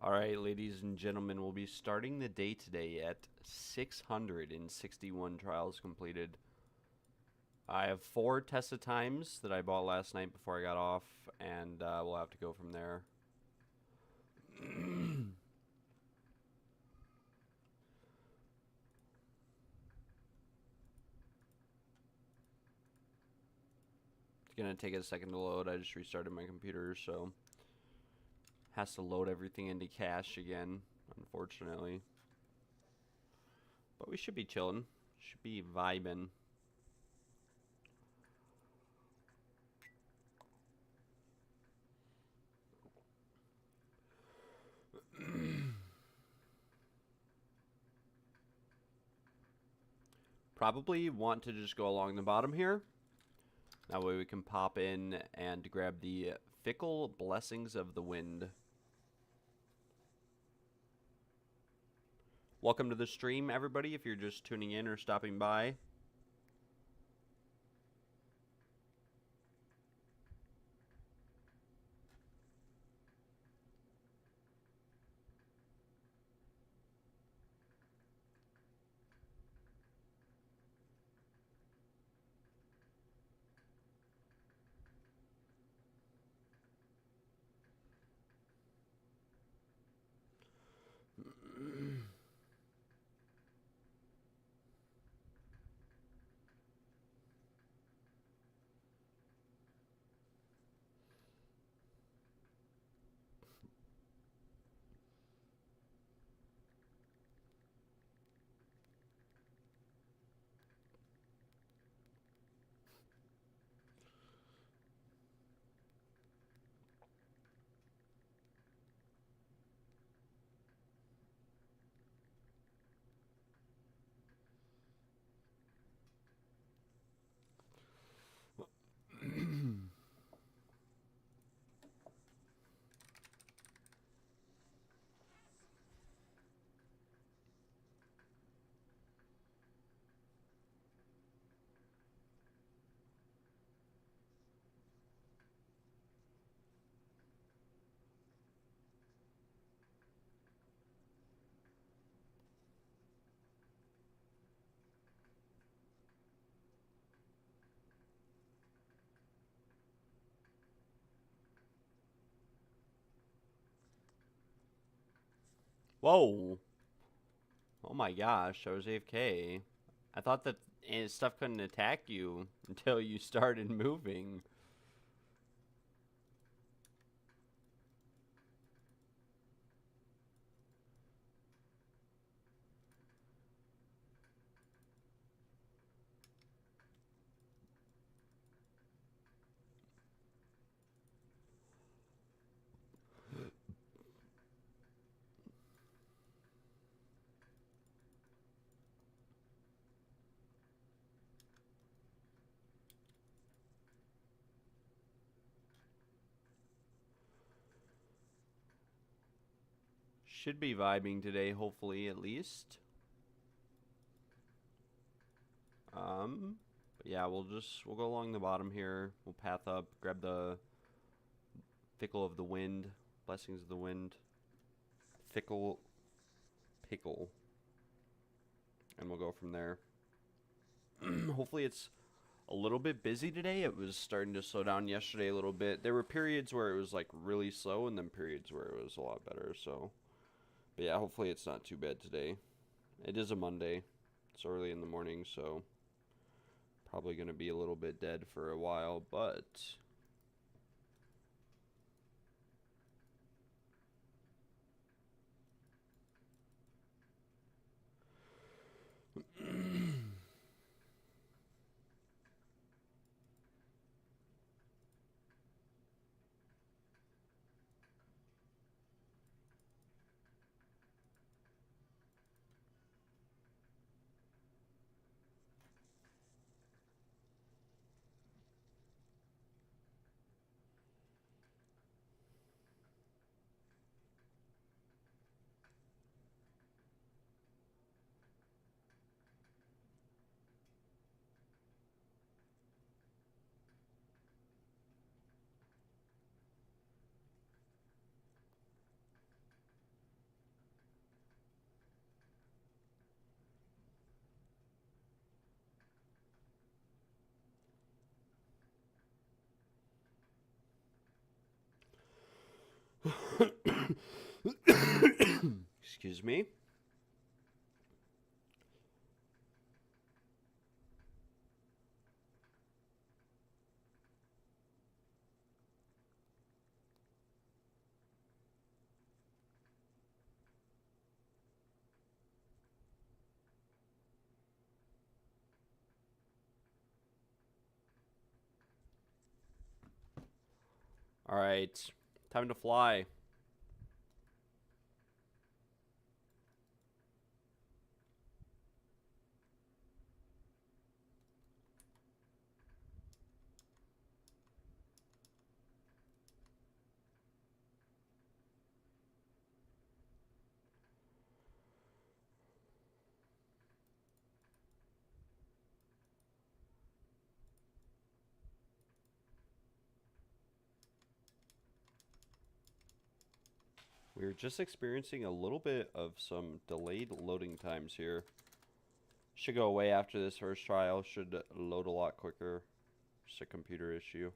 All right, ladies and gentlemen, we'll be starting the day today at 661 trials completed. I have 4 Tesla times that I bought last night before I got off, and we'll have to go from there. It's going to take a second to load. I just restarted my computer, so has to load everything into cache again, unfortunately. But we should be chilling. Should be vibing. Probably want to just go along the bottom here. That way we can pop in and grab the Fickle Blessings of the Wind. Welcome to the stream, everybody, if you're just tuning in or stopping by. Whoa. Oh my gosh, I was AFK. I thought that stuff couldn't attack you until you started moving. Should be vibing today, hopefully, at least. But yeah, we'll go along the bottom here. We'll path up, grab the Fickle of the Wind, Blessings of the Wind, Fickle Pickle, and we'll go from there. Hopefully it's a little bit busy today. It was starting to slow down yesterday a little bit. There were periods where it was like really slow and then periods where it was a lot better, so. But yeah, hopefully it's not too bad today. It is a Monday. It's early in the morning, so probably going to be a little bit dead for a while, but excuse me. All right, time to fly. We're just experiencing a little bit of some delayed loading times here. Should go away after this first trial. Should load a lot quicker. Just a computer issue.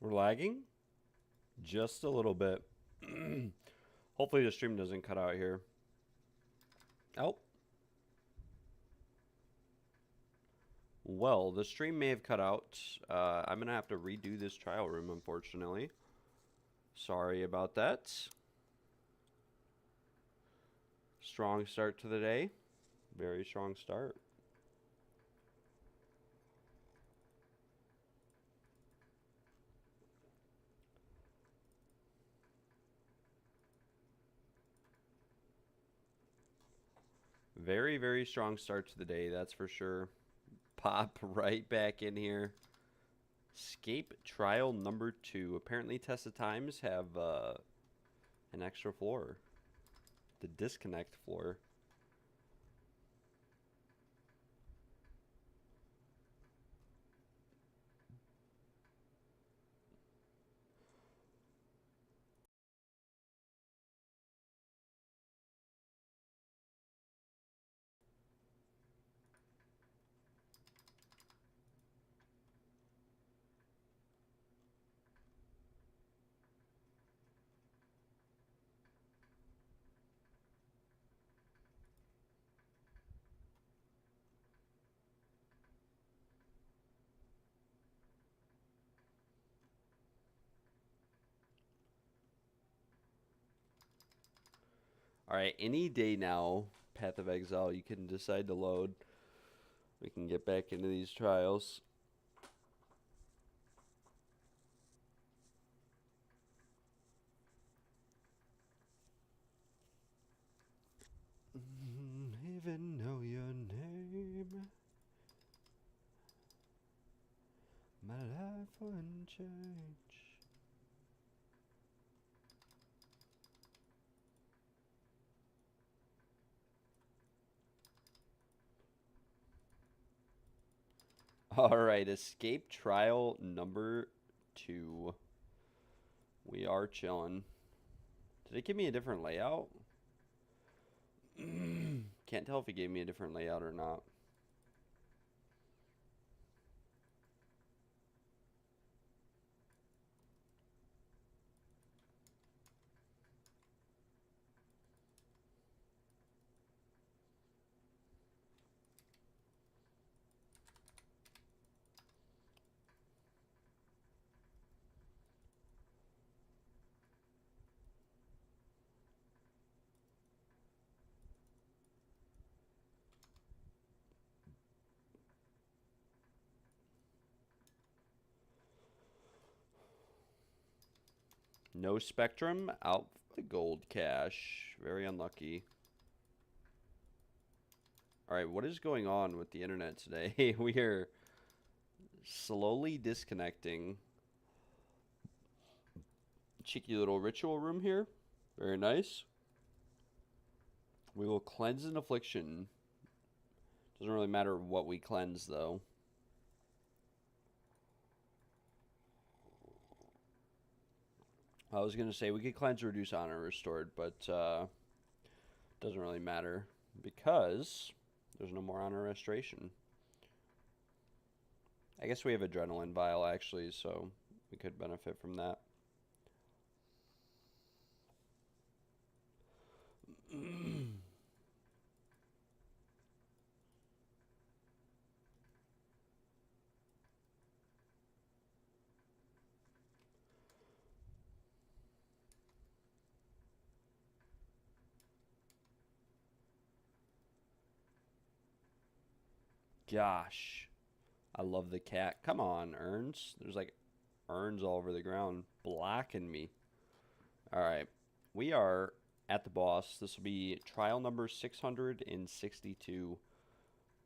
We're lagging? Just a little bit. Hopefully the stream doesn't cut out here. Oh. Well, the stream may have cut out. I'm going to have to redo this trial room, unfortunately. Sorry about that. Strong start to the day. Very strong start. Very, very strong start to the day, that's for sure. Pop right back in here. Escape trial number 2. Apparently tested times have an extra floor. The disconnect floor. Alright, any day now, Path of Exile, you can decide to load. We can get back into these trials. Even know your name. My life wouldn't change. Alright, escape trial number 2. We are chilling. Did it give me a different layout? Can't tell if it gave me a different layout or not. No Spectrum, out for the gold cash. Very unlucky. Alright, what is going on with the internet today? We are slowly disconnecting. Cheeky little ritual room here. Very nice. We will cleanse an affliction. Doesn't really matter what we cleanse, though. I was going to say we could cleanse, reduce, honor, restored, but doesn't really matter because there's no more honor restoration. I guess we have adrenaline vial, actually, so we could benefit from that. Gosh, I love the cat. Come on, urns. There's like urns all over the ground blocking me. All right, we are at the boss. This will be trial number 662.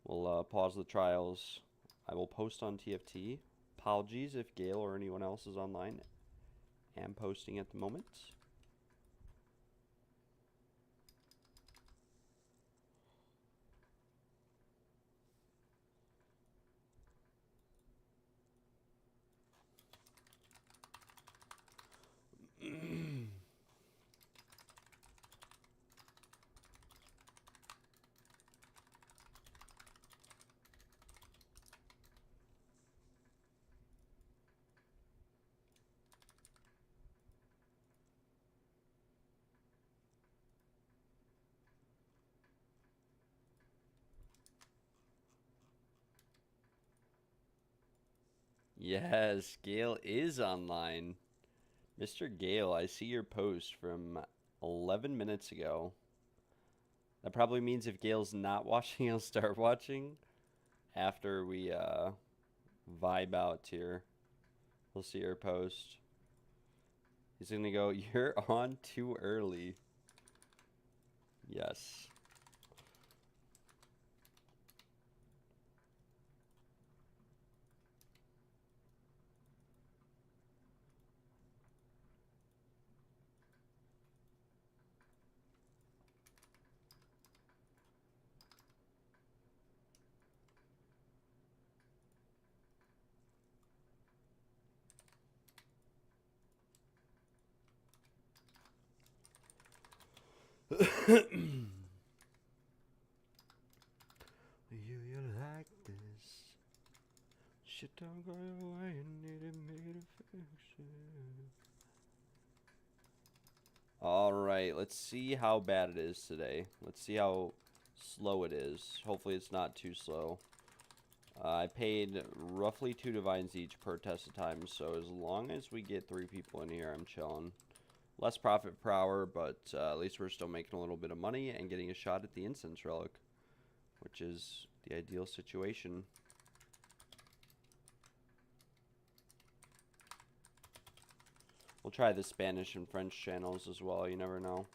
We'll pause the trials. I will post on TFT. Apologies if Gale or anyone else is online. I'm posting at the moment. Yes, Gale is online. Mr. Gale, I see your post from 11 minutes ago. That probably means if Gale's not watching, he'll start watching after we vibe out here. We'll see your post. He's going to go, "You're on too early." Yes. You like this? Shit don't go away and need me to fix it. Alright, let's see how bad it is today. Let's see how slow it is. Hopefully it's not too slow. I paid roughly 2 divines each per test of time, so as long as we get 3 people in here, I'm chilling. Less profit per hour, but at least we're still making a little bit of money and getting a shot at the incense relic, which is the ideal situation. We'll try the Spanish and French channels as well, you never know.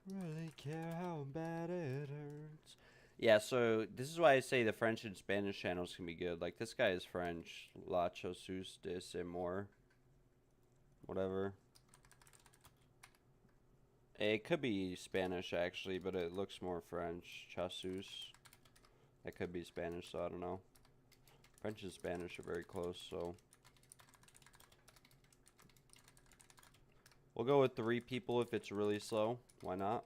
Really care how bad it hurts. Yeah, so this is why I say the French and Spanish channels can be good. Like, this guy is French. La Chosus de Semor. Whatever. It could be Spanish, actually, but it looks more French. Chasus. That could be Spanish, so I don't know. French and Spanish are very close, so... We'll go with 3 people if it's really slow. Why not?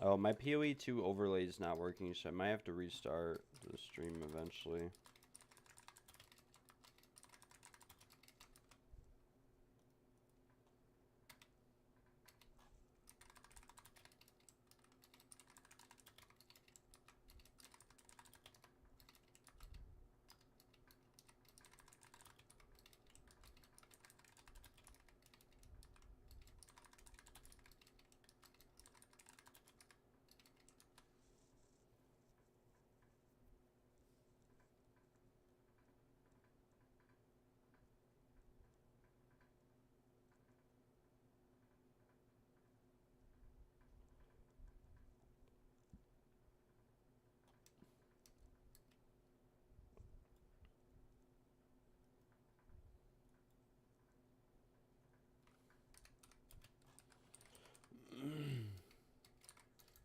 Oh, my PoE2 overlay is not working, so I might have to restart the stream eventually.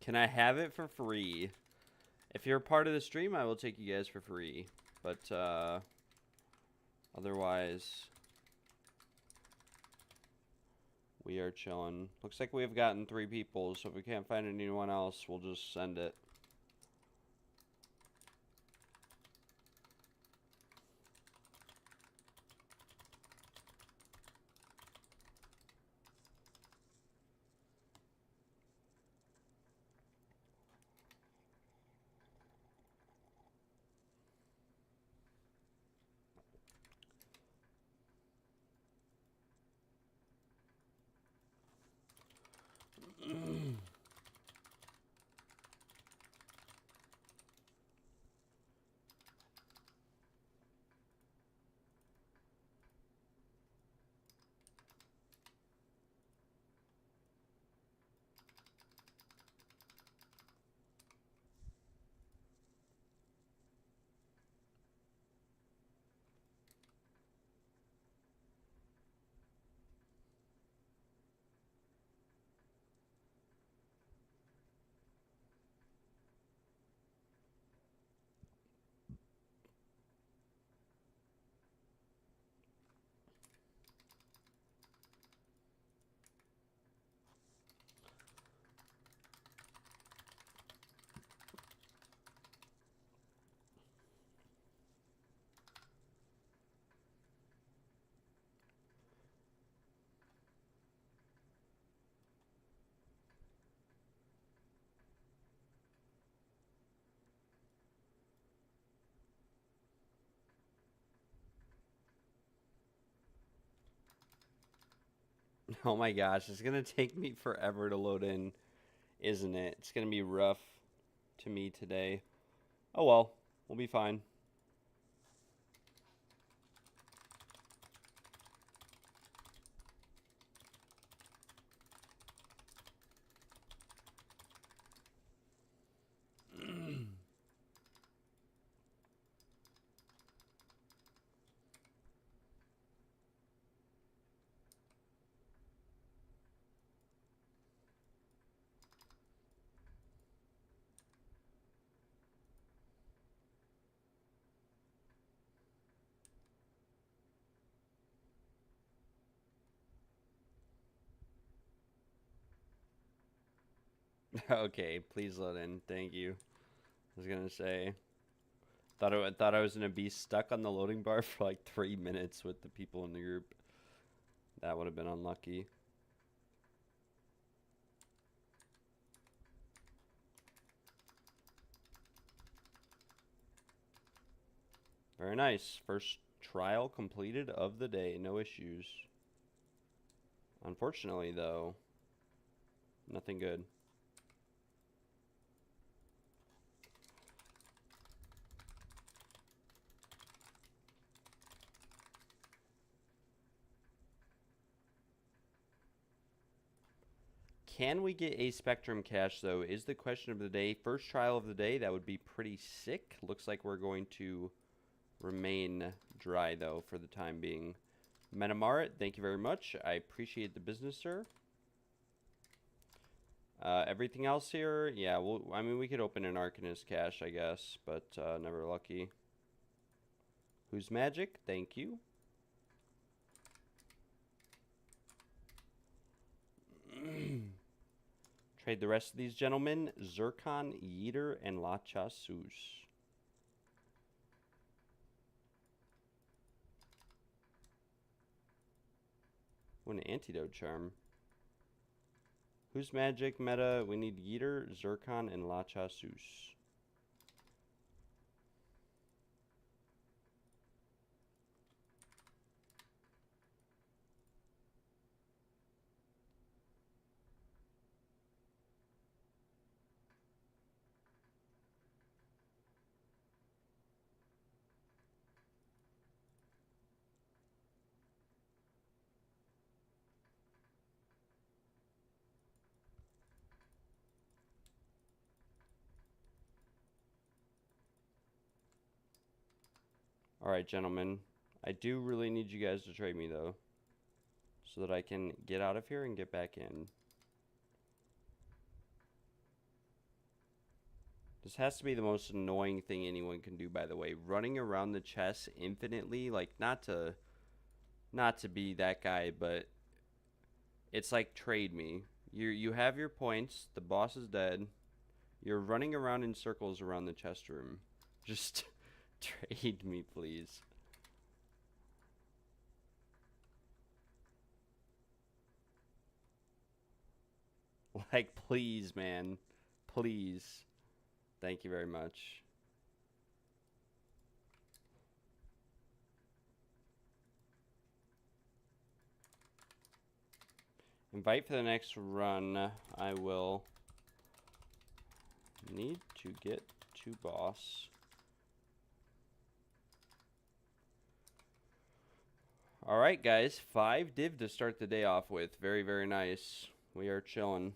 Can I have it for free? If you're a part of the stream, I will take you guys for free. But, otherwise, we are chilling. Looks like we've gotten 3 people, so if we can't find anyone else, we'll just send it. Oh my gosh, it's gonna take me forever to load in, isn't it? It's gonna be rough to me today. Oh well, we'll be fine. Okay, please load in. Thank you. I was gonna say, thought I was gonna be stuck on the loading bar for like 3 minutes with the people in the group. That would have been unlucky. Very nice. First trial completed of the day. No issues. Unfortunately, though, nothing good. Can we get a Spectrum cache, though, is the question of the day. First trial of the day, that would be pretty sick. Looks like we're going to remain dry, though, for the time being. Menamarit, thank you very much. I appreciate the business, sir. Everything else here, yeah, well, I mean, we could open an Arcanist cache, I guess, but never lucky. Who's Magic? Thank you. Trade the rest of these gentlemen. Zircon, Yeeter, and La Chasus. What an antidote charm. Who's magic meta? We need Yeeter, Zircon, and La Chasus. Alright, gentlemen. I do really need you guys to trade me, though, so that I can get out of here and get back in. This has to be the most annoying thing anyone can do, by the way. Running around the chest infinitely, like, not to be that guy, but it's like, trade me. You have your points, the boss is dead. You're running around in circles around the chest room. Just trade me, please. Like, please, man. Please. Thank you very much. Invite for the next run. I will need to get to boss. Alright, guys. 5 div to start the day off with. Very, very nice. We are chilling.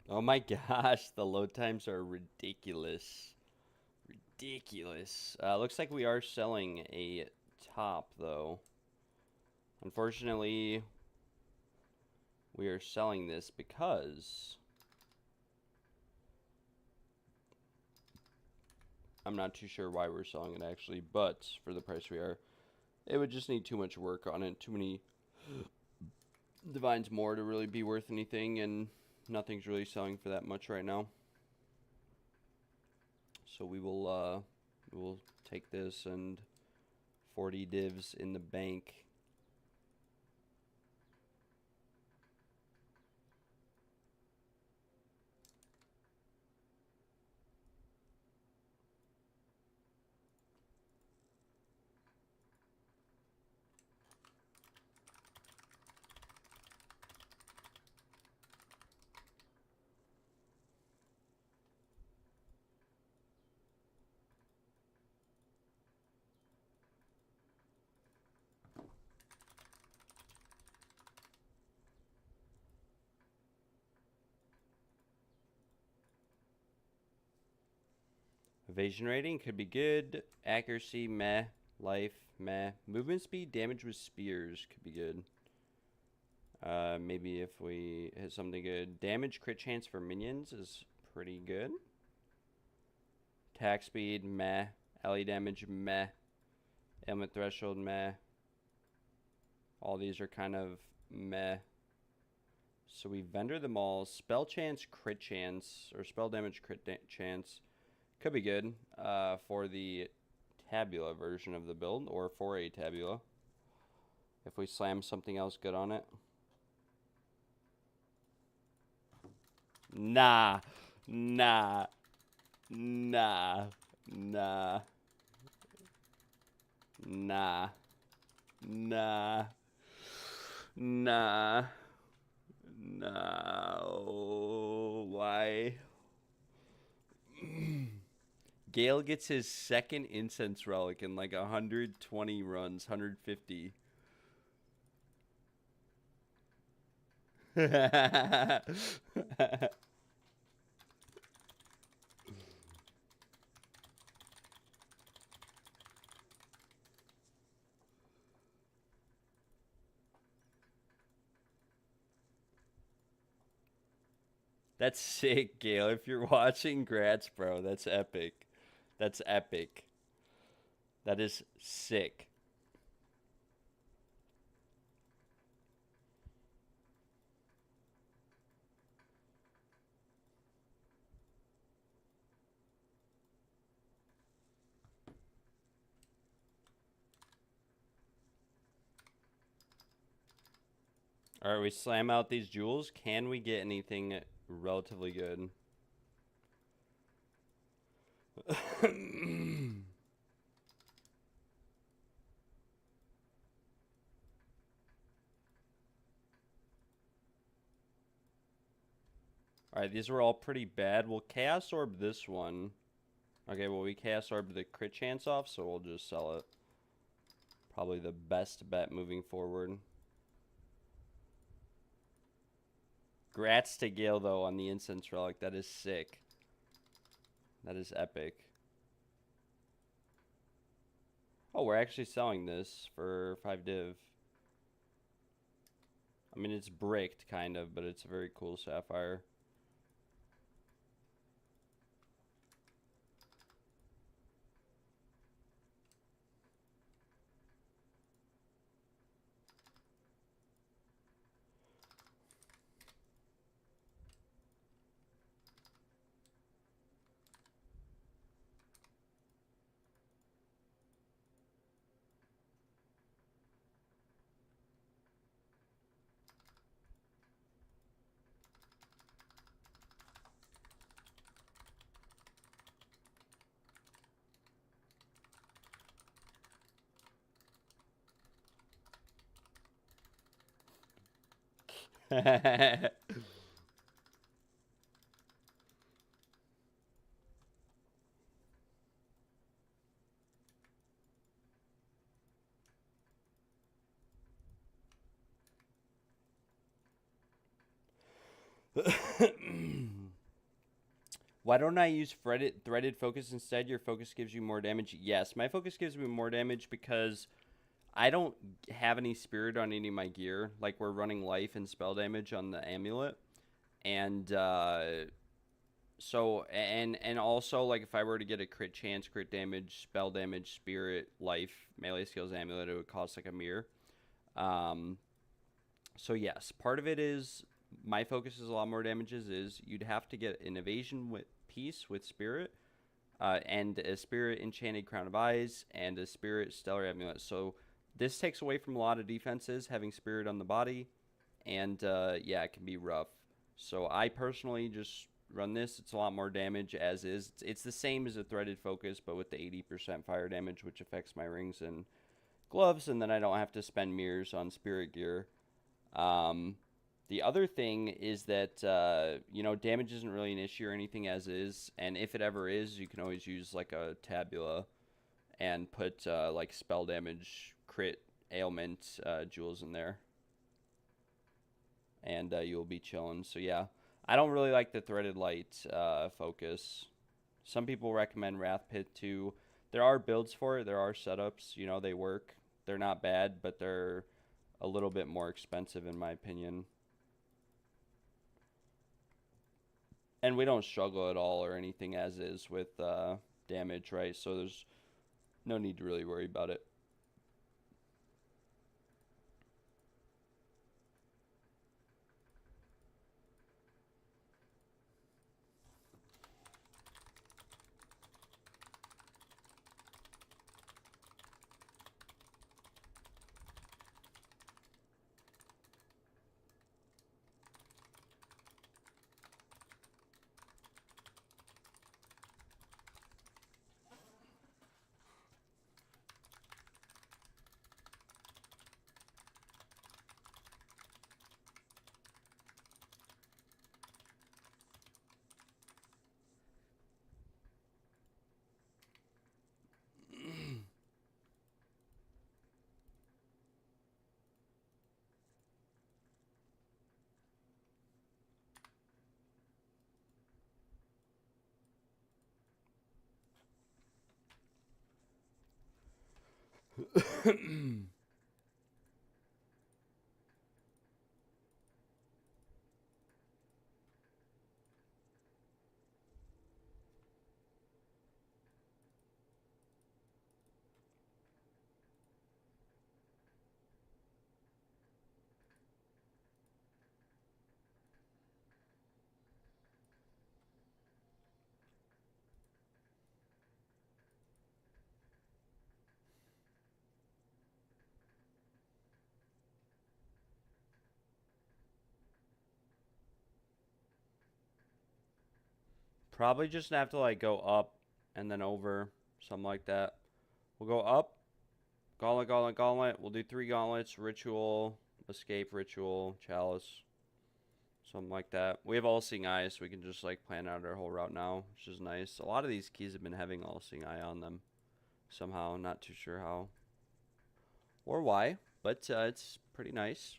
Oh my gosh, the load times are ridiculous. ridiculous. Looks like we are selling a top, though. Unfortunately, we are selling this because I'm not too sure why we're selling it, actually, but for the price we are, it would just need too much work on it. Too many divines more to really be worth anything, and nothing's really selling for that much right now. So we will take this and 40 divs in the bank. Evasion rating could be good. Accuracy, meh. Life, meh. Movement speed, damage with spears could be good. Maybe if we hit something good. Damage crit chance for minions is pretty good. Attack speed, meh. Ally damage, meh. Ailment threshold, meh. All these are kind of meh. So we vendor them all. Spell chance, crit chance, or spell damage, crit chance. Could be good for the Tabula version of the build, or for a Tabula. If we slam something else good on it. Nah. Nah. Nah. Nah. Nah. Nah. Nah. No. Why? Gale gets his second incense relic in like 120 runs, 150. That's sick, Gale. If you're watching, grats, bro. That's epic. That's epic. That is sick. All right, we slam out these jewels. Can we get anything relatively good? Alright, these were all pretty bad. We'll Chaos Orb this one. Okay, well, we Chaos Orb the crit chance off, so we'll just sell it. Probably the best bet moving forward. Grats to Gale, though, on the Incense Relic. That is sick. That is epic. Oh, we're actually selling this for 5 div. I mean, it's bricked, kind of, but it's a very cool sapphire. Why don't I use threaded focus instead? Your focus gives you more damage. Yes, my focus gives me more damage because I don't have any spirit on any of my gear. Like, we're running life and spell damage on the amulet. And so and also, like, if I were to get a crit chance, crit damage, spell damage, spirit, life, melee skills, amulet, it would cost like a mirror. So yes, part of it is my focus is a lot more damages. Is you'd have to get an evasion with piece with spirit, and a spirit enchanted crown of eyes, and a spirit stellar amulet. So this takes away from a lot of defenses having spirit on the body, and yeah, it can be rough. So I personally just run this. It's a lot more damage as is. It's the same as a threaded focus, but with the 80% fire damage, which affects my rings and gloves, and then I don't have to spend mirrors on spirit gear. The other thing is that, damage isn't really an issue or anything as is. And if it ever is, you can always use like a tabula and put like spell damage, crit, ailment jewels in there. And you'll be chilling. So yeah, I don't really like the threaded light focus. Some people recommend Wrath Pit too. There are builds for it. There are setups. They work. They're not bad, but they're a little bit more expensive in my opinion. And we don't struggle at all or anything as is with damage, right? So there's no need to really worry about it. Probably just have to like go up and then over, something like that. We'll go up, gauntlet, gauntlet, gauntlet. We'll do 3 gauntlets, ritual, escape, ritual, chalice, something like that. We have all seeing eye, so we can just like plan out our whole route now, which is nice. A lot of these keys have been having all seeing eye on them somehow. Not too sure how or why, but it's pretty nice.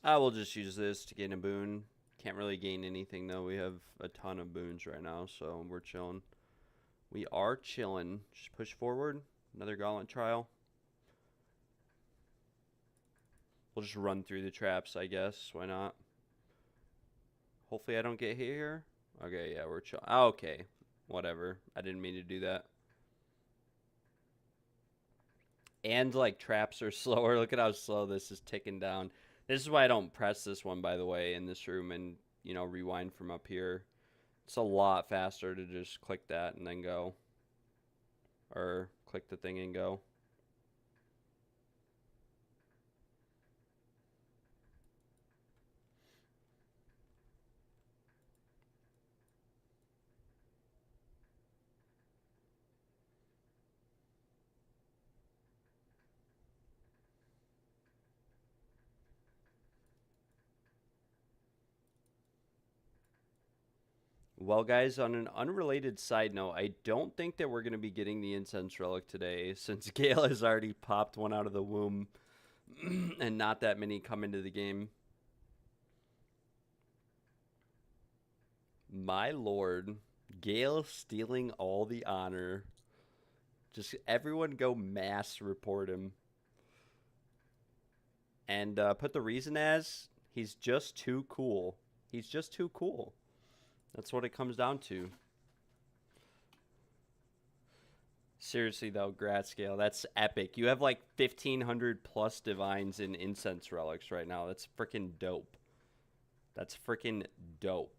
I will just use this to gain a boon. Can't really gain anything though. We have a ton of boons right now, so we're chilling. We are chilling. Just push forward. Another gauntlet trial. We'll just run through the traps, I guess. Why not? Hopefully I don't get hit here. Okay, yeah, we're chill. Oh, okay. Whatever. I didn't mean to do that. And, like, traps are slower. Look at how slow this is ticking down. This is why I don't press this one, by the way, in this room and, you know, rewind from up here. It's a lot faster to just click that and then go. Or click the thing and go. Well, guys, on an unrelated side note, I don't think that we're going to be getting the incense relic today since Gale has already popped one out of the womb and not that many come into the game. My lord, Gale stealing all the honor. Just everyone go mass report him. And put the reason as he's just too cool. He's just too cool. That's what it comes down to. Seriously, though, Gratscale, that's epic. You have like 1,500 plus divines in incense relics right now. That's freaking dope. That's freaking dope.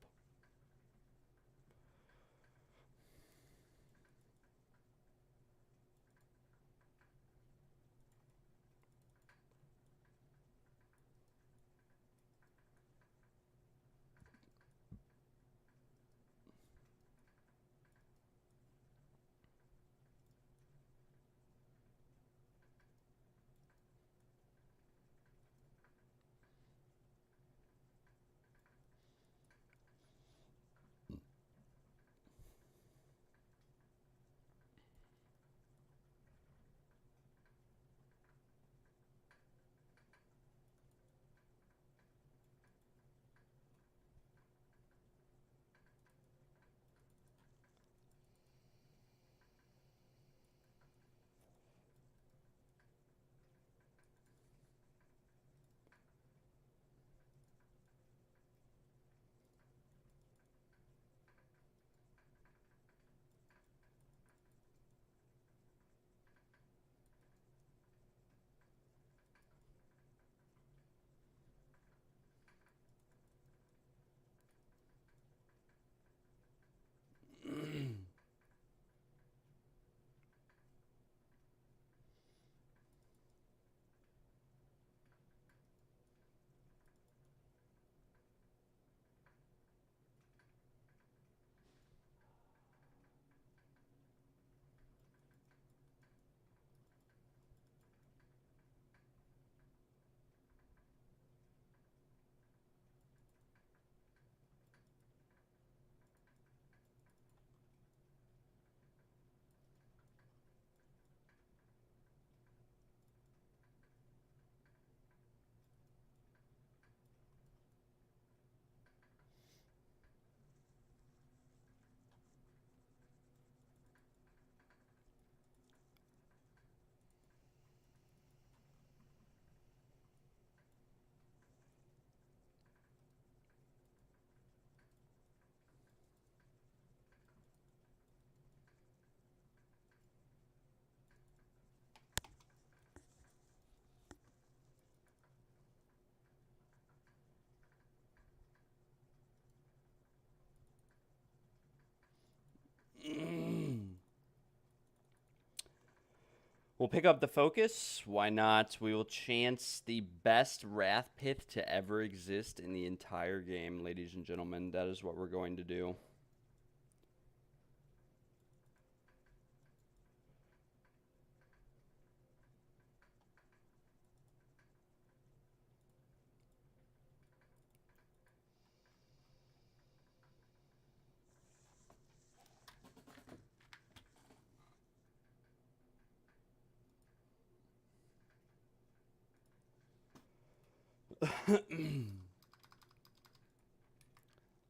We'll pick up the focus. Why not? We will chance the best Wrath Pith to ever exist in the entire game, ladies and gentlemen. That is what we're going to do.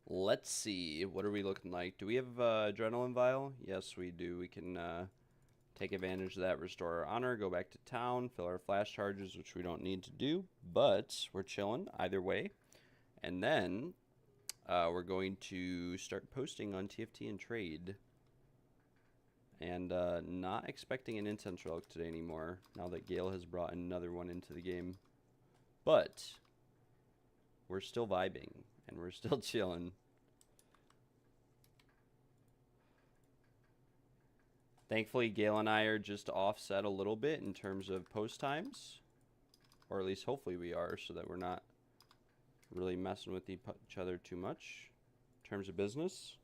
Let's see. What are we looking like? Do we have Adrenaline Vial? Yes, we do. We can take advantage of that, restore our honor, go back to town, fill our flash charges, which we don't need to do, but we're chilling either way. And then we're going to start posting on TFT and trade. And not expecting an incense relic today anymore, now that Gale has brought another one into the game. But we're still vibing, and we're still chilling. Thankfully, Gale and I are just offset a little bit in terms of post times. Or at least hopefully we are, so that we're not really messing with each other too much in terms of business.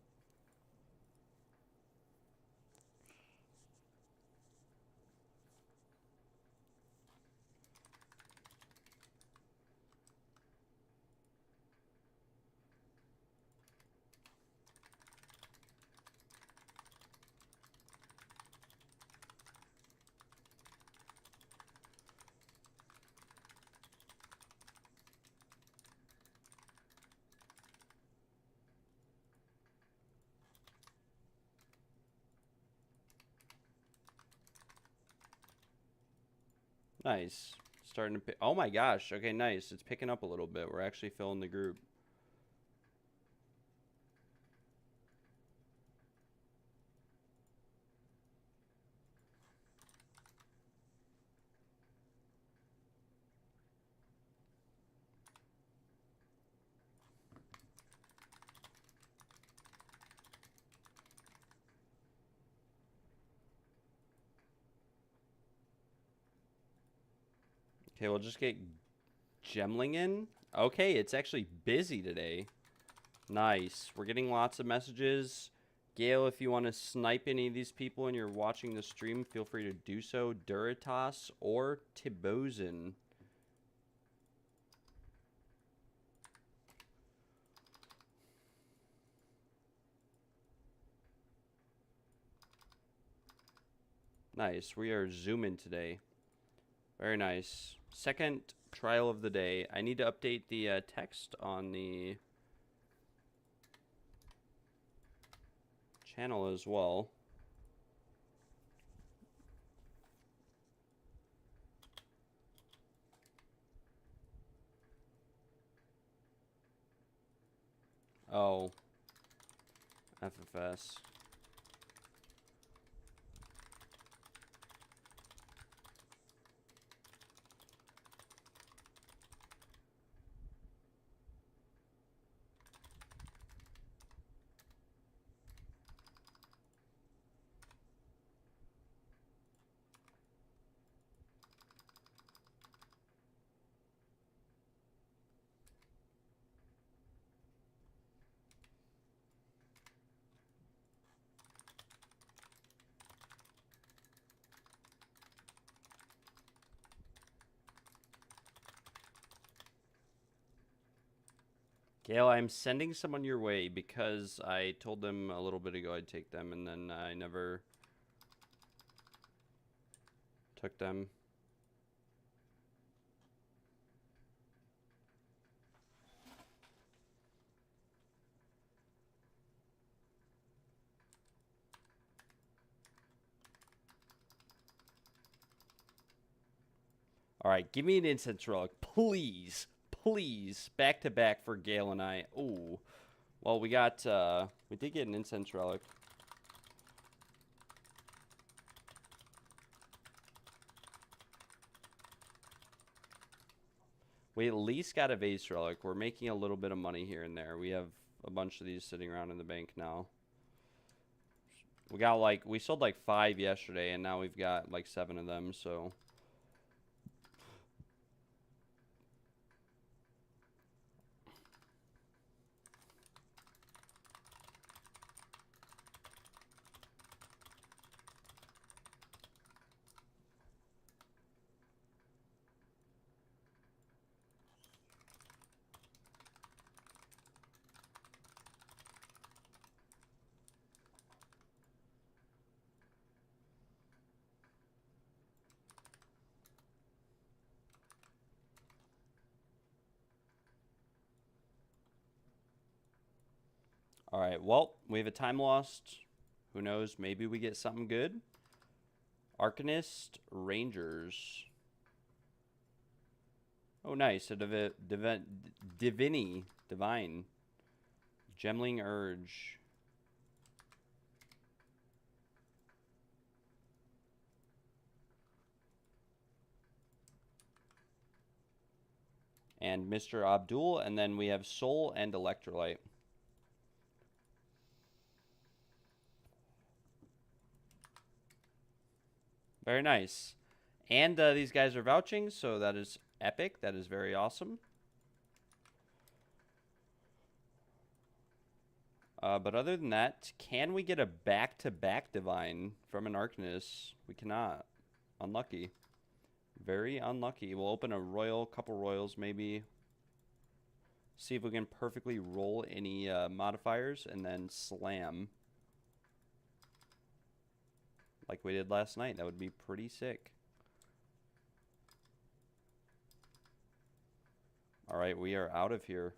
Nice. Starting to pick. Oh my gosh. Okay, nice. It's picking up a little bit. We're actually filling the group. Okay, we'll just get Gemling in. Okay, it's actually busy today. Nice. We're getting lots of messages. Gale, if you want to snipe any of these people and you're watching the stream, feel free to do so. Duritas or Tibozin. Nice. We are zooming today. Very nice. Second trial of the day. I need to update the text on the channel as well. Oh. FFS. Gail, I'm sending someone your way because I told them a little bit ago I'd take them, and then I never took them. All right, give me an incense relic, please. Please. Back to back for Gale and I. Ooh. Well, we got, we did get an incense relic. We at least got a vase relic. We're making a little bit of money here and there. We have a bunch of these sitting around in the bank now. We got like, we sold like 5 yesterday, and now we've got like 7 of them, so. All right, well, we have a time lost. Who knows? Maybe we get something good. Arcanist Rangers. Oh, nice. A Divine. Gemling Urge. and Mr. Abdul, and then we have Soul and Electrolyte. Very nice. And these guys are vouching, so that is epic. That is very awesome. But other than that, can we get a back-to-back Divine from an Arcanist? We cannot. Unlucky. Very unlucky. We'll open a Royal, couple Royals maybe. See if we can perfectly roll any modifiers and then slam. Like we did last night. That would be pretty sick. Alright, we are out of here.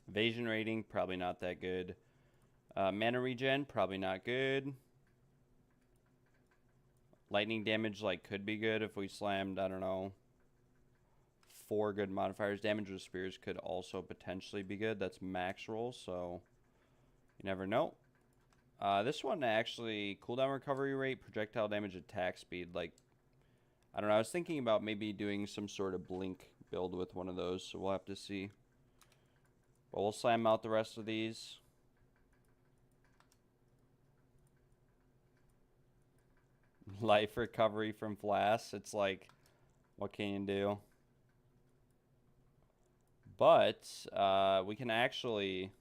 Evasion rating, probably not that good. Mana regen, probably not good. Lightning damage, like, could be good if we slammed, I don't know, 4 good modifiers. Damage with spears could also potentially be good. That's max roll, so you never know. This one actually, cooldown recovery rate, projectile damage, attack speed. Like, I don't know. I was thinking about maybe doing some sort of blink build with one of those, so we'll have to see. But we'll slam out the rest of these. Life recovery from Flask. It's like, what can you do? But we can actually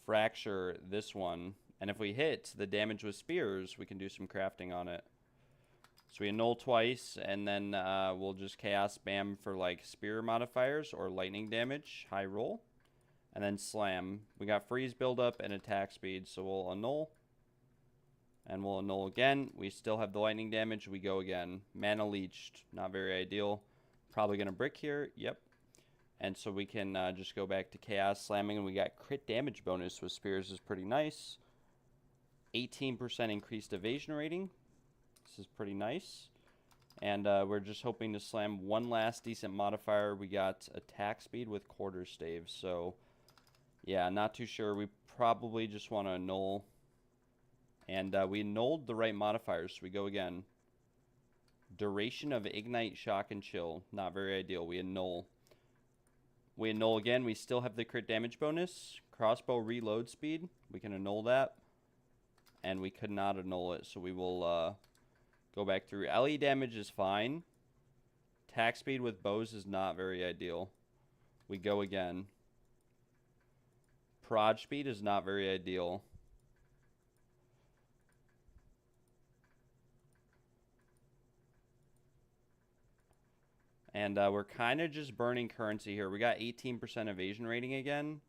fracture this one. And if we hit the damage with spears, we can do some crafting on it. So we annul twice, and then we'll just Chaos Spam for like spear modifiers or lightning damage, high roll, and then slam. We got freeze buildup and attack speed, so we'll annul. And we'll annul again. We still have the lightning damage. We go again. Mana leached, not very ideal. Probably going to brick here. Yep. And so we can just go back to Chaos Slamming, and we got crit damage bonus with spears is pretty nice. 18% increased evasion rating. This is pretty nice. And we're just hoping to slam one last decent modifier. We got attack speed with quarter staves. So, yeah, not too sure. We probably just want to annul. And we annulled the right modifiers, so we go again. Duration of Ignite, Shock, and Chill. Not very ideal. We annul. We annul again. We still have the crit damage bonus. Crossbow reload speed. We can annul that. And we could not annul it, so we will go back through. LE damage is fine. Attack speed with bows is not very ideal. We go again. Prod speed is not very ideal. And we're kind of just burning currency here. We got 18% evasion rating again.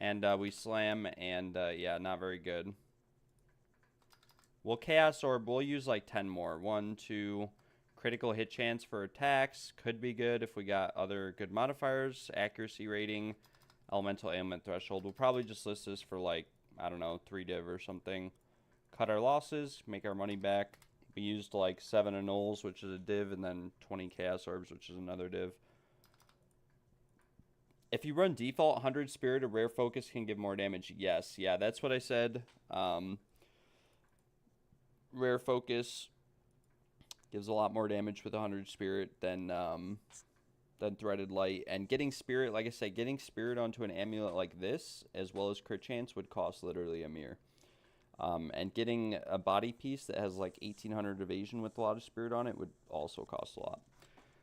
And we slam, and yeah, not very good. We'll Chaos Orb. We'll use like 10 more. 1, 2, critical hit chance for attacks. Could be good if we got other good modifiers. Accuracy rating, elemental ailment threshold. We'll probably just list this for like, I don't know, 3 div or something. Cut our losses, make our money back. We used like 7 annuls, which is a div, and then 20 Chaos Orbs, which is another div. If you run default, 100 Spirit or Rare Focus can give more damage. Yes, yeah, that's what I said. Rare Focus gives a lot more damage with 100 Spirit than Threaded Light. And getting Spirit, like I said, getting Spirit onto an amulet like this, as well as crit chance, would cost literally a mirror. And getting a body piece that has like 1800 evasion with a lot of spirit on it would also cost a lot.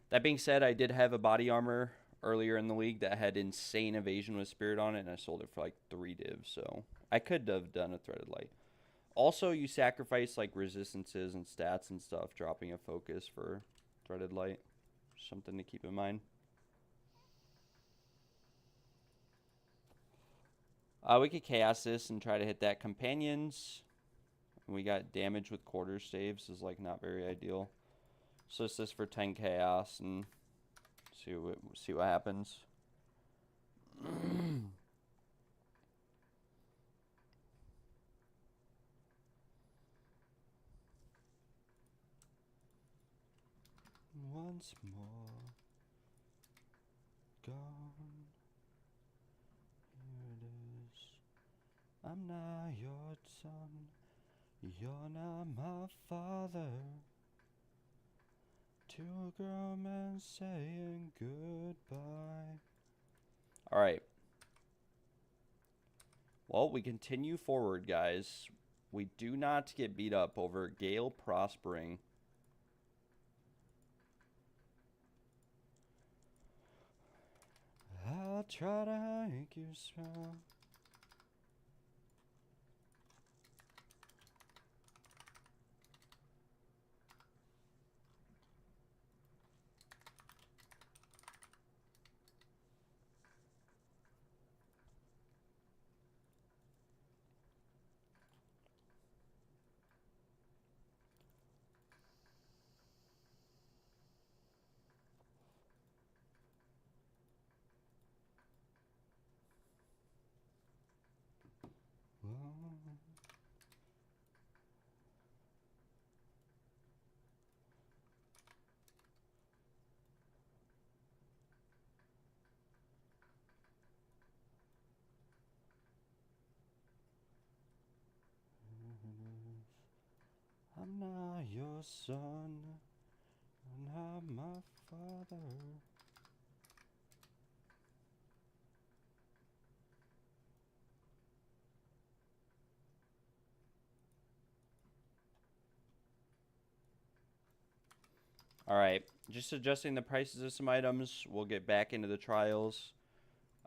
That being said, I did have a body armor earlier in the league that had insane evasion with spirit on it, and I sold it for like 3 divs, so I could have done a threaded light. Also, you sacrifice like resistances and stats and stuff, dropping a focus for threaded light. Something to keep in mind. We could chaos this and try to hit that companions. We got damage with quarter saves is like not very ideal. So it's this for 10 chaos and see what happens. Once more gone. Here it is. I'm not your son. You're not my father. Two grown men saying goodbye. Alright. Well, we continue forward, guys. We do not get beat up over Gale prospering. I'll try to make you smile. I'm not your son. You're not my father. Alright, just adjusting the prices of some items. We'll get back into the trials.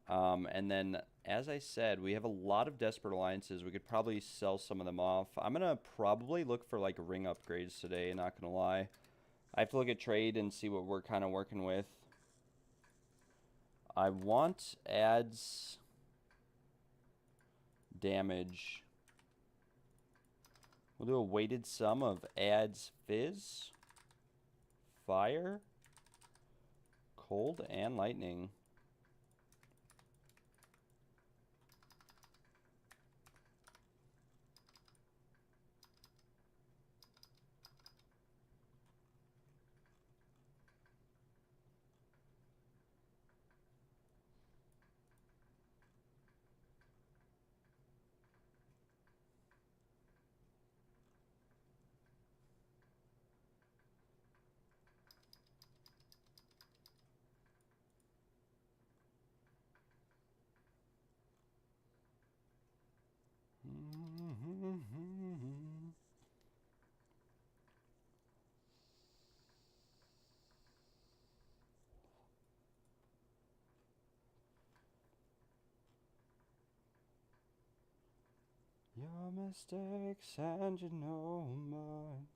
And then, as I said, we have a lot of Desperate Alliances. We could probably sell some of them off. I'm going to probably look for, like, ring upgrades today, not going to lie. I have to look at trade and see what we're kind of working with. I want adds damage. We'll do a weighted sum of adds fizz, fire, cold, and lightning. Your mistakes and you know mine.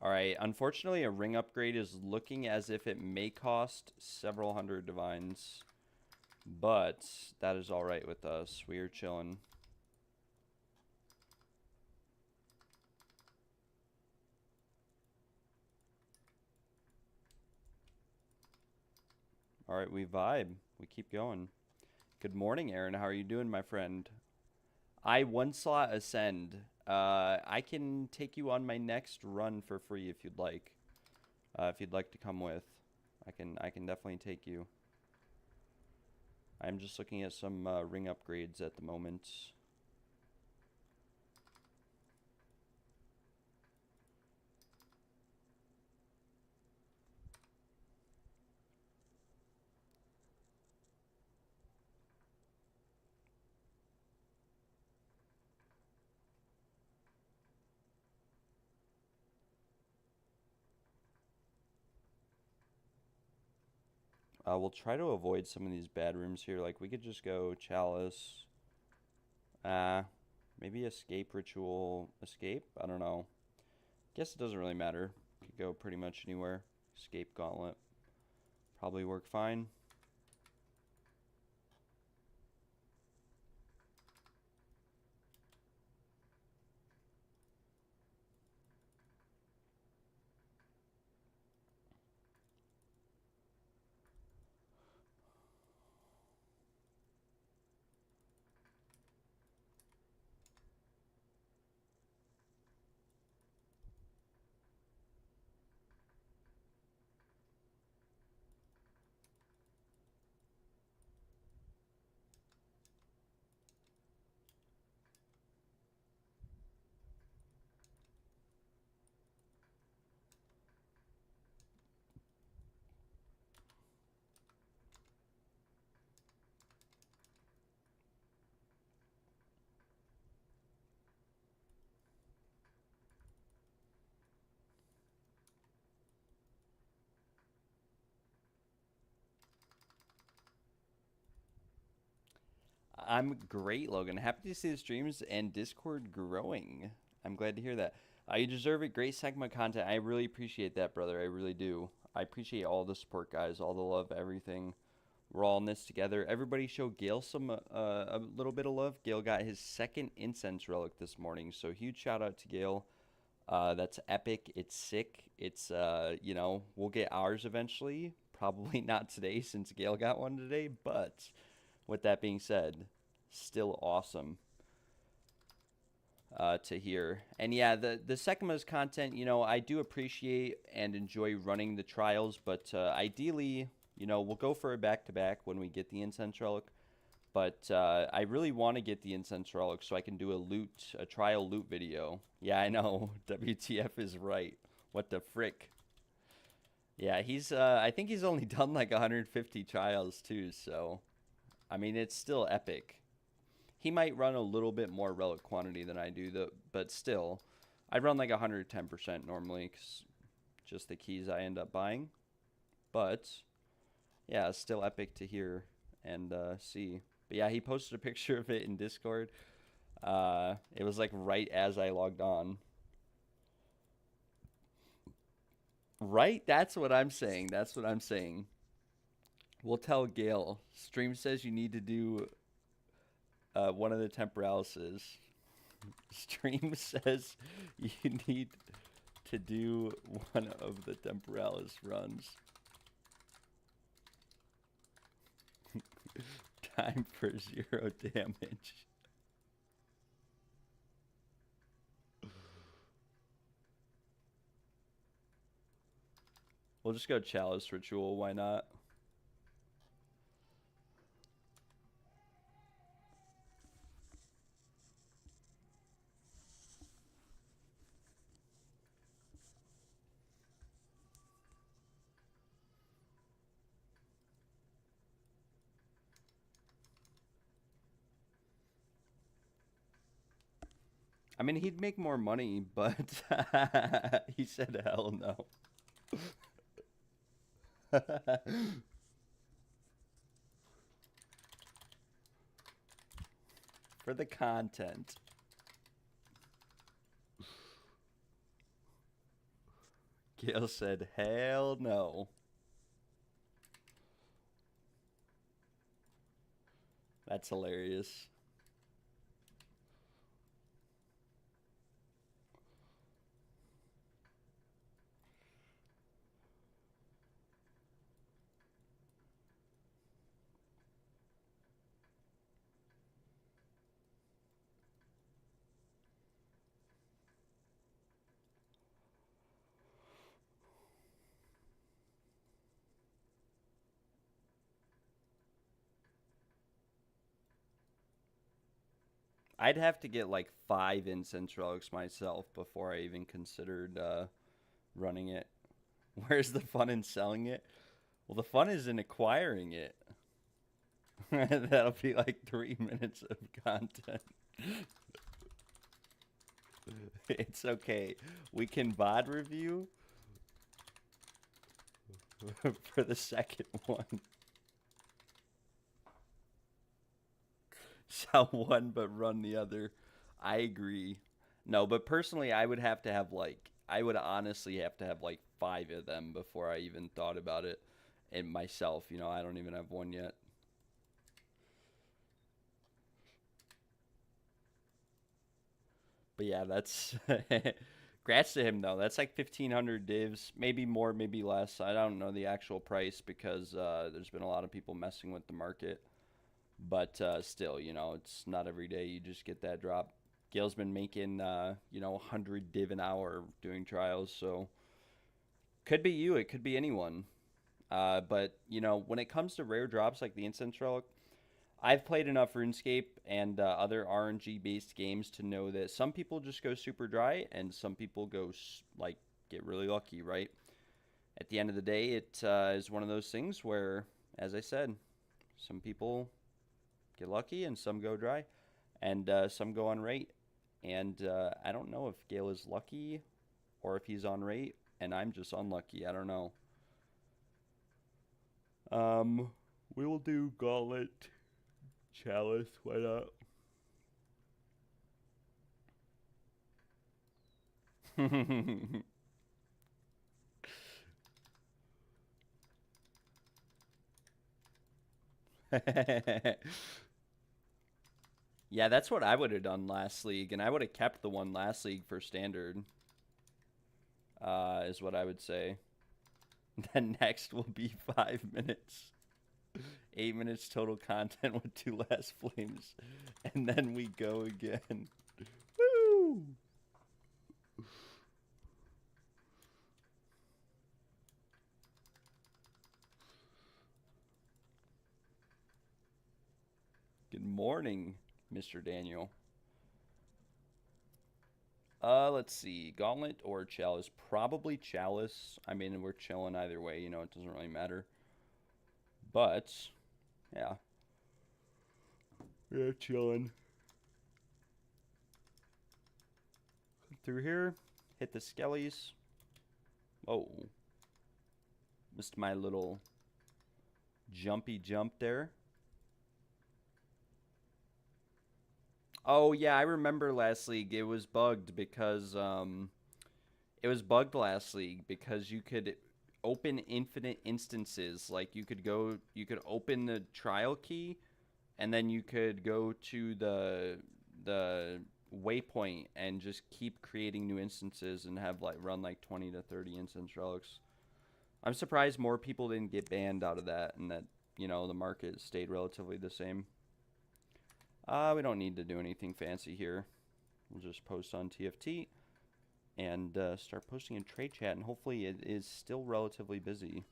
Alright, unfortunately a ring upgrade is looking as if it may cost several hundred divines. But that is alright with us. We are chilling. Alright, we vibe. We keep going. Good morning, Aaron. How are you doing, my friend? I one slot ascend. I can take you on my next run for free if you'd like. If you'd like to come with. I can definitely take you. I'm just looking at some ring upgrades at the moment. We'll try to avoid some of these bad rooms here. Like, we could just go Chalice. Maybe Escape Ritual. Escape? I don't know. Guess it doesn't really matter. Could go pretty much anywhere. Escape Gauntlet. Probably work fine. I'm great, Logan. Happy to see the streams and Discord growing. I'm glad to hear that. You deserve it. Great segment content. I really appreciate that, brother. I really do. I appreciate all the support, guys. All the love, everything. We're all in this together. Everybody show Gale some a little bit of love. Gale got his second incense relic this morning, so huge shout out to Gale. That's epic. It's sick. It's you know, we'll get ours eventually. Probably not today since Gale got one today, but with that being said, still awesome to hear. And yeah, the second most content, you know, I do appreciate and enjoy running the trials, but ideally, you know, we'll go for a back-to-back when we get the incense relic. But I really want to get the incense relic so I can do a trial loot video. Yeah, I know. WTF is right. What the frick? Yeah, he's, I think he's only done like 150 trials too, so, I mean, it's still epic. He might run a little bit more relic quantity than I do, though, but still, I run like 110% normally, because just the keys I end up buying. But, yeah, it's still epic to hear and see. But yeah, he posted a picture of it in Discord. It was like right as I logged on. Right? That's what I'm saying. That's what I'm saying. We'll tell Gale. Stream says you need to do one of the temporalises. Stream says you need to do one of the temporalis runs. Time for 0 damage. We'll just go Chalice Ritual, why not? I mean, he'd make more money, but he said hell no. For the content. Gale said hell no. That's hilarious. I'd have to get like 5 incense relics myself before I even considered running it. Where's the fun in selling it? Well, the fun is in acquiring it. That'll be like 3 minutes of content. It's okay. We can VOD review for the second one. Sell one but run the other. I agree. No, but personally, I would have to have like I would honestly have to have like 5 of them before I even thought about it. And myself, you know, I don't even have one yet. But yeah, that's grats to him though. That's like 1,500 divs, maybe more, maybe less. I don't know the actual price because there's been a lot of people messing with the market. But still, you know, it's not every day you just get that drop. Gail's been making, you know, 100 div an hour doing trials, so could be you, it could be anyone. But you know, when it comes to rare drops like the Incense Relic, I've played enough RuneScape and other RNG based games to know that some people just go super dry and some people go like get really lucky, right? At the end of the day, it is one of those things where, as I said, some people get lucky and some go dry and some go on rate. And I don't know if Gale is lucky or if he's on rate and I'm just unlucky. I don't know. We will do Gauntlet Chalice. Why not? Yeah, that's what I would have done last league, and I would have kept the one last league for standard. Is what I would say. Then next will be 5 minutes. 8 minutes total content with 2 last flames. And then we go again. Woo! Good morning, Mr. Daniel. Let's see. Gauntlet or Chalice? Probably Chalice. I mean, we're chilling either way, you know, it doesn't really matter. But, yeah. We're chilling. Through here. Hit the skellies. Oh. Missed my little jumpy jump there. Oh, yeah, I remember last league. It was bugged because, it was bugged last league because you could open infinite instances. Like, you could open the trial key, and then you could go to the waypoint and just keep creating new instances and have, like, run, like, 20 to 30 instance relics. I'm surprised more people didn't get banned out of that and that, you know, the market stayed relatively the same. We don't need to do anything fancy here. We'll just post on TFT and start posting in trade chat, and hopefully it is still relatively busy.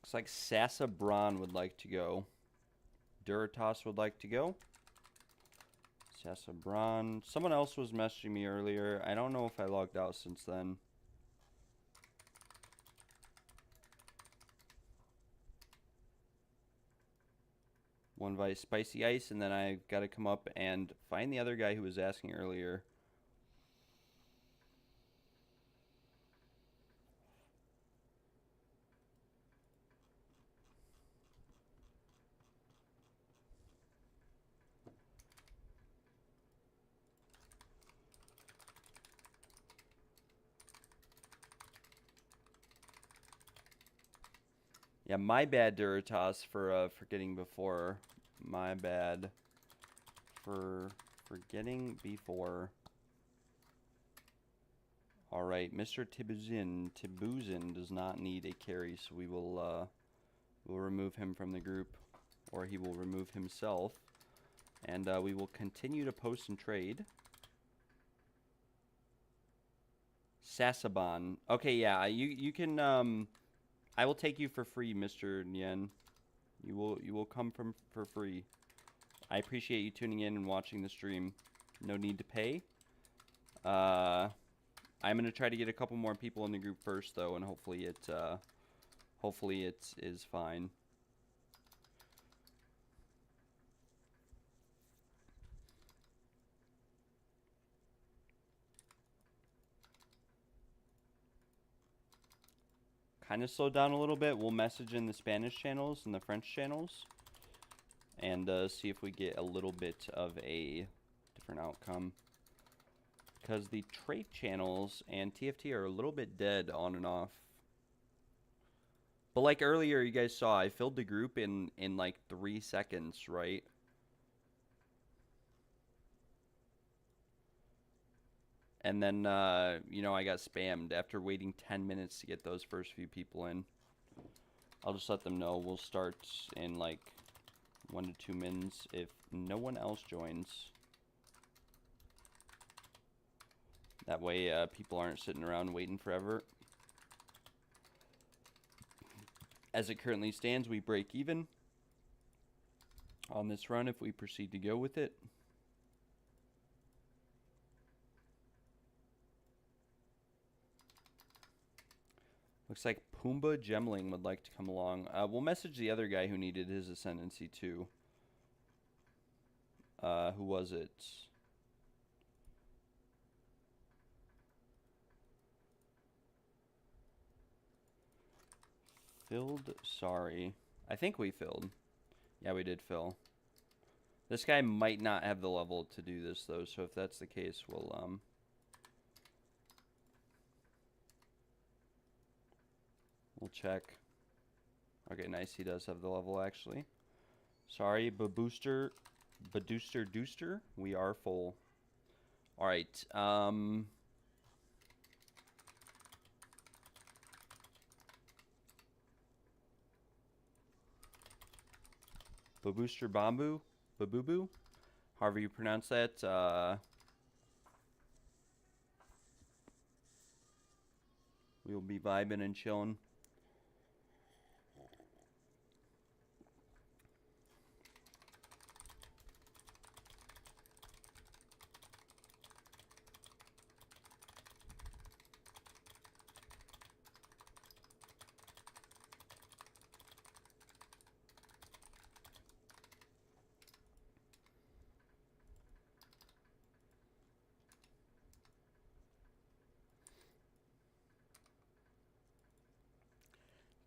Looks like Sasa Braun would like to go. Duratas would like to go. Sasa Braun. Someone else was messaging me earlier. I don't know if I logged out since then. One Vice Spicy Ice, and then I got to come up and find the other guy who was asking earlier. Yeah, my bad, Duratas, for forgetting before. My bad for forgetting before. All right, Mr. Tibuzin does not need a carry, so we will we'll remove him from the group, or he will remove himself, and we will continue to post and trade. Sasaban. Okay, yeah, you can I will take you for free, Mr. Nyen. You will come for free. I appreciate you tuning in and watching the stream. No need to pay. I'm gonna try to get a couple more people in the group first, though, and hopefully it is fine. Kind of slowed down a little bit. We'll message in the Spanish channels and the French channels and see if we get a little bit of a different outcome. Because the trait channels and TFT are a little bit dead on and off. But like earlier, you guys saw, I filled the group in like 3 seconds, right? And then, you know, I got spammed after waiting 10 minutes to get those first few people in. I'll just let them know. We'll start in like 1 to 2 minutes if no one else joins. That way, people aren't sitting around waiting forever. As it currently stands, we break even on this run if we proceed to go with it. Looks like Pumbaa Gemling would like to come along. We'll message the other guy who needed his ascendancy too. Who was it? Filled, sorry. I think we filled. Yeah, we did fill. This guy might not have the level to do this though, so if that's the case, we'll check. Okay, nice. He does have the level actually. Sorry, Badooster Dooster. We are full. All right. Babooster Bamboo, Baboo, however you pronounce that. We'll be vibing and chilling.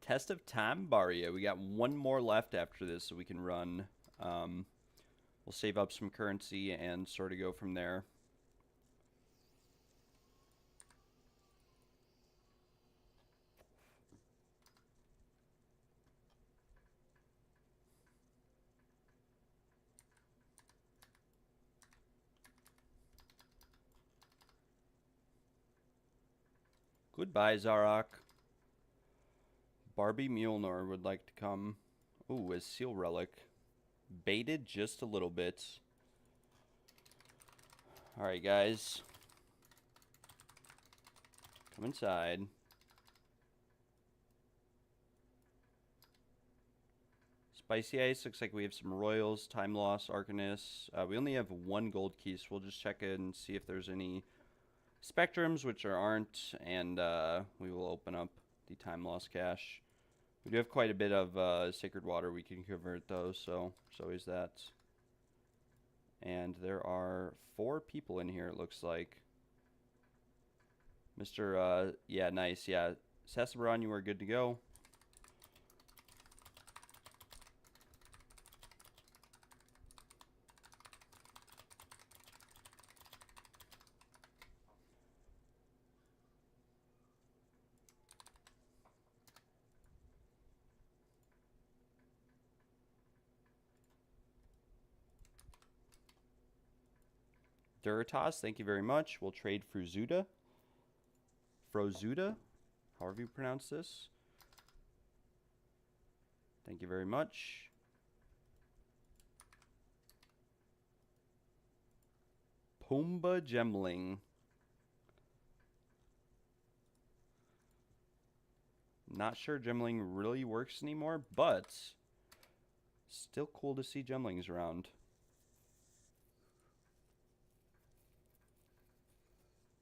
Test of Time, Baria. We got 1 more left after this, so we can run. We'll save up some currency and sort of go from there. Goodbye, Zarok. Barbie Mjolnir would like to come. Ooh, a Seal Relic. Baited just a little bit. Alright, guys. Come inside. Spicy Ice. Looks like we have some Royals, Time Loss, Arcanist. We only have 1 gold key, so we'll just check in and see if there's any Spectrums, which there aren't, and we will open up the Time Loss cache. We do have quite a bit of Sacred Water we can convert, though, so there's always that. And there are 4 people in here, it looks like. Mr. Yeah, nice, yeah. Sasabaron, you are good to go. Duratas, thank you very much. We'll trade Fruzuda. Frozuda, however you pronounce this. Thank you very much. Pumbaa Gemling. Not sure Gemling really works anymore, but still cool to see Gemlings around.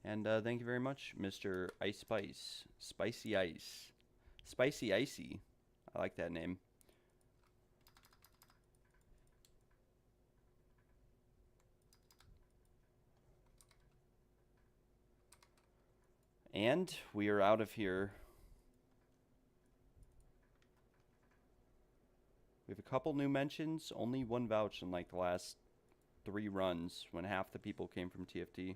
And thank you very much, Mr. Ice Spice. Spicy Ice. Spicy Icy. I like that name. And we are out of here. We have a couple new mentions. Only one vouch in like the last 3 runs when half the people came from TFT.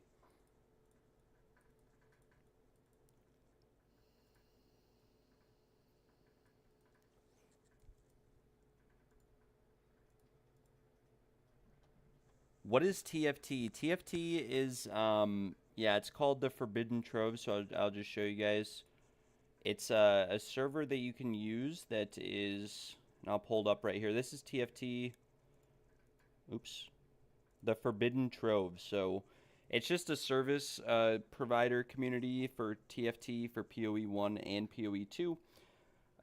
What is TFT? TFT is, yeah, it's called the Forbidden Trove, so I'll just show you guys. It's a server that you can use that is, and I'll pull it up right here. This is TFT, oops, the Forbidden Trove. So it's just a service provider community for TFT for PoE1 and PoE2.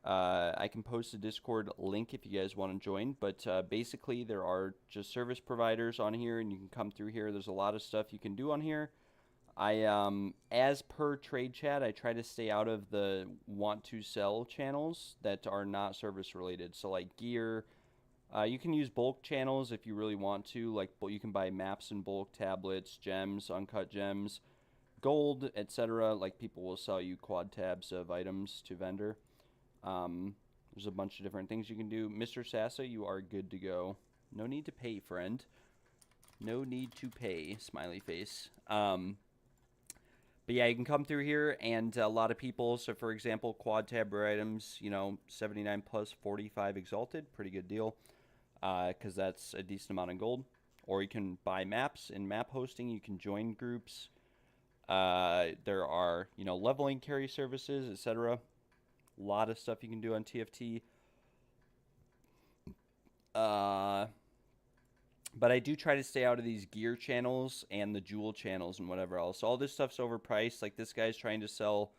I can post a Discord link if you guys want to join, but basically there are just service providers on here, and you can come through here. There's a lot of stuff you can do on here. As per Trade Chat, I try to stay out of the want to sell channels that are not service related. So like gear, you can use bulk channels if you really want to. Like you can buy maps in bulk, tablets, gems, uncut gems, gold, etc. Like people will sell you quad tabs of items to vendor. There's a bunch of different things you can do. Mr. Sassa, you are good to go. No need to pay, friend. No need to pay, smiley face. But yeah, you can come through here, and a lot of people, so for example, quad tab items, you know, 79 plus 45 exalted, pretty good deal, because that's a decent amount of gold. Or you can buy maps in map hosting, you can join groups. There are, you know, leveling carry services, etc. A lot of stuff you can do on TFT. But I do try to stay out of these gear channels and the jewel channels and whatever else. All this stuff's overpriced. Like this guy's trying to sell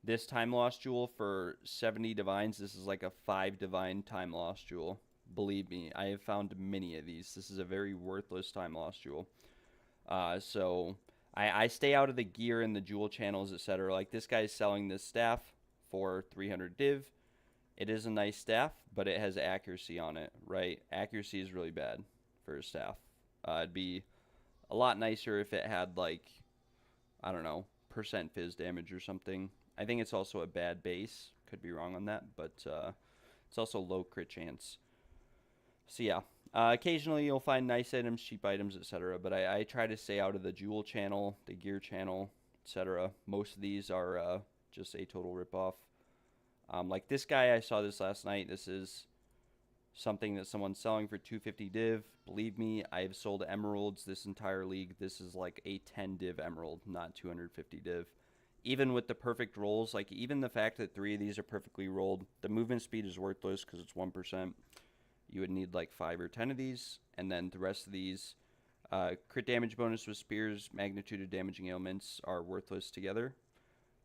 this time lost jewel for 70 divines. This is like a 5 divine time lost jewel. Believe me, I have found many of these. This is a very worthless time lost jewel. So I stay out of the gear and the jewel channels, etc. Like this guy's selling this staff for 300 div. It is a nice staff, but it has accuracy on it, right? Accuracy is really bad for a staff. It'd be a lot nicer if it had like, I don't know, % fizz damage or something. I think it's also a bad base. Could be wrong on that, but it's also low crit chance. So yeah, occasionally you'll find nice items, cheap items, etc. But I try to stay out of the jewel channel, the gear channel, etc. Most of these are just a total ripoff. Like this guy, I saw this last night. This is something that someone's selling for 250 div. Believe me, I've sold emeralds this entire league. This is like a 10 div emerald, not 250 div. Even with the perfect rolls, like even the fact that 3 of these are perfectly rolled, the movement speed is worthless because it's 1%. You would need like 5 or 10 of these, and then the rest of these, crit damage bonus with spears, magnitude of damaging ailments are worthless together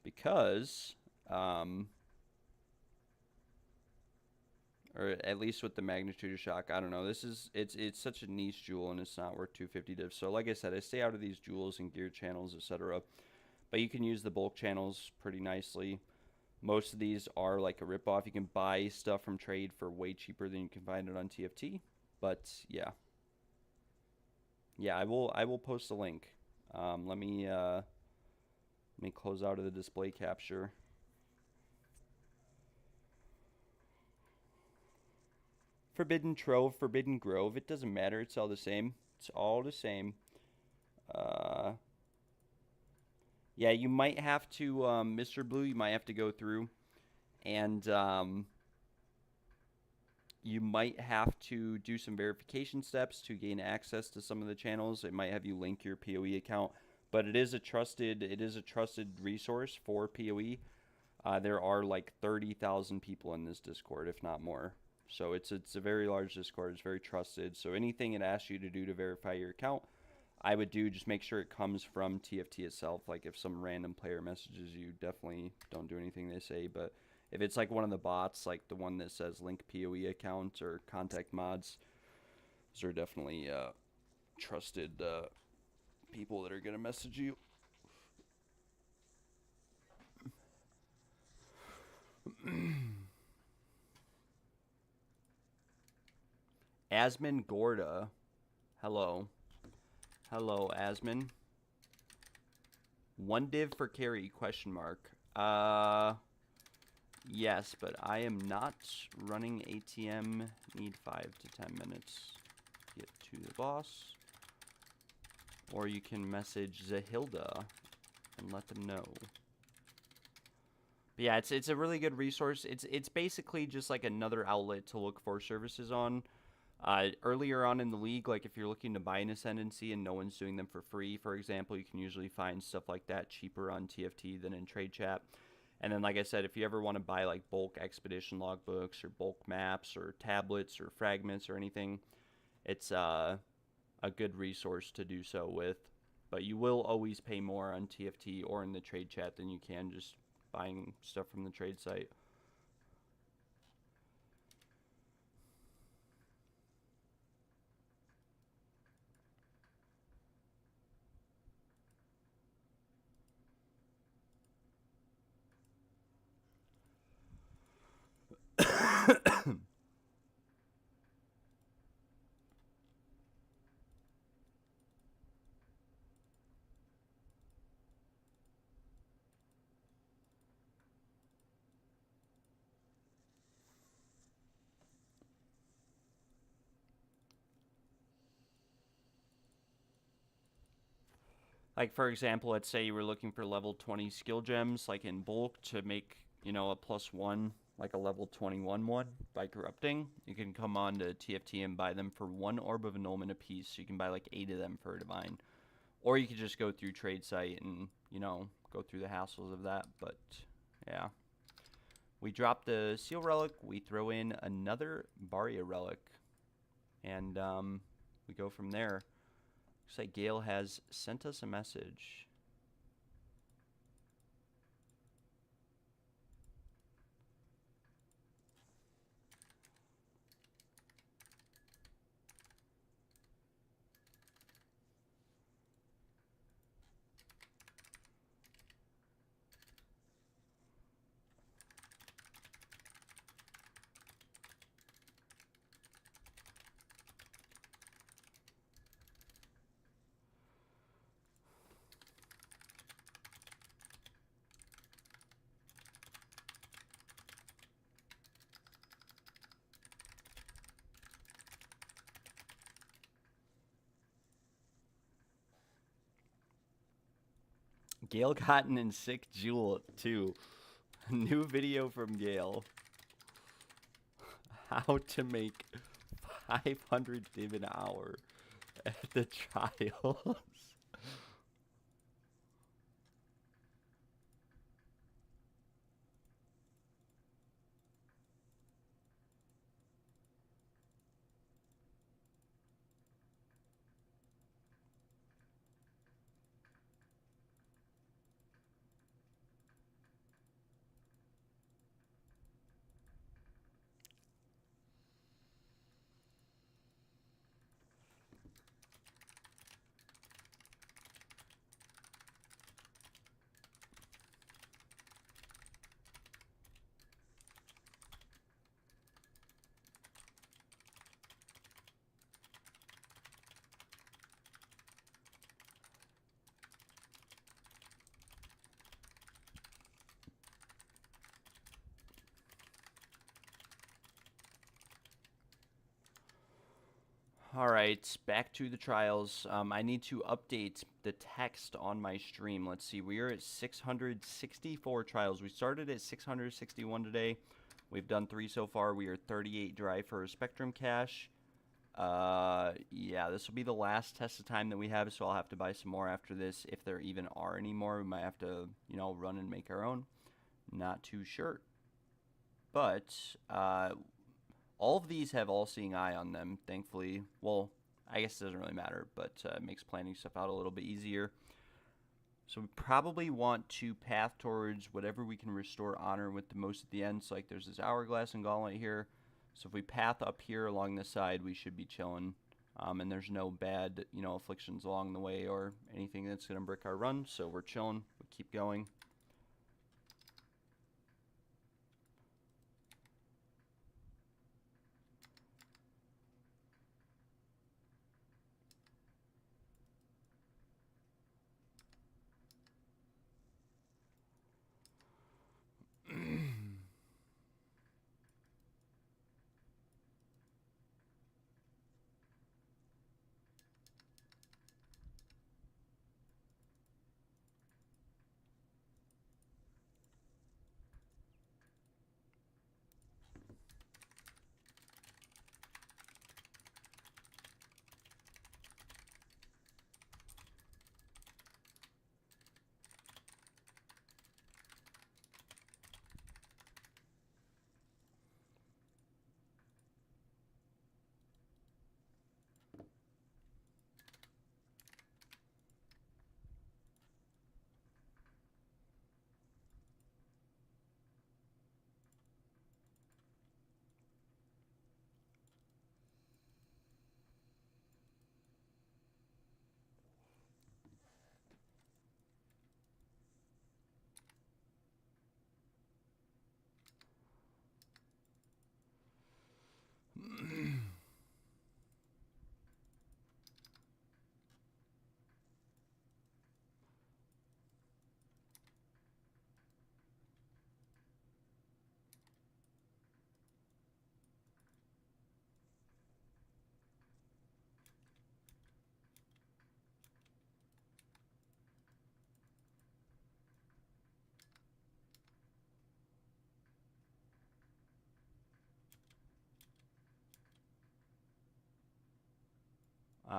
because, or at least with the magnitude of shock, I don't know. This is it's such a niche jewel, and it's not worth 250 div. So like I said, I stay out of these jewels and gear channels, etc. But you can use the bulk channels pretty nicely. Most of these are like a ripoff. You can buy stuff from trade for way cheaper than you can find it on TFT. But yeah, I will post a link. Let me close out of the display capture. Forbidden Trove, Forbidden Grove. It doesn't matter. It's all the same. It's all the same. Yeah, you might have to, Mr. Blue, you might have to go through and you might have to do some verification steps to gain access to some of the channels. It might have you link your PoE account, but it is a trusted resource for PoE. There are like 30,000 people in this Discord, if not more. So it's a very large Discord. It's very trusted. So anything it asks you to do to verify your account, I would do. Just make sure it comes from TFT itself. Like if some random player messages you, definitely don't do anything they say. But if it's like one of the bots, like the one that says link PoE account or contact mods, those are definitely trusted people that are going to message you. Asmin Gorda. Hello. Hello, Asmin. One div for carry, question mark. Yes, but I am not running ATM. Need 5 to 10 minutes to get to the boss. Or you can message Zahilda and let them know. But yeah, it's a really good resource. It's basically just like another outlet to look for services on. Earlier on in the league, like if you're looking to buy an Ascendancy and no one's doing them for free, for example, you can usually find stuff like that cheaper on TFT than in Trade Chat. And then, like I said, if you ever want to buy like bulk expedition logbooks or bulk maps or tablets or fragments or anything, it's a good resource to do so with. But you will always pay more on TFT or in the Trade Chat than you can just buying stuff from the trade site. Like, for example, let's say you were looking for level 20 skill gems, like in bulk, to make, you know, a +1, like a level 21 one by corrupting. You can come on to TFT and buy them for 1 orb of annulment apiece. So you can buy like 8 of them for a divine. Or you could just go through trade site and, you know, go through the hassles of that. But, yeah. We drop the seal relic. We throw in another Baria relic. And we go from there. Looks like Gale has sent us a message. Gale Cotton and Sick Jewel, too. New video from Gale. How to make 500 div an hour at the trials. All right, back to the trials. I need to update the text on my stream. Let's see, we are at 664 trials. We started at 661 today. We've done 3 so far. We are 38 dry for a Spectrum cache. Yeah, this will be the last test of time that we have, so I'll have to buy some more after this. If there even are any more, we might have to, you know, run and make our own. Not too sure. But, all of these have All-Seeing Eye on them, thankfully. Well, I guess it doesn't really matter, but it makes planning stuff out a little bit easier. So we probably want to path towards whatever we can restore honor with the most at the end. So like there's this Hourglass and Gauntlet here. So if we path up here along the side, we should be chilling. And there's no bad, you know, afflictions along the way or anything that's going to brick our run. So we're chilling. We keep going.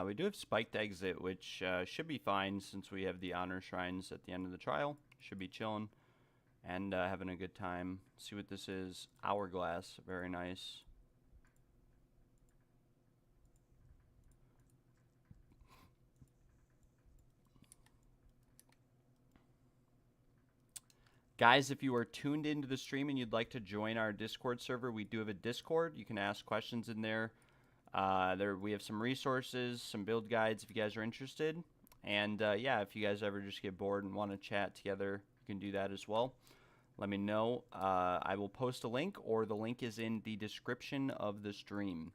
We do have spiked exit, which should be fine since we have the honor shrines at the end of the trial. Should be chilling and having a good time. See what this is. Hourglass. Very nice. Guys, if you are tuned into the stream and you'd like to join our Discord server, we do have a Discord. You can ask questions in there. We have some resources, some build guides if you guys are interested. And yeah, if you guys ever just get bored and want to chat together, you can do that as well. Let me know. I will post a link, or the link is in the description of the stream.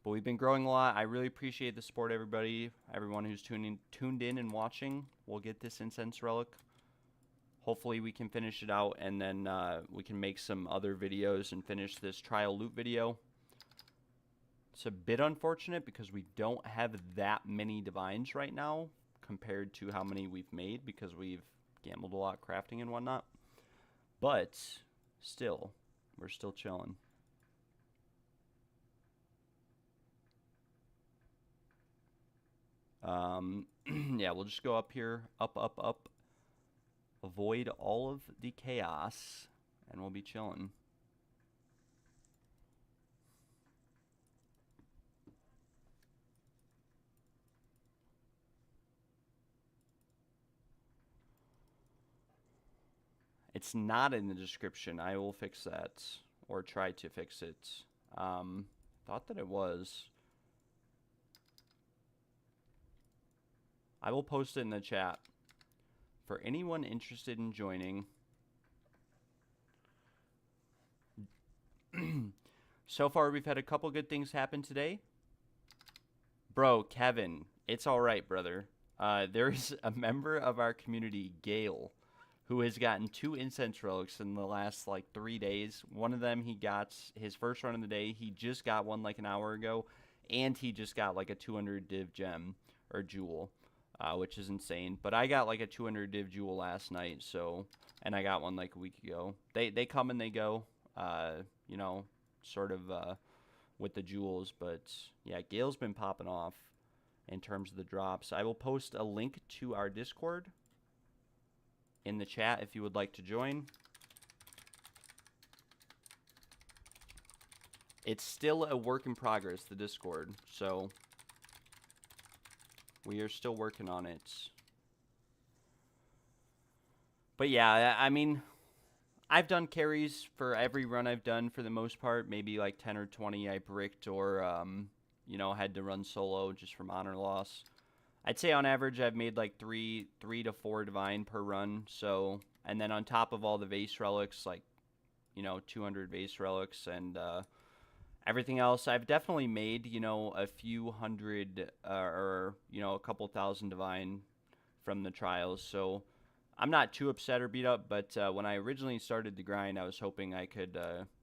But we've been growing a lot. I really appreciate the support, everybody. Everyone who's tuned in and watching. We'll get this incense relic. Hopefully we can finish it out, and then we can make some other videos and finish this trial loot video. It's a bit unfortunate because we don't have that many divines right now compared to how many we've made, because we've gambled a lot crafting and whatnot. But still, we're still chilling. Yeah, we'll just go up here, up, up, up. Avoid all of the chaos, and we'll be chilling. It's not in the description. I will fix that, or try to fix it. Thought that it was. I will post it in the chat. For anyone interested in joining. So far, we've had a couple good things happen today. Bro, Kevin, it's all right, brother. There's a member of our community, Gale, who has gotten 2 incense relics in the last, like, 3 days. One of them, he got his first run of the day. He just got one, like, an hour ago. And he just got, like, a 200 div gem, or jewel. Which is insane. But I got like a 200 div jewel last night, so, and I got one like a week ago. They come and they go, you know, sort of with the jewels. But yeah, Gale's been popping off in terms of the drops. I will post a link to our Discord in the chat if you would like to join. It's still a work in progress, the Discord, so we are still working on it. But yeah, I mean, I've done carries for every run I've done for the most part. Maybe like 10 or 20 I bricked, or, you know, had to run solo just from honor loss. I'd say on average I've made like 3 to 4 divine per run. So, and then on top of all the vase relics, like, you know, 200 vase relics and everything else, I've definitely made, you know, a few hundred or, you know, a couple thousand divine from the trials. So I'm not too upset or beat up, but when I originally started the grind, I was hoping I could,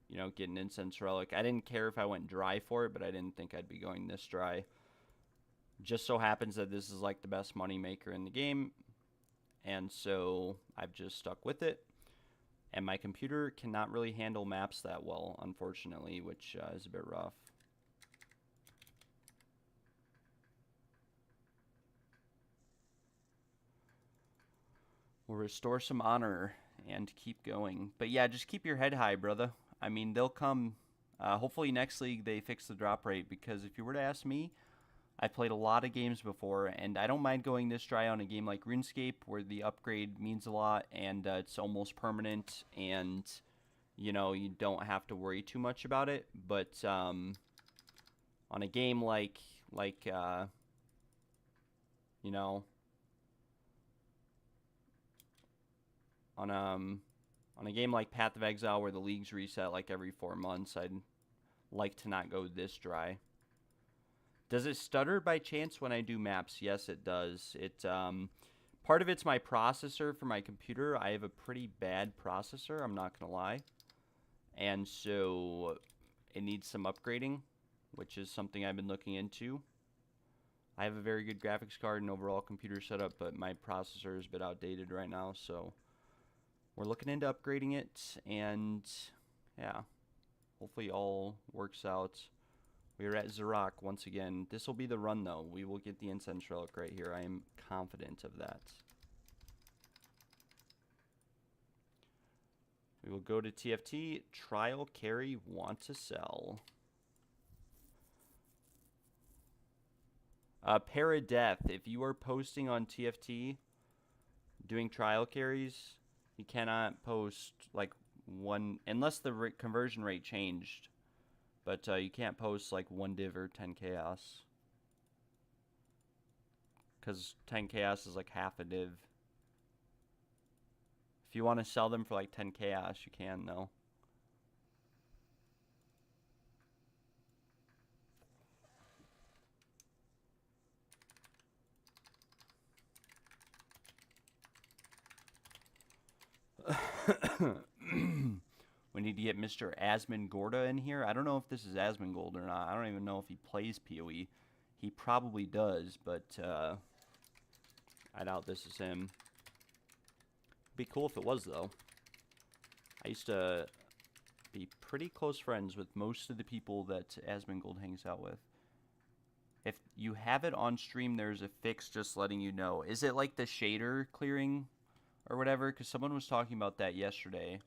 you know, get an incense relic. I didn't care if I went dry for it, but I didn't think I'd be going this dry. Just so happens that this is like the best money maker in the game, and so I've just stuck with it. And my computer cannot really handle maps that well, unfortunately, which is a bit rough. We'll restore some honor and keep going. But yeah, just keep your head high, brother. I mean, they'll come. Hopefully next league they fix the drop rate, because if you were to ask me, I've played a lot of games before, and I don't mind going this dry on a game like RuneScape, where the upgrade means a lot, and it's almost permanent, and, you know, you don't have to worry too much about it. But on a game like you know, on a game like Path of Exile, where the leagues reset like every 4 months, I'd like to not go this dry. Does it stutter by chance when I do maps? Yes, it does. It part of it's my processor for my computer. I have a pretty bad processor, I'm not gonna lie, and so it needs some upgrading, which is something I've been looking into. I have a very good graphics card and overall computer setup, but my processor is a bit outdated right now, so we're looking into upgrading it, and yeah, hopefully all works out We are at Zarok once again. This will be the run, though. We will get the Incense Relic right here. I am confident of that. We will go to TFT. Trial carry, want to sell. Paradeath, if you are posting on TFT doing trial carries, you cannot post like one, unless the conversion rate changed. But you can't post like 1 div or 10 chaos. Because 10 chaos is like half a div. If you want to sell them for like 10 chaos, you can though. We need to get Mr. Asmongold in here. I don't know if this is Asmongold or not. I don't even know if he plays PoE. He probably does, but I doubt this is him. Be cool if it was, though. I used to be pretty close friends with most of the people that Asmongold hangs out with. If you have it on stream, there's a fix just letting you know. Is it like the shader clearing or whatever? Because someone was talking about that yesterday.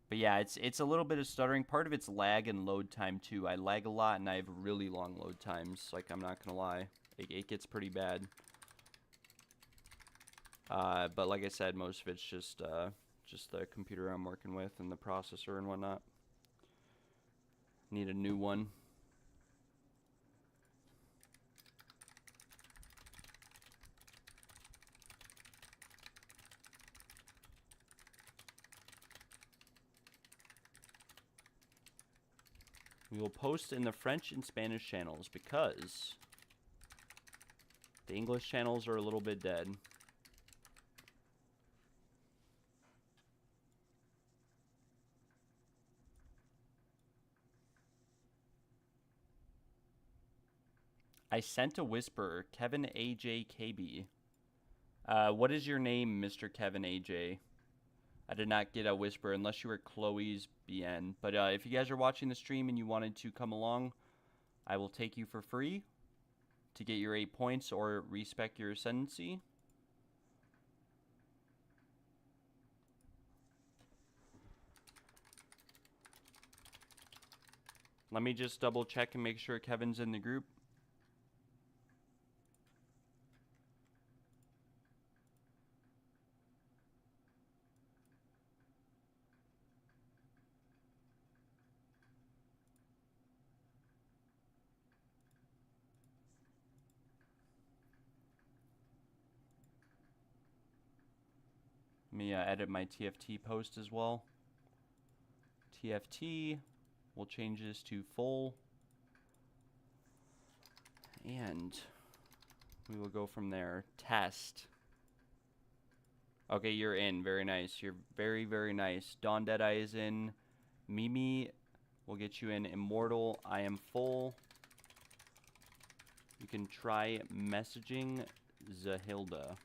But yeah, it's a little bit of stuttering. Part of it's lag and load time, too. I lag a lot, and I have really long load times. Like, I'm not going to lie. It gets pretty bad. But like I said, most of it's just the computer I'm working with and the processor and whatnot. Need a new one. We will post in the French and Spanish channels because the English channels are a little bit dead. I sent a whisper, Kevin AJKB. What is your name, Mr. Kevin AJ? I did not get a whisper unless you were Chloe's BN. But if you guys are watching the stream and you wanted to come along, I will take you for free to get your 8 points or respec your ascendancy. Let me just double check and make sure Kevin's in the group. Let me edit my TFT post as well. TFT, we'll change this to full. And we will go from there. Test. Okay, you're in. Very nice. You're very, very nice. Dawn Deadeye is in. Mimi, we'll get you in. Immortal, I am full. You can try messaging Zahilda.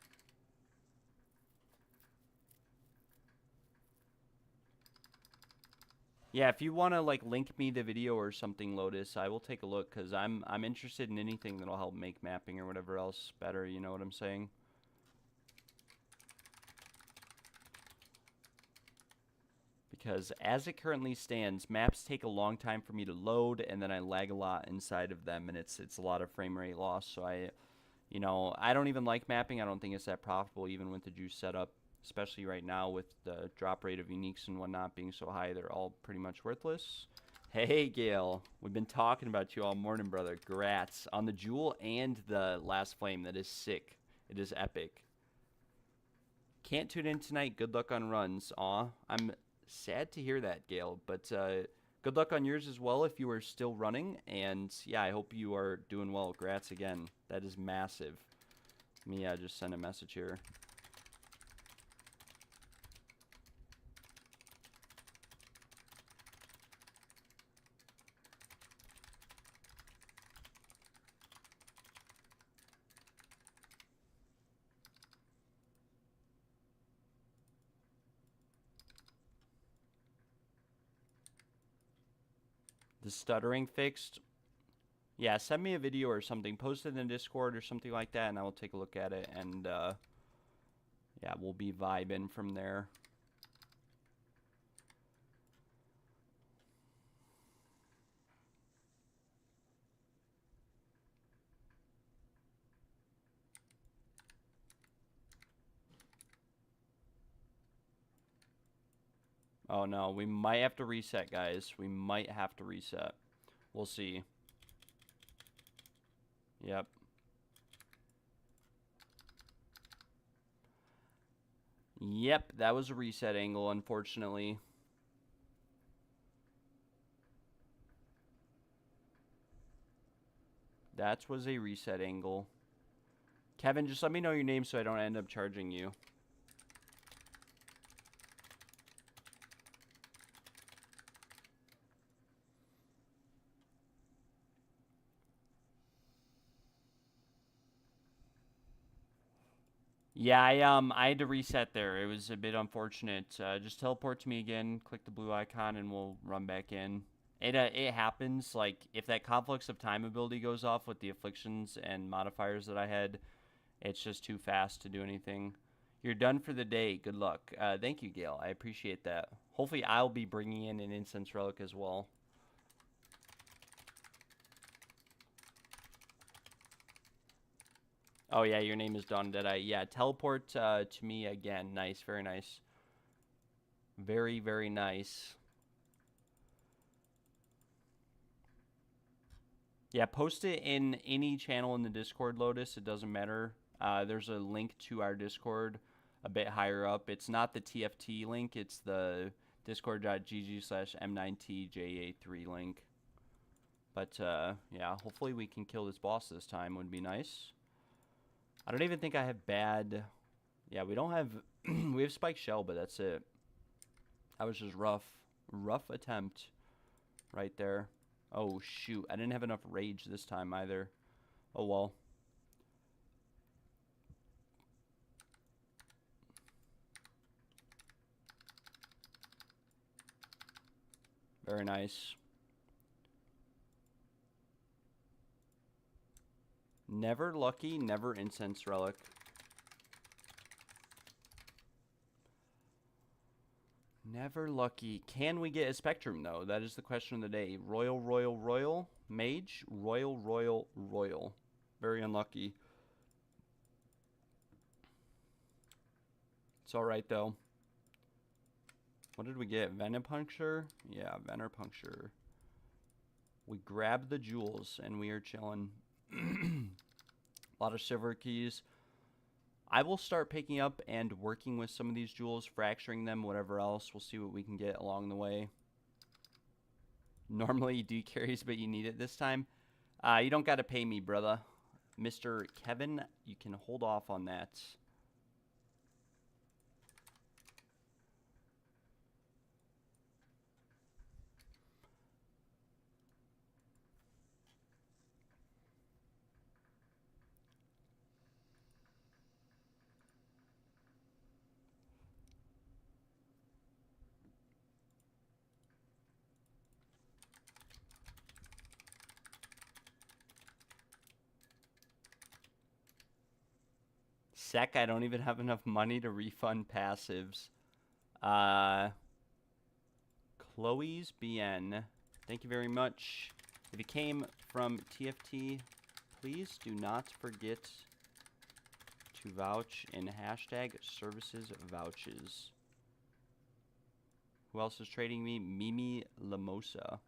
Yeah, if you want to like link me the video or something, Lotus, I will take a look because I'm interested in anything that'll help make mapping or whatever else better, you know what I'm saying? Because as it currently stands, maps take a long time for me to load and then I lag a lot inside of them and it's a lot of frame rate loss. So I don't even like mapping. I don't think it's that profitable even with the juice setup. Especially right now with the drop rate of uniques and whatnot being so high, they're all pretty much worthless. Hey, Gale. We've been talking about you all morning, brother. Grats on the Jewel and the Last Flame. That is sick. It is epic. Can't tune in tonight. Good luck on runs. Aw, I'm sad to hear that, Gale. But good luck on yours as well if you are still running. And, yeah, I hope you are doing well. Grats again. That is massive. Let me just send a message here. the stuttering fixed, yeah, send me a video or something. Post it in the Discord or something like that, and I will take a look at it. And, yeah, we'll be vibing from there. Oh, no. We might have to reset, guys. We might have to reset. We'll see. Yep. Yep, that was a reset angle, unfortunately. That was a reset angle. Kevin, just let me know your name so I don't end up charging you. Yeah, I had to reset there. It was a bit unfortunate. Just teleport to me again, click the blue icon, and we'll run back in. It happens, like, if that Conflicts of Time ability goes off with the afflictions and modifiers that I had, it's just too fast to do anything. You're done for the day. Good luck. Thank you, Gail. I appreciate that. Hopefully, I'll be bringing in an Incense Relic as well. Oh, yeah, your name is Dawn Deadeye. Yeah, teleport to me again. Nice, very nice. Very, very nice. Yeah, post it in any channel in the Discord, Lotus. It doesn't matter. There's a link to our Discord a bit higher up. It's not the TFT link. It's the discord.gg/M9TJA3 link. But, yeah, hopefully we can kill this boss this time. Would be nice. I don't even think I have bad... Yeah, we don't have... we have Spike Shell, but that's it. That was just rough. Rough attempt right there. Oh, shoot. I didn't have enough rage this time either. Oh, well. Very nice. Never lucky, never incense relic. Never lucky. Can we get a Spectrum, though? That is the question of the day. Royal, Royal, Royal. Mage. Royal, Royal, Royal. Very unlucky. It's alright, though. What did we get? Venipuncture? Yeah, Venipuncture. We grabbed the jewels, and we are chilling. A lot of silver keys. I will start picking up and working with some of these jewels, fracturing them, whatever else. We'll see what we can get along the way. Normally you do carries, but you need it this time. You don't got to pay me, brother. Mr. Kevin, you can hold off on that. Sec, I don't even have enough money to refund passives. Chloe's BN, thank you very much. If you came from TFT, please do not forget to vouch in hashtag services vouches. Who else is trading me? Mimi Lamosa.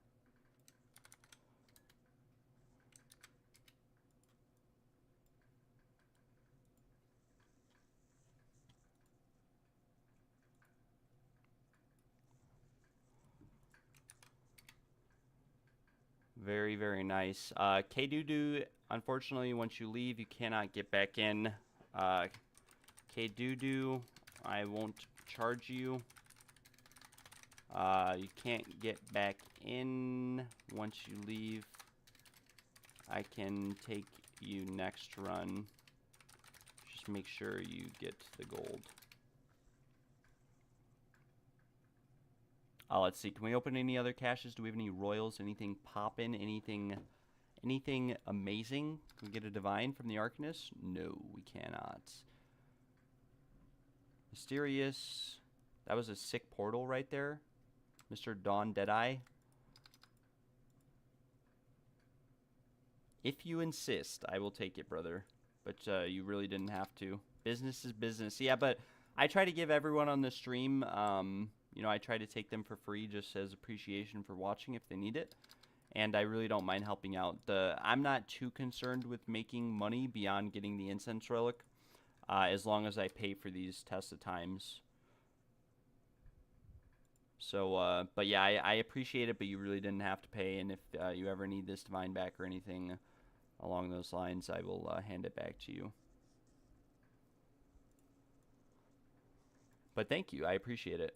Very, very nice. K-Doo-Doo, unfortunately, once you leave, you cannot get back in. K-Doo-Doo, I won't charge you. You can't get back in once you leave. I can take you next run. Just make sure you get the gold. Let's see. Can we open any other caches? Do we have any royals? Anything poppin'? Anything amazing? Can we get a divine from the Arcanist? No, we cannot. Mysterious. That was a sick portal right there. Mr. Dawn Deadeye. If you insist, I will take it, brother. But you really didn't have to. Business is business. Yeah, but I try to give everyone on the stream, you know, I try to take them for free just as appreciation for watching if they need it. And I really don't mind helping out. I'm not too concerned with making money beyond getting the incense relic, as long as I pay for these tested times. So, but yeah, I appreciate it, but you really didn't have to pay. And if you ever need this divine back or anything along those lines, I will hand it back to you. But thank you. I appreciate it.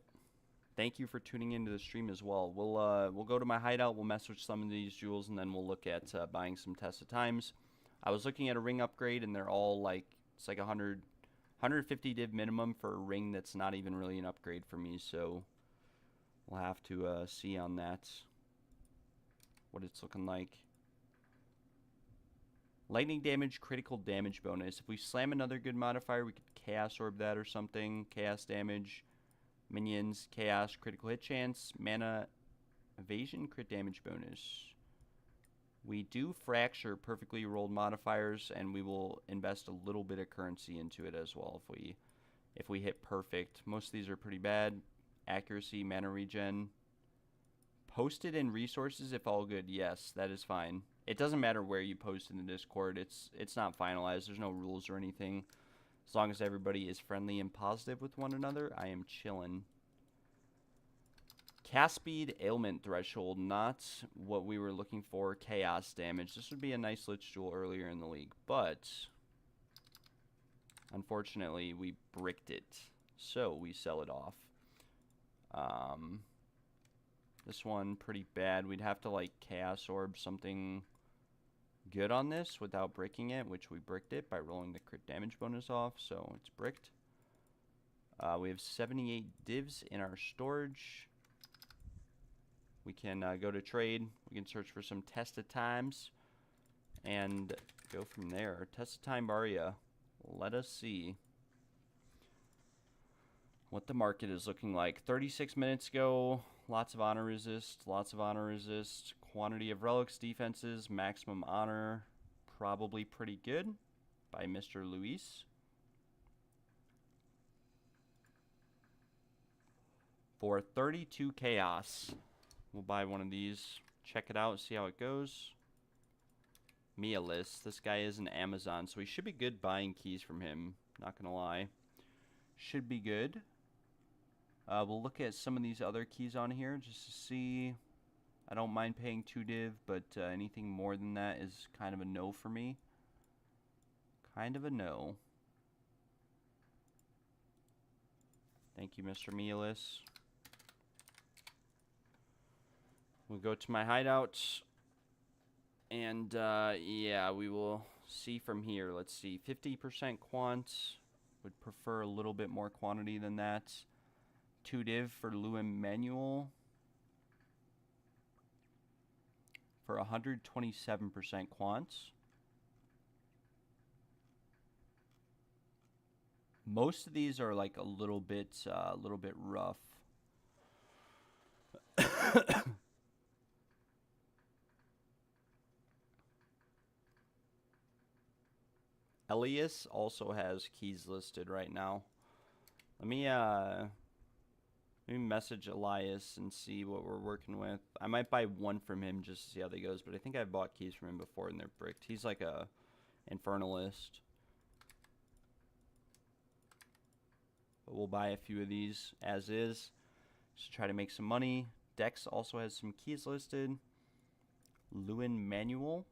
Thank you for tuning into the stream as well. We'll go to my hideout. We'll mess with some of these jewels, and then we'll look at buying some tested times. I was looking at a ring upgrade, and they're all like, it's like 150 div minimum for a ring that's not even really an upgrade for me. So we'll have to see on that what it's looking like. Lightning damage, critical damage bonus. If we slam another good modifier, we could chaos orb that or something. Chaos damage. Minions, chaos, critical hit chance, mana, evasion, crit damage bonus. We do fracture perfectly rolled modifiers, and we will invest a little bit of currency into it as well if we hit perfect. Most of these are pretty bad. Accuracy, mana regen. Posted in resources if all good. Yes, that is fine. It doesn't matter where you post in the Discord. It's not finalized. There's no rules or anything. As long as everybody is friendly and positive with one another, I am chillin'. Cast speed, ailment threshold, not what we were looking for. Chaos damage. This would be a nice Lich Jewel earlier in the league, but unfortunately we bricked it, so we sell it off. This one pretty bad. We'd have to like Chaos Orb something good on this without breaking it, which we bricked it by rolling the crit damage bonus off, so it's bricked. We have 78 divs in our storage. We can go to trade. We can search for some tested times and go from there. Tested time Baria. Let us see what the market is looking like. 36 minutes ago, lots of honor resist, lots of honor resist. Quantity of relics, defenses, maximum honor, probably pretty good by Mr. Luis. For 32 chaos, we'll buy one of these, check it out, see how it goes. Mia list. This guy is an Amazon, so we should be good buying keys from him. Not gonna lie, should be good. We'll look at some of these other keys on here just to see. I don't mind paying 2 div, but anything more than that is kind of a no for me. Kind of a no. Thank you, Mr. Mielis. We'll go to my hideout. And, yeah, we will see from here. Let's see. 50% quant. Would prefer a little bit more quantity than that. 2 div for Lewin Manual. For 127% quants. Most of these are like a little bit rough. Elias also has keys listed right now. Let me message Elias and see what we're working with. I might buy one from him just to see how that goes, but I think I've bought keys from him before and they're bricked. He's like a infernalist. But we'll buy a few of these as is, just to try to make some money. Dex also has some keys listed. Lewin Manual.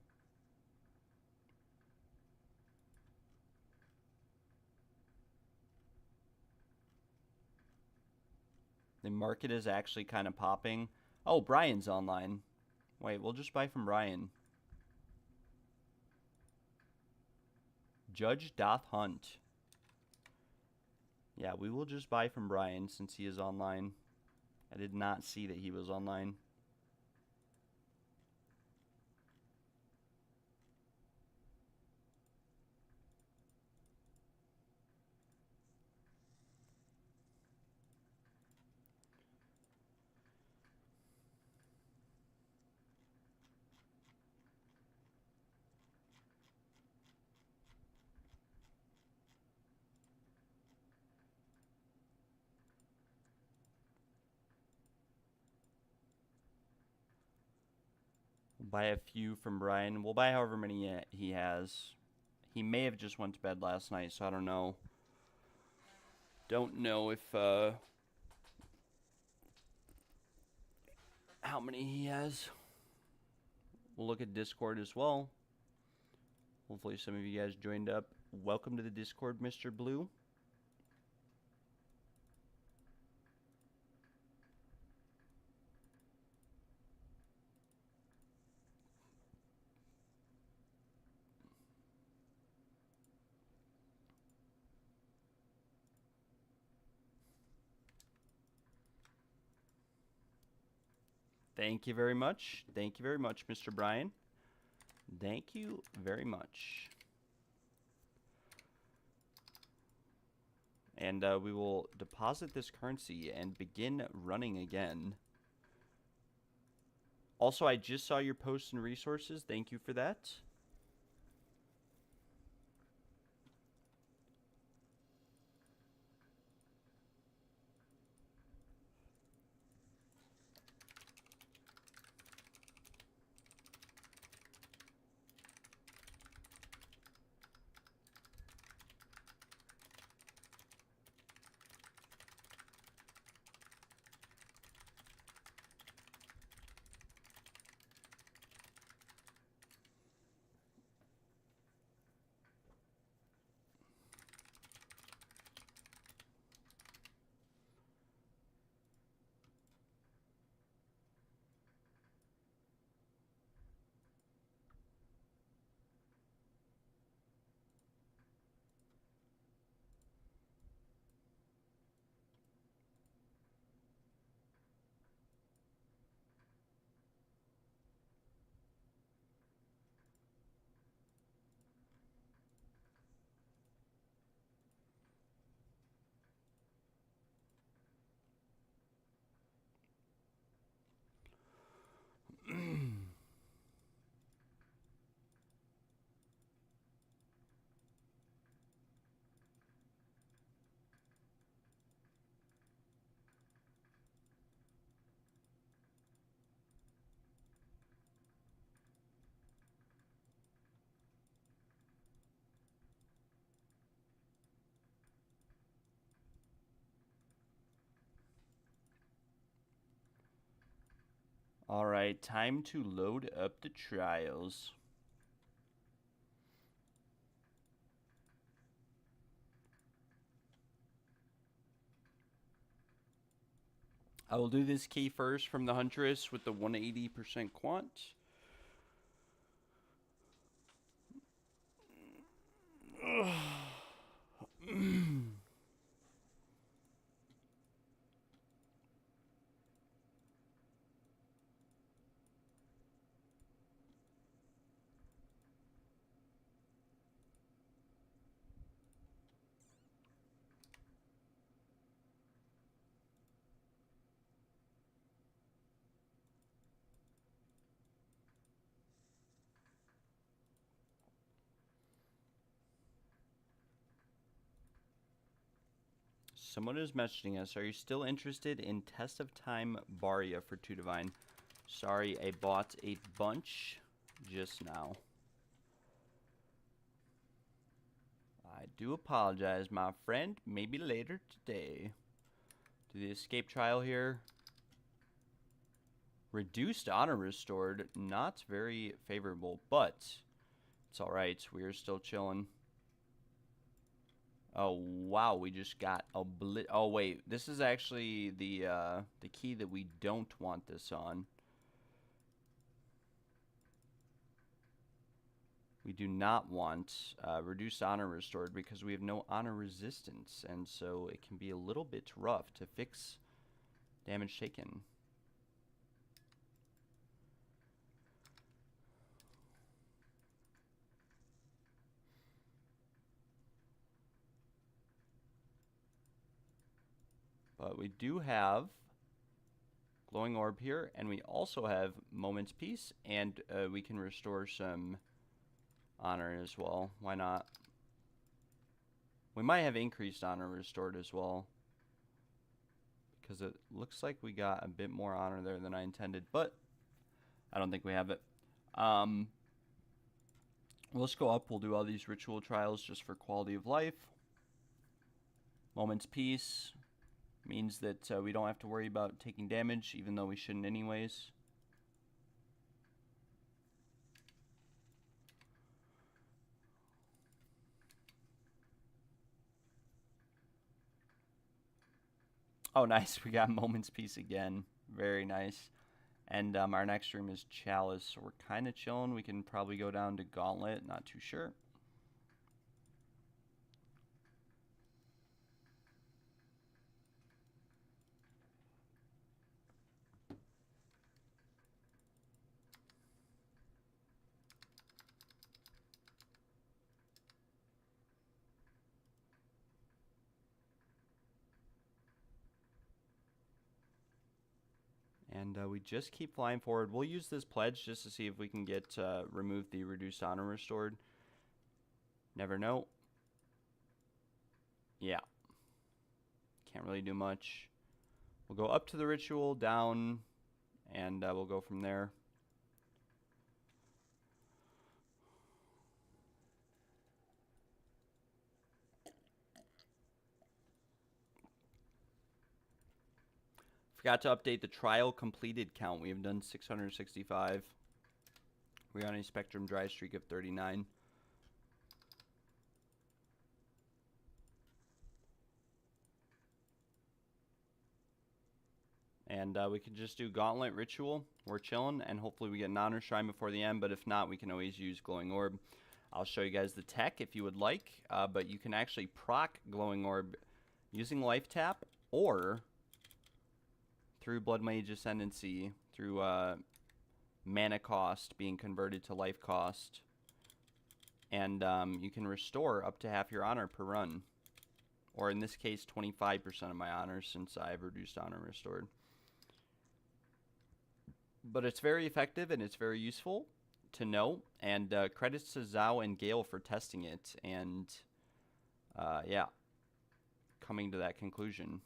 The market is actually kind of popping. Oh, Brian's online. Wait, we'll just buy from Brian. Judge doth hunt. Yeah, we will just buy from Brian since he is online. I did not see that he was online. We'll buy a few from Brian. We'll buy however many he has. He may have just went to bed last night, so I don't know. Don't know if how many he has. We'll look at Discord as well. Hopefully some of you guys joined up. Welcome to the Discord, Mr. Blue. Thank you very much. Thank you very much, Mr. Brian. Thank you very much. And we will deposit this currency and begin running again. Also, I just saw your posts and resources. Thank you for that. All right, time to load up the trials. I will do this key first from the Huntress with the 180% quant. Someone is messaging us. Are you still interested in Test of Time Baria for 2 Divine? Sorry, I bought a bunch just now. I do apologize, my friend. Maybe later today. Do the escape trial here. Reduced honor restored. Not very favorable, but it's alright. We are still chilling. Oh, wow, we just got a oh, wait. This is actually the key that we don't want this on. We do not want reduced honor restored because we have no honor resistance, and so it can be a little bit rough to fix damage taken. But we do have glowing orb here, and we also have Moment's Peace, and we can restore some honor as well. Why not? We might have increased honor restored as well, because it looks like we got a bit more honor there than I intended, but I don't think we have it. Let's go up. We'll do all these ritual trials just for quality of life. Moment's Peace means that we don't have to worry about taking damage, even though we shouldn't anyways. Oh, nice. We got Moment's Peace again. Very nice. And our next room is Chalice, so we're kind of chilling. We can probably go down to Gauntlet. Not too sure. And we just keep flying forward. We'll use this pledge just to see if we can get remove the reduced honor restored. Never know. Yeah. Can't really do much. We'll go up to the ritual, down, and we'll go from there. Forgot to update the trial completed count. We have done 665. We're on a Spectrum dry streak of 39. And we can just do Gauntlet Ritual. We're chilling, and hopefully we get an Honor Shrine before the end, but if not, we can always use Glowing Orb. I'll show you guys the tech if you would like, but you can actually proc Glowing Orb using Life Tap, or through Blood Mage Ascendancy, through mana cost being converted to life cost. And you can restore up to half your honor per run. Or in this case, 25% of my honor, since I have reduced honor restored. But it's very effective and it's very useful to know. And credits to Zhao and Gale for testing it. And yeah, coming to that conclusion.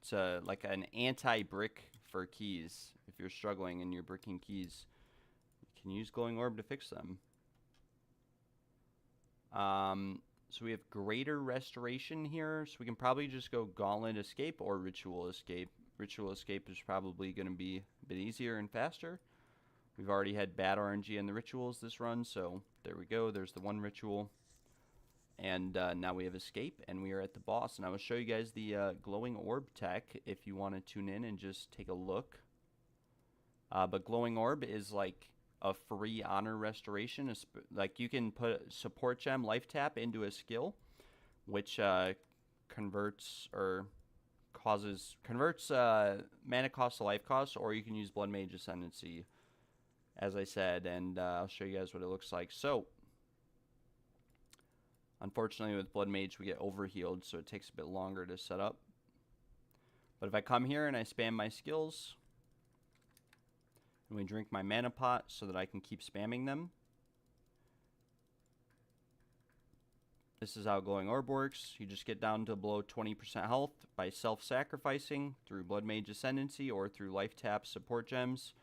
It's like an anti-brick for keys. If you're struggling and you're bricking keys, you can use Glowing Orb to fix them. So we have Greater Restoration here, so we can probably just go Gauntlet Escape or Ritual Escape. Ritual Escape is probably going to be a bit easier and faster. We've already had bad RNG in the rituals this run, so there we go. There's the one ritual. And now we have Escape, and we are at the boss. And I will show you guys the Glowing Orb tech if you want to tune in and just take a look. But Glowing Orb is like a free honor restoration. Like you can put Support Gem Life Tap into a skill, which converts mana cost to life cost, or you can use Blood Mage Ascendancy, as I said, and I'll show you guys what it looks like. So unfortunately, with Blood Mage, we get overhealed, so it takes a bit longer to set up. But if I come here and I spam my skills, and we drink my mana pot so that I can keep spamming them, this is how Glowing Orb works. You just get down to below 20% health by self-sacrificing through Blood Mage Ascendancy or through Life Tap Support Gems.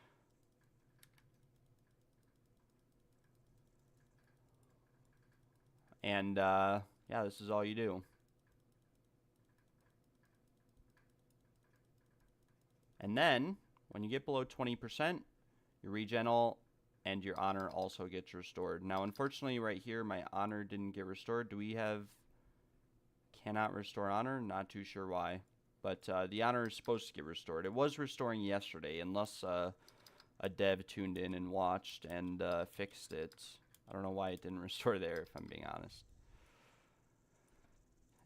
And yeah, this is all you do. And then, when you get below 20%, your regen all and your honor also gets restored. Now, unfortunately, right here, my honor didn't get restored. Do we have cannot restore honor? Not too sure why. But the honor is supposed to get restored. It was restoring yesterday, unless a dev tuned in and watched and fixed it. I don't know why it didn't restore there, if I'm being honest.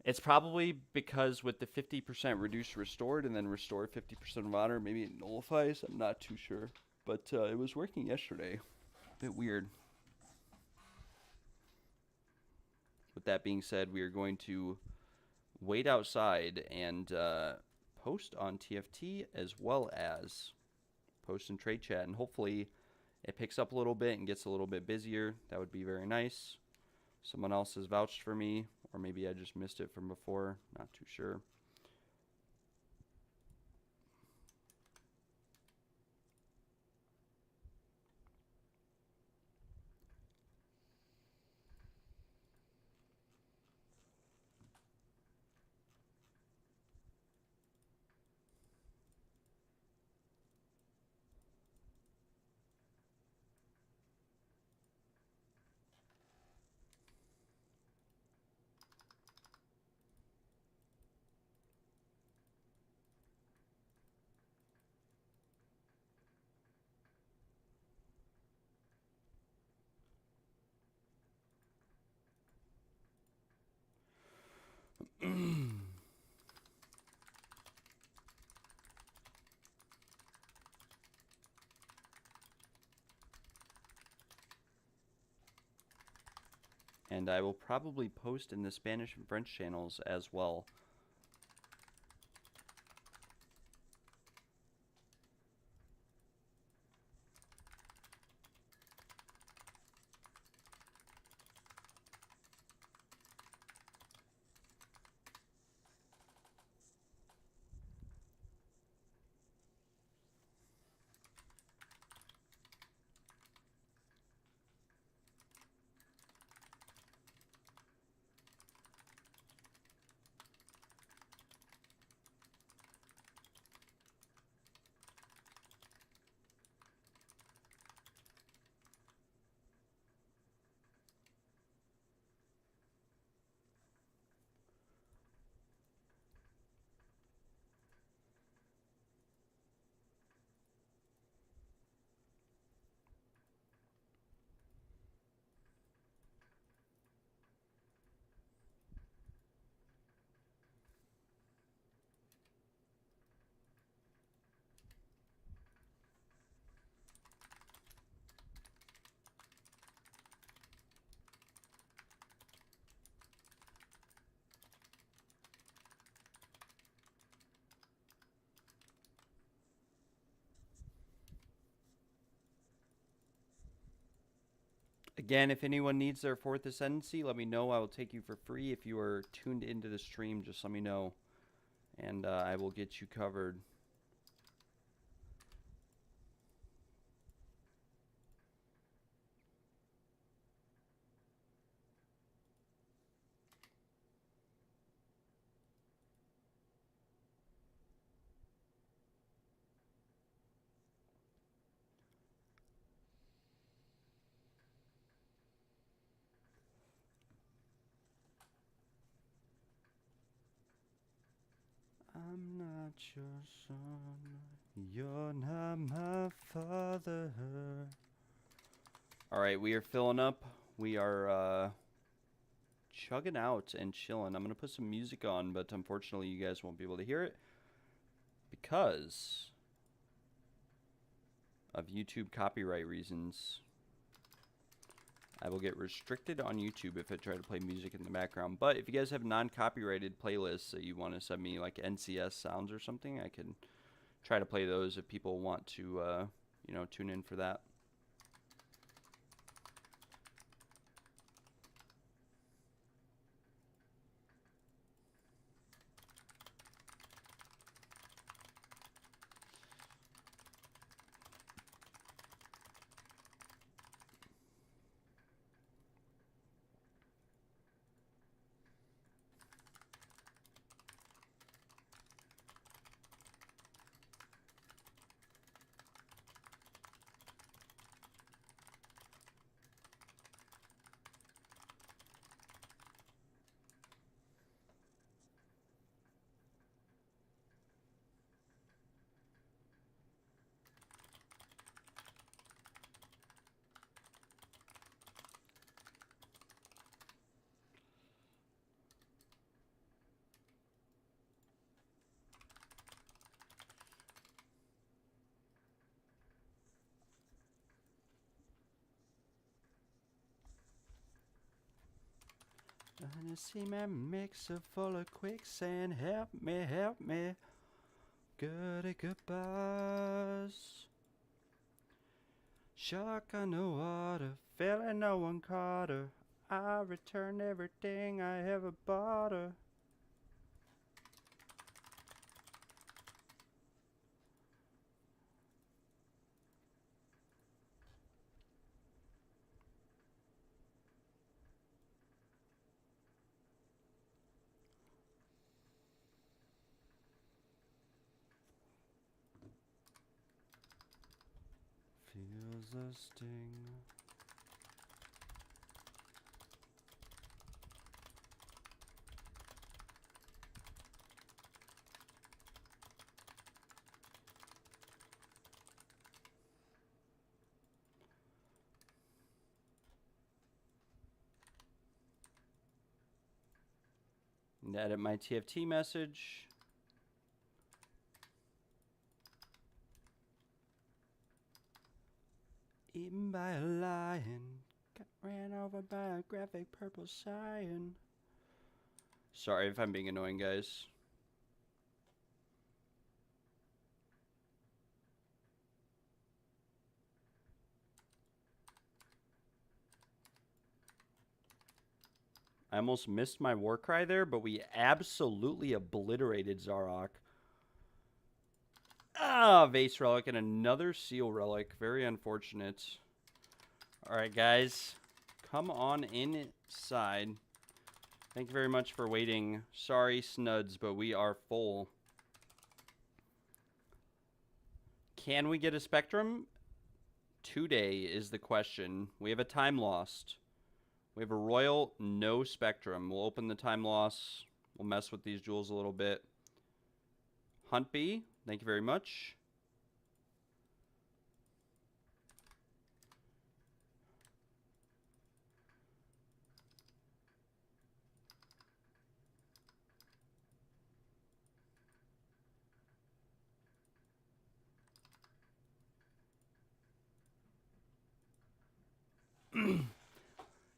It's probably because with the 50% reduced restored and then restore 50% of honor, maybe it nullifies. I'm not too sure. But it was working yesterday. A bit weird. With that being said, we are going to wait outside and post on TFT as well as post in trade chat. And hopefully it picks up a little bit and gets a little bit busier. That would be very nice. Someone else has vouched for me, or maybe I just missed it from before. Not too sure. And I will probably post in the Spanish and French channels as well. Again, if anyone needs their 4th Ascendancy, let me know. I will take you for free. If you are tuned into the stream, just let me know. And I will get you covered. I'm not your son, you're not my father. Alright, we are filling up. We are chugging out and chilling. I'm going to put some music on, but unfortunately you guys won't be able to hear it because of YouTube copyright reasons. I will get restricted on YouTube if I try to play music in the background. But if you guys have non-copyrighted playlists that you want to send me, like NCS sounds or something, I can try to play those if people want to, you know, tune in for that. And you see my mixer full of quicksand. Help me, help me. Goody goodbyes. Shark on the water, feeling no one caught her. I returned everything I ever bought her. Feels the sting. And edit my TFT message. Eaten by a lion, got ran over by a graphic purple cyan. Sorry if I'm being annoying, guys. I almost missed my war cry there, but we absolutely obliterated Zarok. Ah, Vase Relic and another Seal Relic. Very unfortunate. Alright, guys. Come on inside. Thank you very much for waiting. Sorry, Snuds, but we are full. Can we get a Spectrum? Today is the question. We have a time lost. We have a Royal, no Spectrum. We'll open the time loss. We'll mess with these jewels a little bit. Hunt Bee, thank you very much.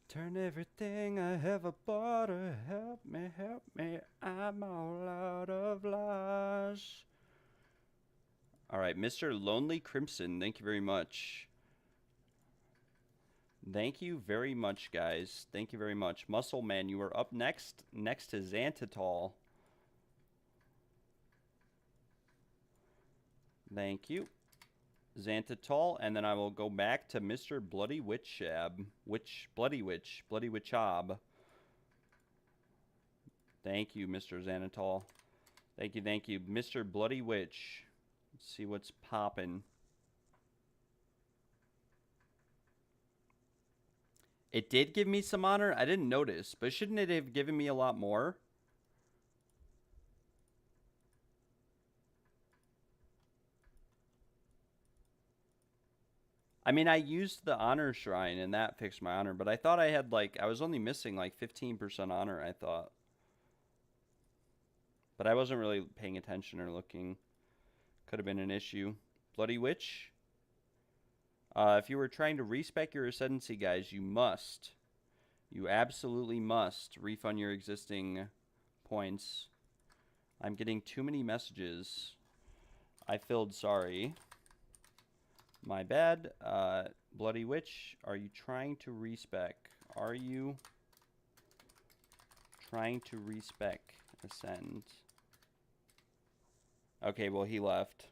Turn everything I ever bought her. Help me, I'm all out of lies. Alright, Mr. Lonely Crimson, thank you very much. Thank you very much, guys. Thank you very much. Muscle Man, you are up next to Xantatol. Thank you. Xantatol, and then I will go back to Mr. Bloody Witchab. Bloody Witchab. Thank you, Mr. Xantatol. Thank you. Mr. Bloody Witch. Let's see what's poppin'. It did give me some honor. I didn't notice, but shouldn't it have given me a lot more? I mean, I used the honor shrine and that fixed my honor, but I thought I had like, I was only missing like 15% honor, I thought. But I wasn't really paying attention or looking. Could have been an issue. Bloody Witch. If you were trying to respec your ascendancy, guys, you must. You absolutely must refund your existing points. I'm getting too many messages. I filled sorry. My bad. Bloody Witch, are you trying to respec? Are you trying to respec Ascend? Okay, well, he left.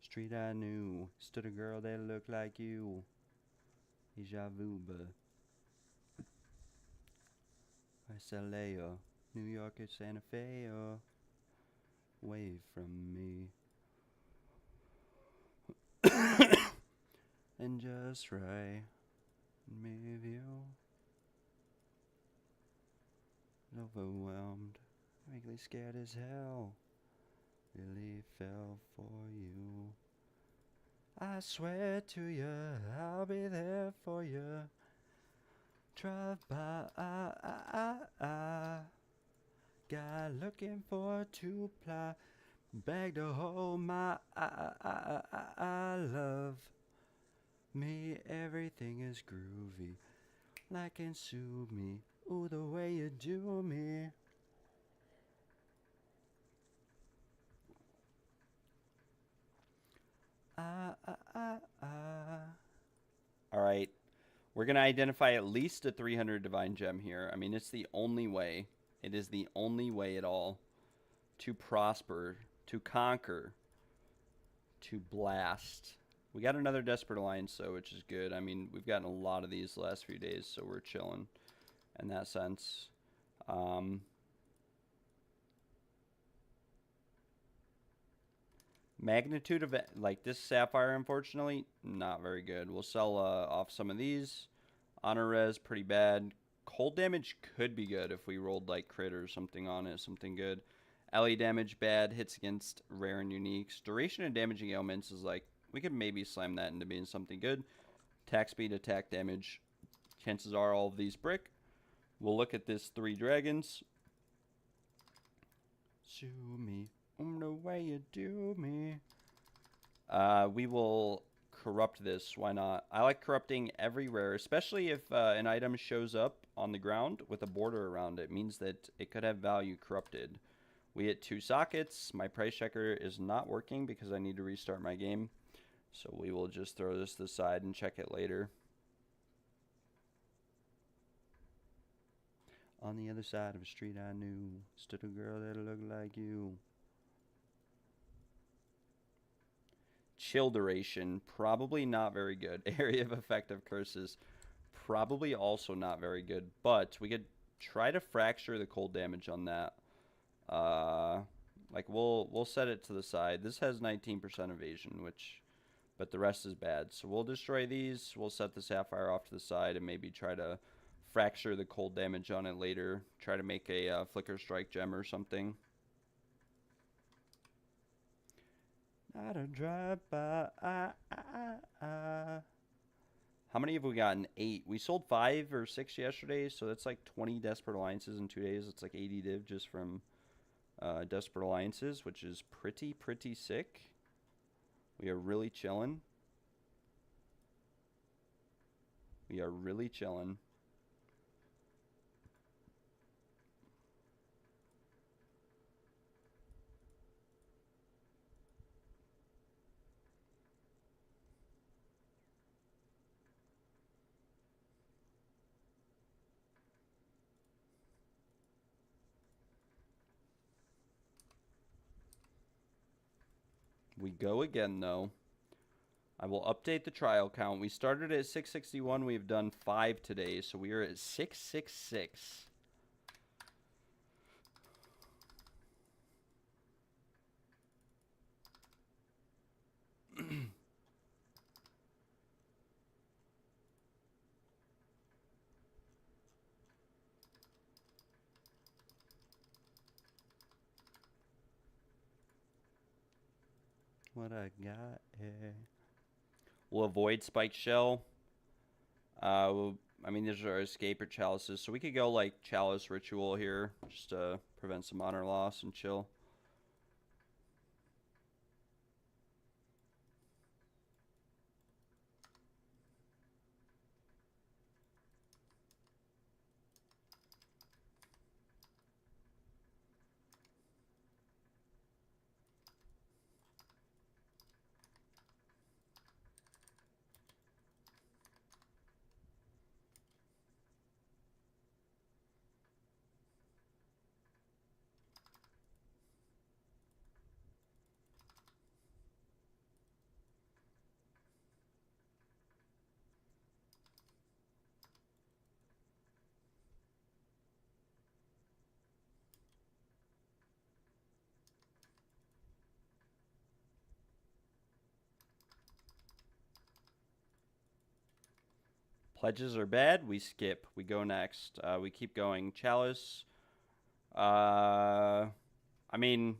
Street I knew, stood a girl that looked like you. Deja vu, but Isolea, New York or Santa Fe, or away from me. And just right, maybe overwhelmed, frankly scared as hell. Really fell for you. I swear to you, I'll be there for you. Drive by, guy looking for a two-ply bag to hold my love. Me, everything is groovy. Like and sue me. Ooh, the way you do me. Ah, ah, ah, ah. All right. We're going to identify at least a 300 divine gem here. I mean, it's the only way. It is the only way at all to prosper, to conquer, to blast. We got another Desperate Alliance, though, which is good. I mean, we've gotten a lot of these the last few days, so we're chilling in that sense. Magnitude of, like, this Sapphire, unfortunately, not very good. We'll sell off some of these. Honor res, pretty bad. Cold damage could be good if we rolled, like, crit or something on it, something good. LE damage, bad. Hits against rare and uniques. Duration and damaging ailments is, like, we could maybe slam that into being something good. Attack speed, attack damage. Chances are all of these brick. We'll look at this 3 dragons. Sue me. The way you do me. We will corrupt this. Why not? I like corrupting every rare, especially if an item shows up on the ground with a border around it. It means that it could have value corrupted. We hit 2 sockets. My price checker is not working because I need to restart my game. So we will just throw this to the side and check it later. On the other side of the street I knew stood a girl that looked like you. Chill duration, probably not very good. Area of effective curses, probably also not very good. But we could try to fracture the cold damage on that. Like we'll set it to the side. This has 19% evasion, but the rest is bad. So we'll destroy these. We'll set the Sapphire off to the side and maybe try to fracture the cold damage on it later. Try to make a Flicker Strike gem or something. Not a drive-by. How many have we gotten? 8. We sold 5 or 6 yesterday, so that's like 20 Desperate Alliances in 2 days. It's like 80 div just from Desperate Alliances, which is pretty sick. We are really chilling. We are really chilling. We go again, though. I will update the trial count. We started at 661. We've done 5 today, so we are at 666. What I got here. We'll avoid Spiked Shell. I mean, these are Escape or Chalices, so we could go like Chalice Ritual here, just to prevent some honor loss and chill. Pledges are bad. We skip. We go next. We keep going. Chalice. I mean,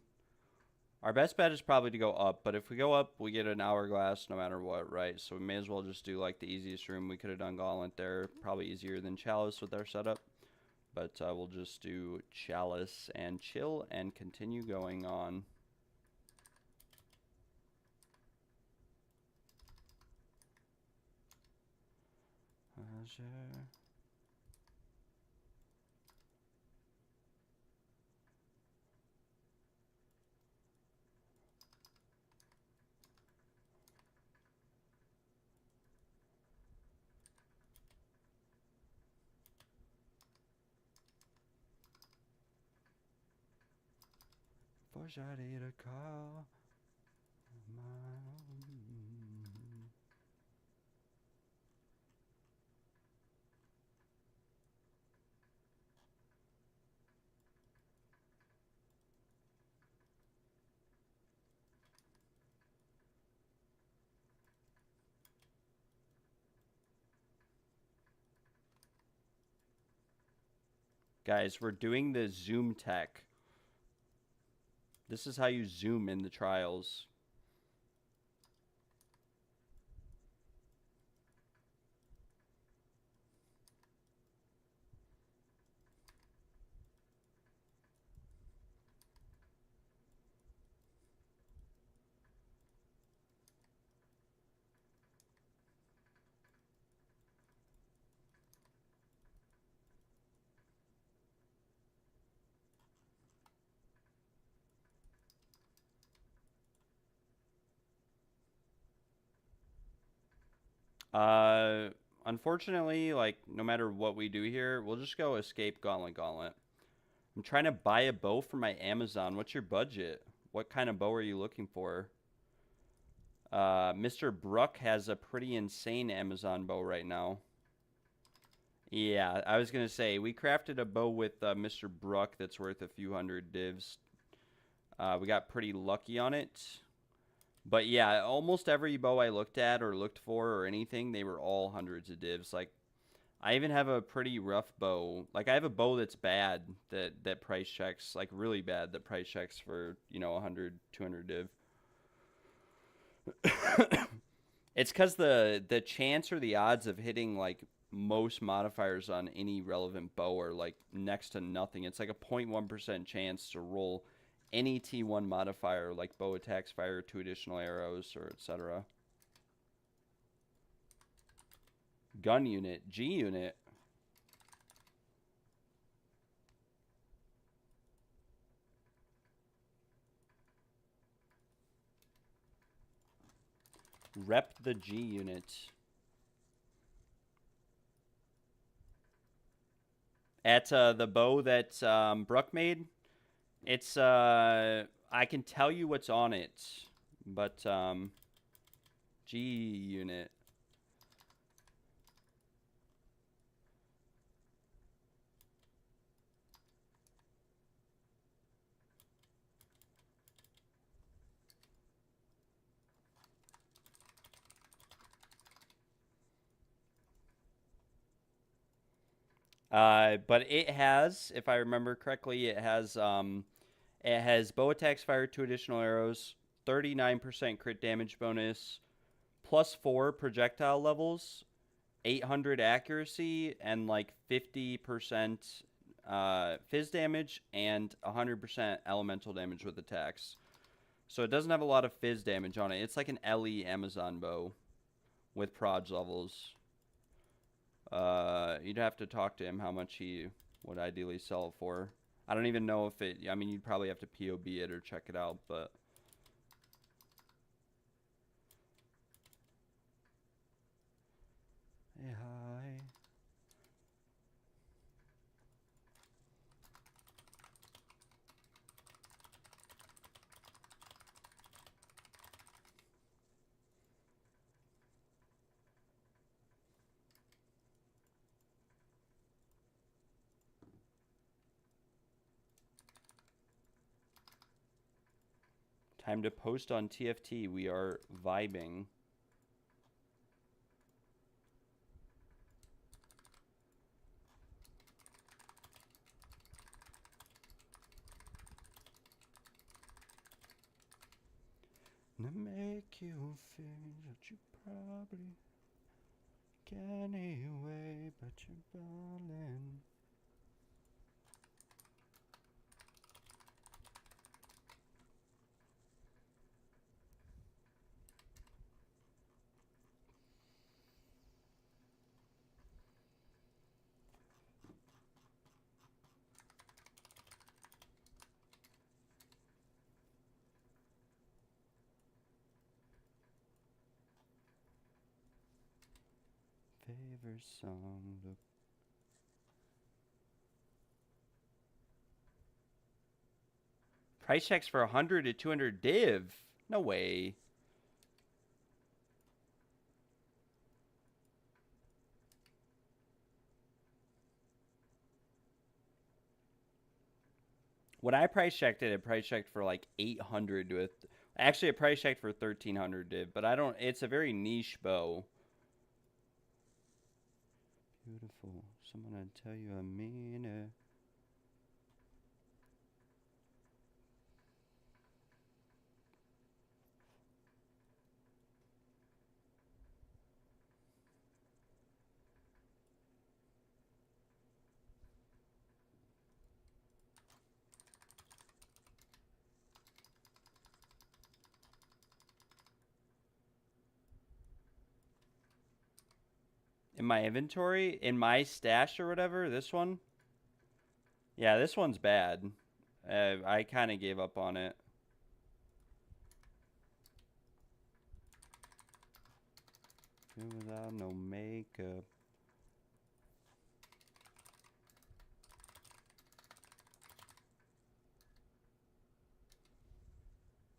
our best bet is probably to go up, but if we go up, we get an Hourglass no matter what, right? So we may as well just do like the easiest room. We could have done Gauntlet there. Probably easier than Chalice with our setup. But we'll just do Chalice and chill and continue going on. Guys, we're doing the zoom tech. This is how you zoom in the trials. Unfortunately, like, no matter what we do here, we'll just go escape gauntlet. I'm trying to buy a bow for my Amazon. What's your budget? What kind of bow are you looking for? Mr. Bruck has a pretty insane Amazon bow right now. Yeah, I was going to say, we crafted a bow with Mr. Bruck that's worth a few hundred divs. We got pretty lucky on it. But yeah, almost every bow I looked at or looked for or anything, they were all hundreds of divs. Like, I even have a pretty rough bow. Like, I have a bow that's bad that price checks, like really bad, that price checks for, you know, 100, 200 div. It's because the chance or the odds of hitting, like, most modifiers on any relevant bow are, like, next to nothing. It's like a 0.1% chance to roll any T1 modifier, like bow attacks, fire 2 additional arrows, or etc. Gun unit, G unit. Rep the G unit. At the bow that Bruck made, it's I can tell you what's on it, but G unit. But it has, if I remember correctly, it has bow attacks, fire 2 additional arrows, 39% crit damage bonus, +4 projectile levels, 800 accuracy, and like 50% fizz damage and 100% elemental damage with attacks. So it doesn't have a lot of fizz damage on it. It's like an LE Amazon bow with proj levels. You'd have to talk to him how much he would ideally sell it for. I don't even know if it, I mean, you'd probably have to POB it or check it out, but... Hey, hi. Time to post on TFT. We are vibing. To make you feel that you probably can anyway, but you're ballin'. favorite song. Look. Price checks for 100 to 200 div. No way. When I price checked it, price checked for like 800 with. Actually, it price checked for 1300 div, but I don't. It's a very niche bow. Beautiful. Someone to tell you I mean it. In my inventory, in my stash or whatever, this one. Yeah, this one's bad. I kind of gave up on it. Without no makeup.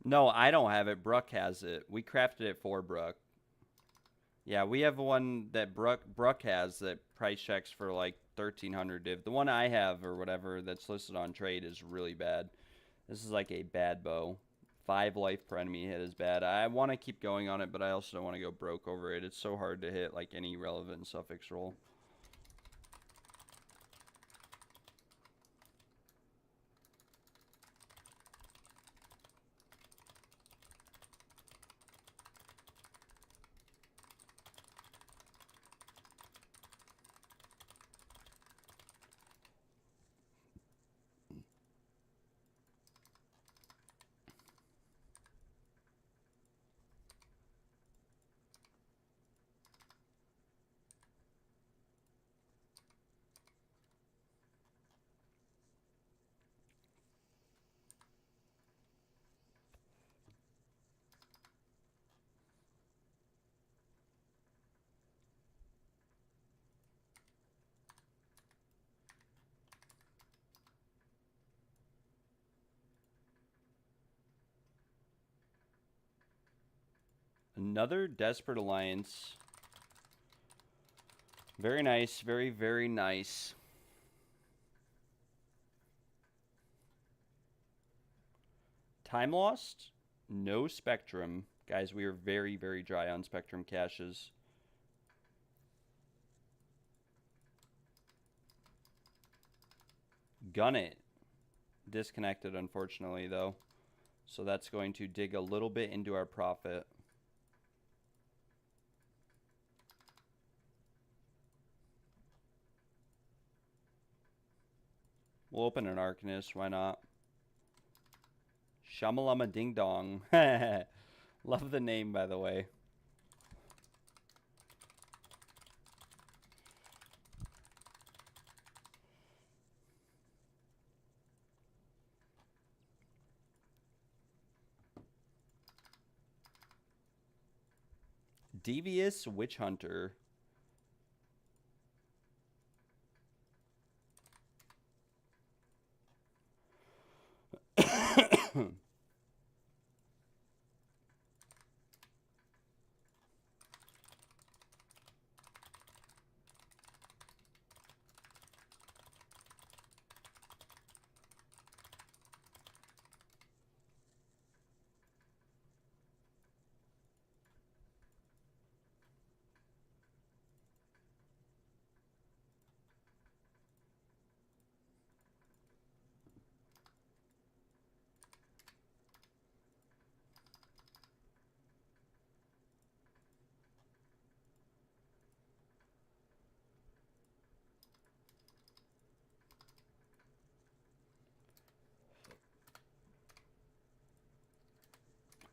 No, I don't have it. Bruck has it. We crafted it for Bruck. Yeah, we have one that Bruck has that price checks for like 1300 div. The one I have or whatever that's listed on trade is really bad. This is like a bad bow. 5 life per enemy hit is bad. I want to keep going on it, but I also don't want to go broke over it. It's so hard to hit like any relevant suffix roll. Another Desperate Alliance. Very nice. Very, very nice. Time Lost? No Spectrum. Guys, we are very, very dry on Spectrum caches. Gun It. Disconnected, unfortunately, though. So that's going to dig a little bit into our profit. We'll open an Arcanist. Why not? Shamalama Ding Dong. Love the name, by the way. Devious Witch Hunter.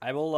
I will,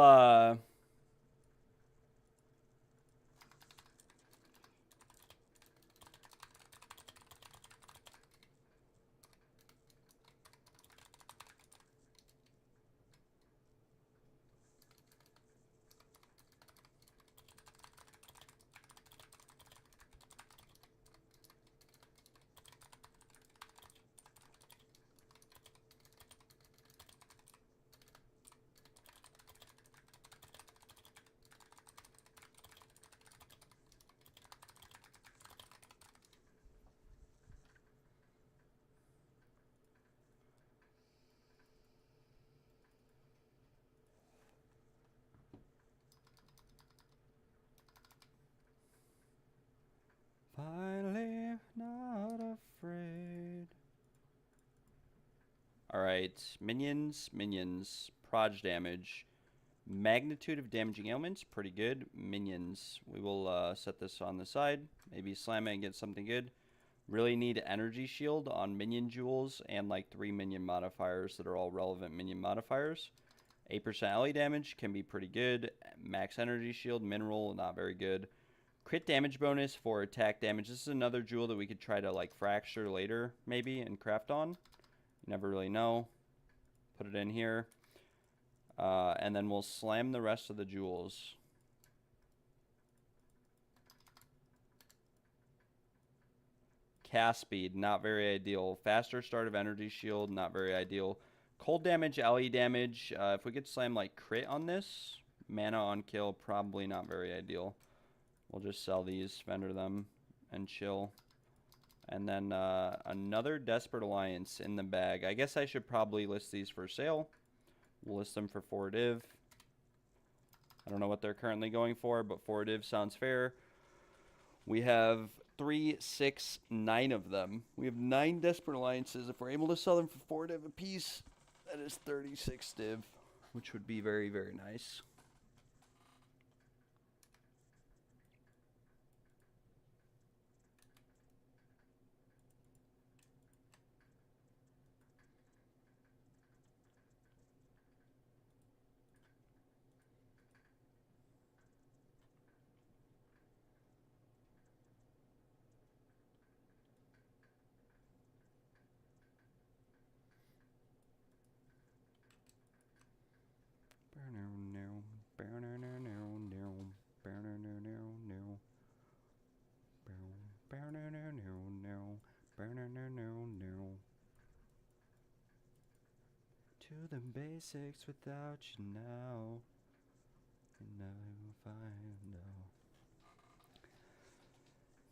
Finally, not afraid. Alright, minions, proj damage. Magnitude of damaging ailments, pretty good. Minions, we will set this on the side. Maybe slam it and get something good. Really need energy shield on minion jewels and like 3 minion modifiers that are all relevant minion modifiers. 8% ally damage can be pretty good. Max energy shield, mineral, not very good. Crit damage bonus for attack damage. This is another jewel that we could try to like fracture later maybe and craft on. You never really know. Put it in here. And then we'll slam the rest of the jewels. Cast speed, not very ideal. Faster start of energy shield, not very ideal. Cold damage, LE damage. If we could slam like crit on this, mana on kill, probably not very ideal. We'll just sell these, vendor them, and chill. And then another Desperate Alliance in the bag. I guess I should probably list these for sale. We'll list them for 4 div. I don't know what they're currently going for, but 4 div sounds fair. We have 3, 6, 9 of them. We have 9 Desperate Alliances. If we're able to sell them for 4 div a piece, that is 36 div, which would be very, very nice. To the basics without you now, and now you'll find out.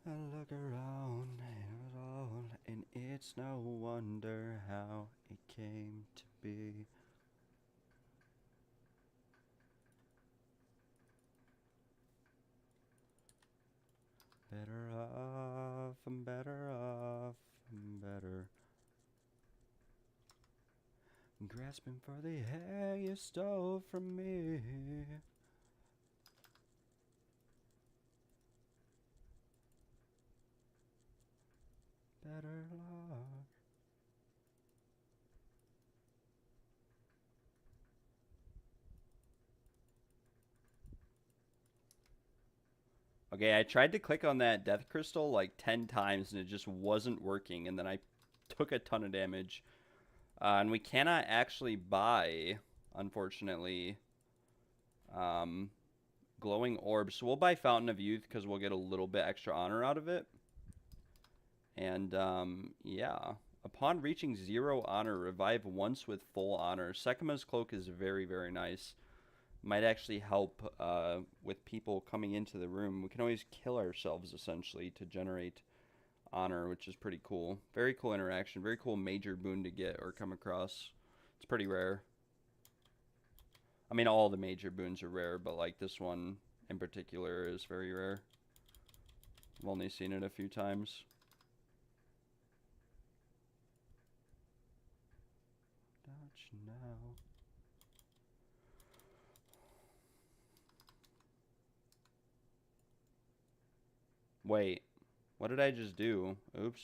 I look around and all, and it's no wonder how it came to be. Better off, I'm better off, I'm better. Grasping for the hair you stole from me. Better luck. Okay, I tried to click on that death crystal like 10 times and it just wasn't working, and then I took a ton of damage. And we cannot actually buy, unfortunately, glowing orbs. So we'll buy Fountain of Youth because we'll get a little bit extra honor out of it. And yeah, upon reaching 0 honor, revive once with full honor. Sekima's Cloak is very, very nice. Might actually help with people coming into the room. We can always kill ourselves, essentially, to generate honor, which is pretty cool. Very cool interaction. Very cool major boon to get or come across. It's pretty rare. I mean, all the major boons are rare, but like this one in particular is very rare. I've only seen it a few times. Don't you know? Wait, what did I just do? Oops.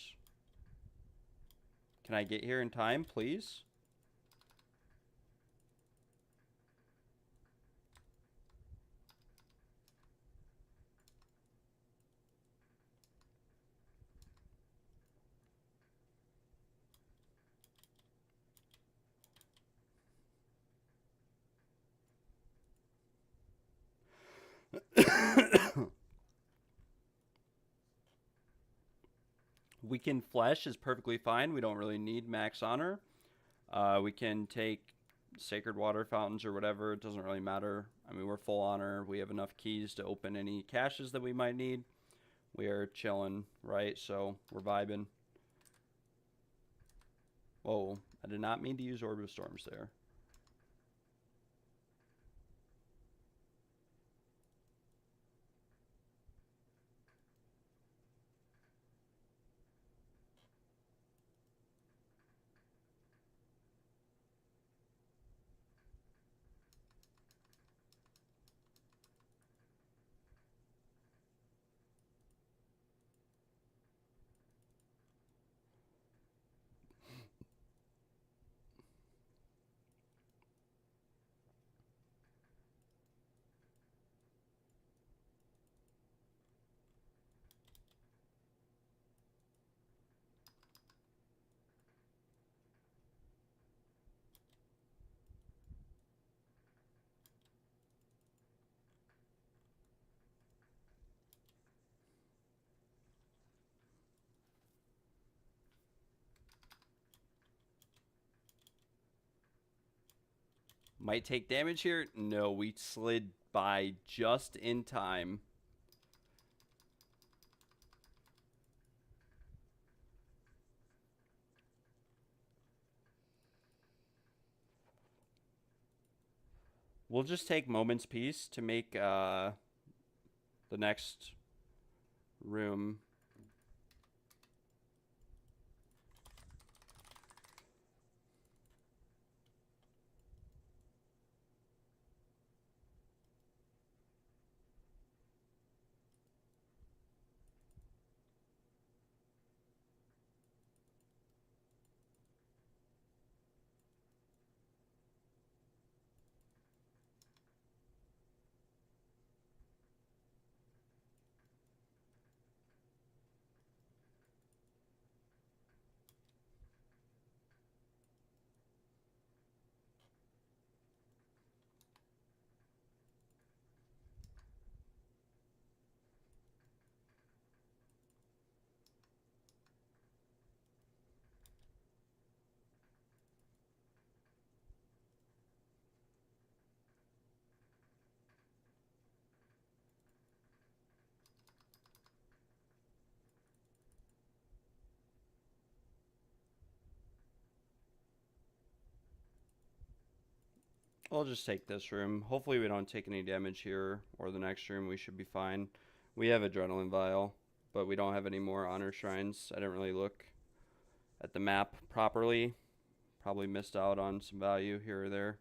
Can I get here in time, please? Weekend Flesh is perfectly fine. We don't really need max honor. We can take sacred water fountains or whatever. It doesn't really matter. I mean, we're full honor. We have enough keys to open any caches that we might need. We are chilling, right? So we're vibing. Whoa, I did not mean to use Orb of Storms there. Might take damage here. No, we slid by just in time. We'll just take Moment's Peace to make the next room. I'll just take this room. Hopefully we don't take any damage here or the next room. We should be fine. We have Adrenaline Vial, but we don't have any more Honor Shrines. I didn't really look at the map properly. Probably missed out on some value here or there.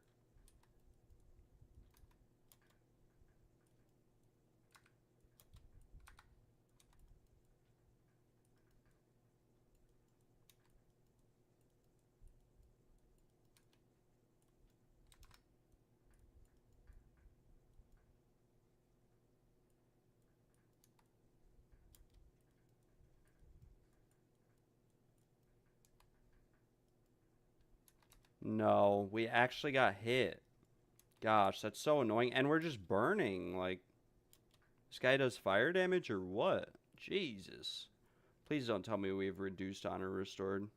No, we actually got hit. Gosh, that's so annoying. And we're just burning. Like, this guy does fire damage or what? Jesus. Please don't tell me we have reduced honor restored.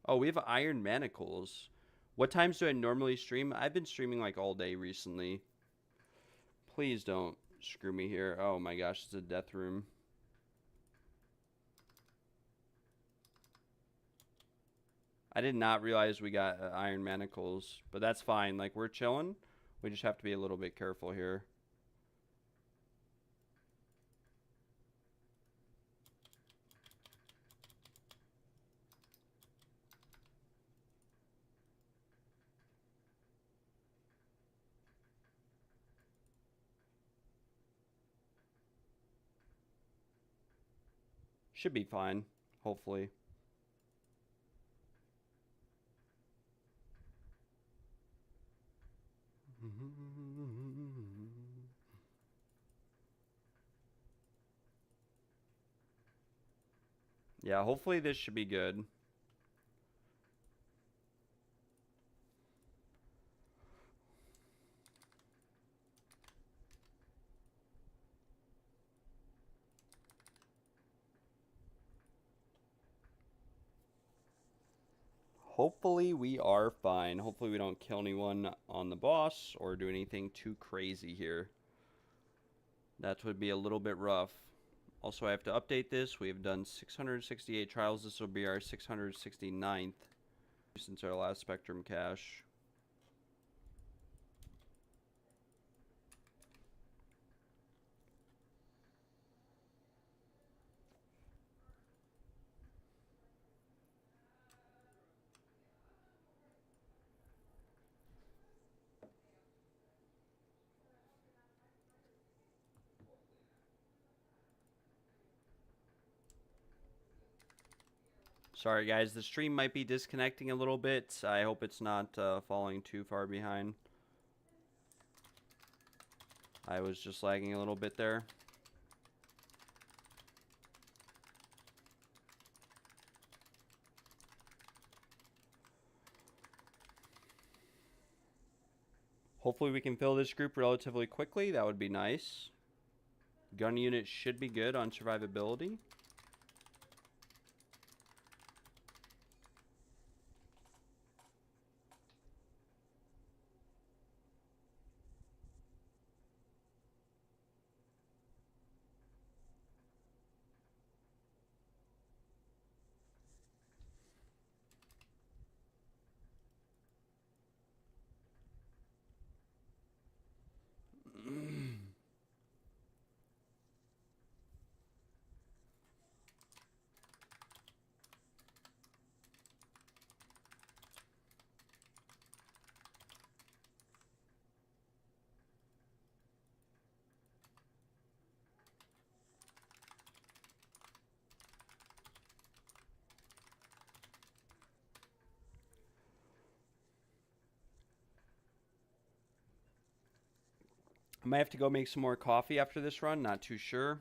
Oh, we have iron manacles. What times do I normally stream? I've been streaming like all day recently. Please don't screw me here. Oh my gosh, it's a death room. I did not realize we got iron manacles, but that's fine. Like, we're chilling. We just have to be a little bit careful here. Should be fine, hopefully. Yeah, hopefully this should be good. Hopefully we are fine. Hopefully we don't kill anyone on the boss or do anything too crazy here. That would be a little bit rough. Also, I have to update this. We have done 668 trials. This will be our 669th since our last Spectrum cache. Sorry guys, the stream might be disconnecting a little bit. I hope it's not falling too far behind. I was just lagging a little bit there. Hopefully we can fill this group relatively quickly. That would be nice. Gun unit should be good on survivability. I might have to go make some more coffee after this run. Not too sure.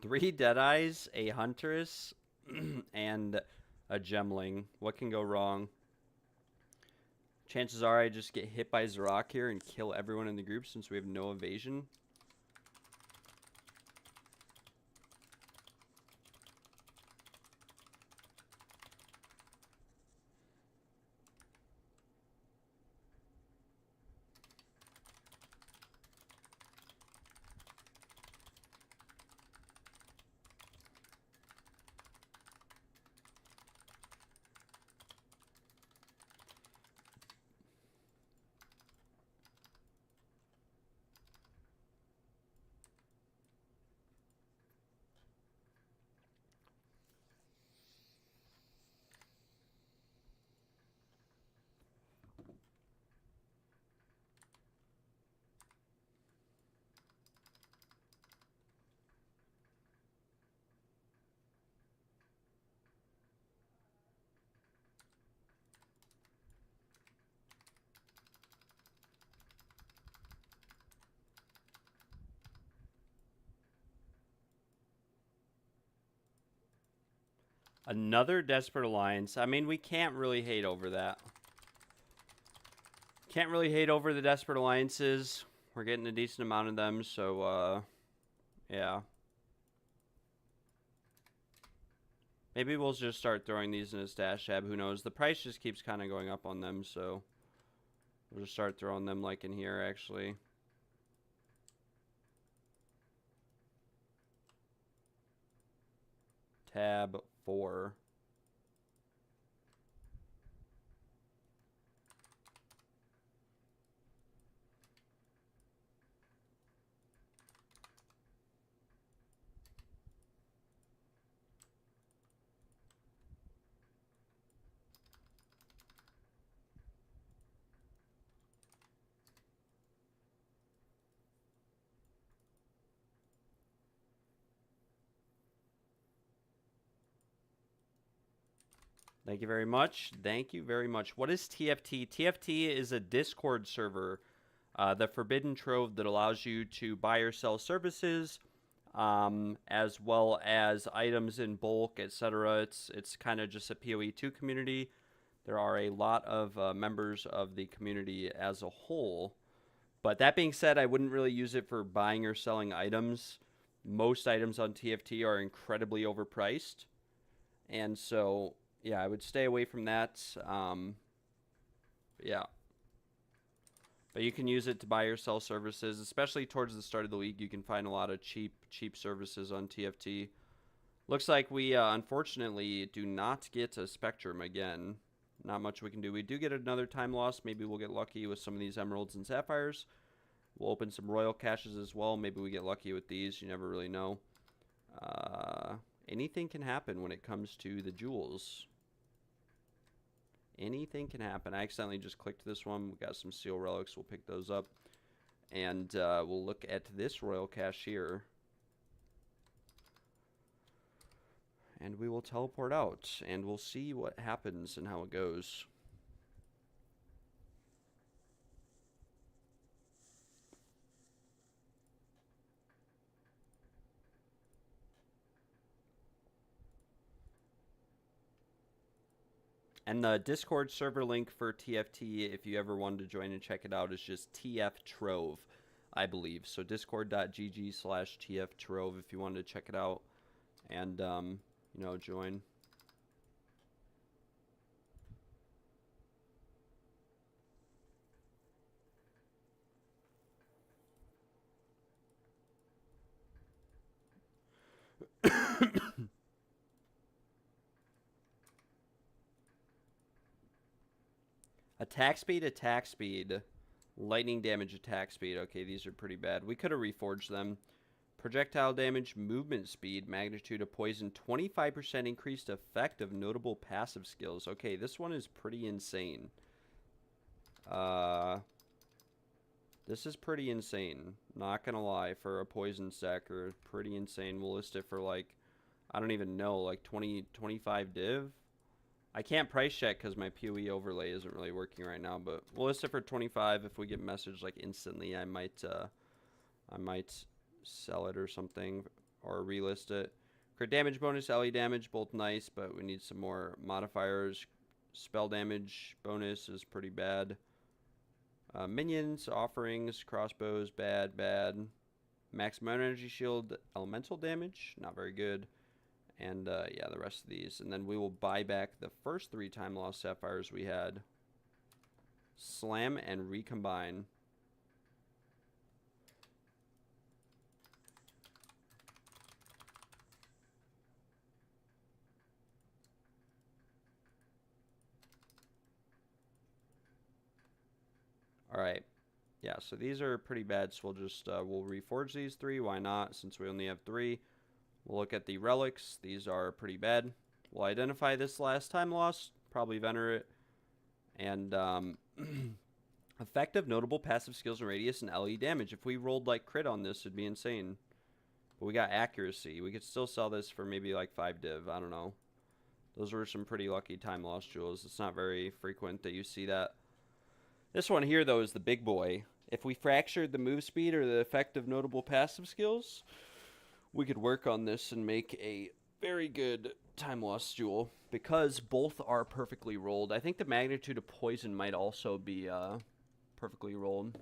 Three Deadeyes, a Huntress, and a Gemling. What can go wrong? Chances are I just get hit by Zarok here and kill everyone in the group since we have no evasion. Another Desperate Alliance. I mean, we can't really hate over that. Can't really hate over the Desperate Alliances. We're getting a decent amount of them, so, yeah. Maybe we'll just start throwing these in a stash tab. Who knows? The price just keeps kind of going up on them, so we'll just start throwing them like in here, actually. Tab 4. Thank you very much. Thank you very much. What is TFT? TFT is a Discord server, the Forbidden Trove, that allows you to buy or sell services, as well as items in bulk, etc. It's kind of just a PoE2 community. There are a lot of members of the community as a whole. But that being said, I wouldn't really use it for buying or selling items. Most items on TFT are incredibly overpriced. And so, yeah, I would stay away from that. Yeah. But you can use it to buy or sell services, especially towards the start of the league. You can find a lot of cheap services on TFT. Looks like we, unfortunately, do not get a Spectrum again. Not much we can do. We do get another time loss. Maybe we'll get lucky with some of these Emeralds and Sapphires. We'll open some Royal Caches as well. Maybe we get lucky with these. You never really know. Anything can happen when it comes to the jewels. Anything can happen. I accidentally just clicked this one. We got some Seal Relics. We'll pick those up. And we'll look at this Royal Cache here. And we will teleport out. And we'll see what happens and how it goes. And the Discord server link for TFT, if you ever wanted to join and check it out, is just TF Trove, I believe. So discord.gg/TF Trove if you wanted to check it out and, you know, join. Attack speed, lightning damage, attack speed. Okay, these are pretty bad. We could have reforged them Projectile damage, movement speed, magnitude of poison, 25% increased effect of notable passive skills. Okay, this one is pretty insane. This is pretty insane. Not gonna lie, for a poison stacker, pretty insane. We'll list it for like, I don't even know, like 25 div? I can't price check because my PoE overlay isn't really working right now, but we'll list it for 25. If we get messaged like instantly, I might sell it or something, or relist it. Crit damage bonus, LE damage, both nice, but we need some more modifiers. Spell damage bonus is pretty bad. Minions, offerings, crossbows, bad. Maximum energy shield, elemental damage, not very good. And yeah, the rest of these. And then we will buy back the first 3 time lost sapphires we had. Slam and recombine. All right. Yeah, so these are pretty bad, so we'll just, we'll reforge these 3. Why not, since we only have 3. We'll look at the relics. These are pretty bad. We'll identify this last time lost, probably Vener it. And effective, notable passive skills and radius and LE damage. If we rolled like crit on this, it'd be insane. But we got accuracy. We could still sell this for maybe like 5 div. I don't know. Those were some pretty lucky time lost jewels. It's not very frequent that you see that. This one here, though, is the big boy. If we fractured the move speed or the effective notable passive skills, we could work on this and make a very good time lost jewel because both are perfectly rolled. I think the magnitude of poison might also be perfectly rolled.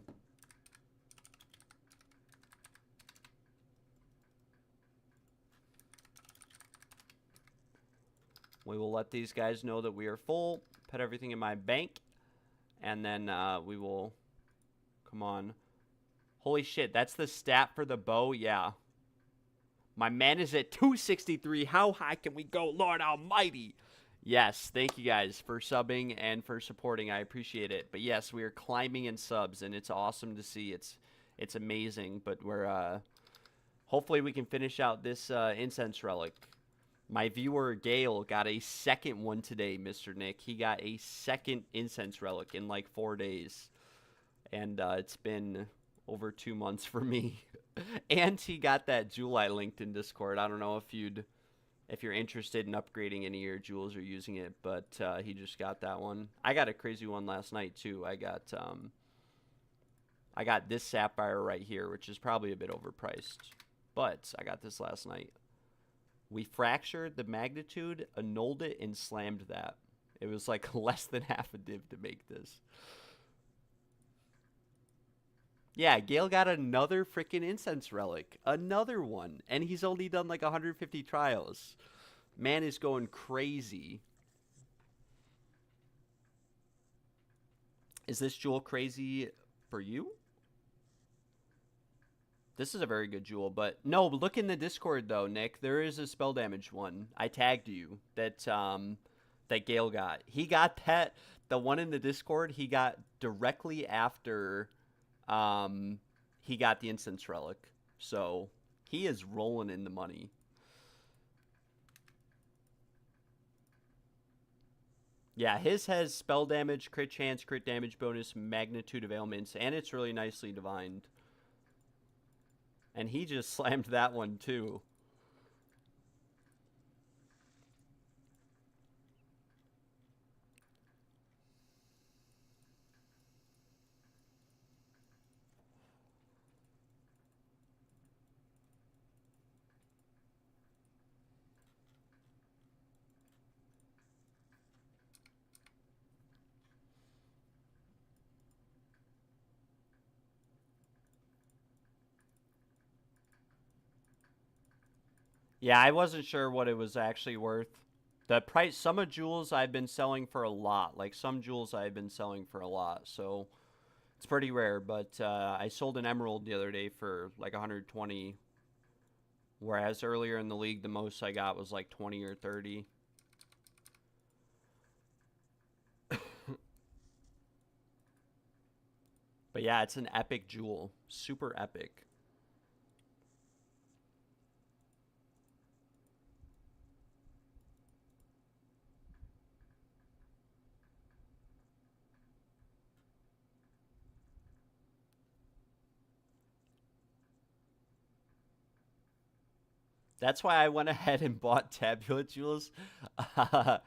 We will let these guys know that we are full, put everything in my bank, and then we will, come on. Holy shit, that's the stat for the bow? Yeah. My man is at 263. How high can we go, Lord Almighty? Yes, thank you guys for subbing and for supporting. I appreciate it. But yes, we are climbing in subs, and it's awesome to see. It's amazing. But we're hopefully we can finish out this incense relic. My viewer Gale got a second one today, Mr. Nick. He got a second incense relic in like 4 days, and it's been over 2 months for me. And he got that jewel I linked in Discord. I don't know if you're interested in upgrading any of your jewels or using it, but he just got that one. I got a crazy one last night too. I got this sapphire right here, which is probably a bit overpriced, but I got this last night. We fractured the magnitude, annulled it, and slammed that. It was like less than half a div to make this. Yeah, Gale got another freaking incense relic. Another one. And he's only done like 150 trials. Man is going crazy. Is this jewel crazy for you? This is a very good jewel, but no, look in the Discord though, Nick. There is a spell damage one. I tagged you that that Gale got. He got that, the one in the Discord, he got directly after he got the incense relic. So he is rolling in the money. Yeah, his has spell damage, crit chance, crit damage bonus, magnitude of ailments, and it's really nicely divined. And he just slammed that one too. Yeah, I wasn't sure what it was actually worth. The price, some of jewels I've been selling for a lot. Like some jewels I've been selling for a lot. So it's pretty rare. But I sold an emerald the other day for like 120. Whereas earlier in the league, the most I got was like 20 or 30. But yeah, it's an epic jewel. Super epic. That's why I went ahead and bought Tabula Jewels. Uh,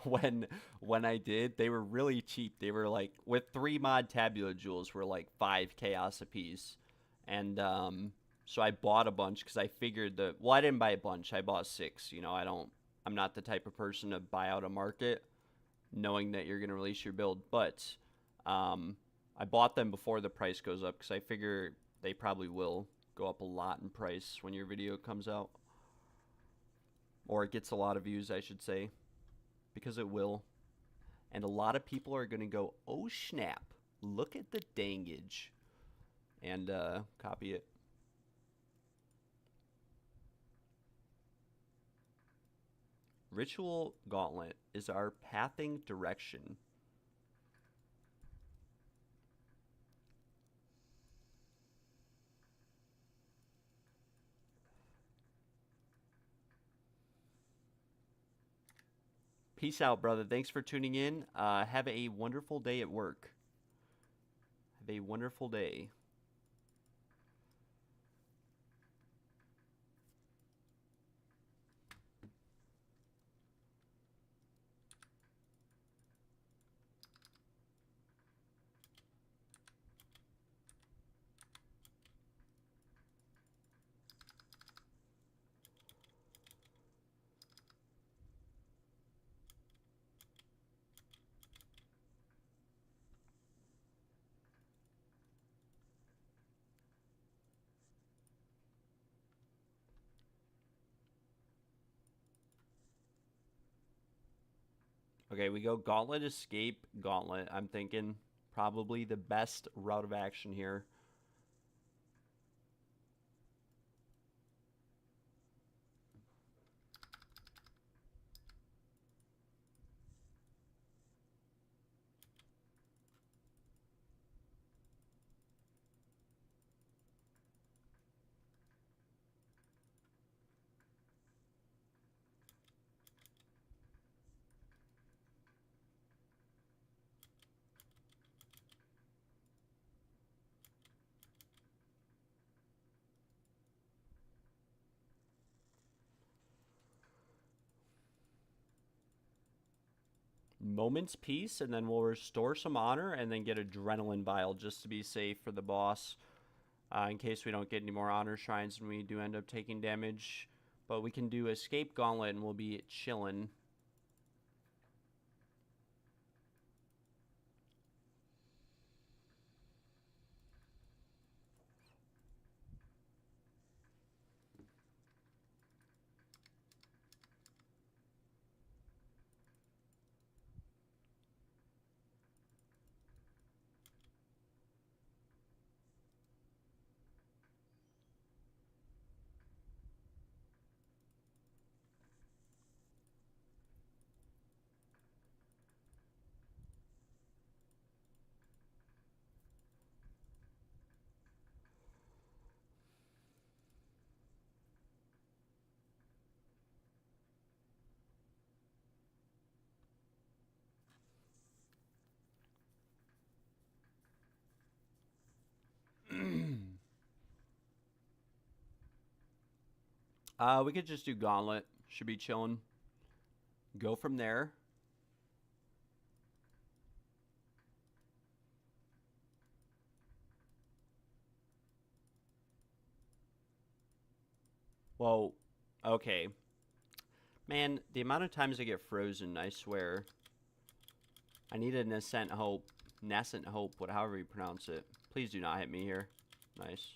when when I did, they were really cheap. They were like with 3 mod Tabula Jewels were like 5 chaos apiece, and so I bought a bunch because I figured that. Well, I didn't buy a bunch. I bought 6. You know, I don't. I'm not the type of person to buy out a market knowing that you're gonna release your build, but I bought them before the price goes up because I figure they probably will go up a lot in price when your video comes out, or it gets a lot of views, I should say, because it will. And a lot of people are going to go, oh snap, look at the dangage, and copy it. Ritual Gauntlet is our pathing direction. Peace out, brother. Thanks for tuning in. Have a wonderful day at work. Have a wonderful day. Okay, we go Gauntlet, Escape, Gauntlet. I'm thinking probably the best route of action here. Moment's Peace, and then we'll restore some honor, and then get Adrenaline Vial just to be safe for the boss, in case we don't get any more honor shrines and we do end up taking damage. But we can do Escape Gauntlet, and we'll be chilling. We could just do Gauntlet. Should be chilling. Go from there. Well, okay. Man, the amount of times I get frozen, I swear. I need a Nascent Hope. Nascent Hope, however you pronounce it. Please do not hit me here. Nice.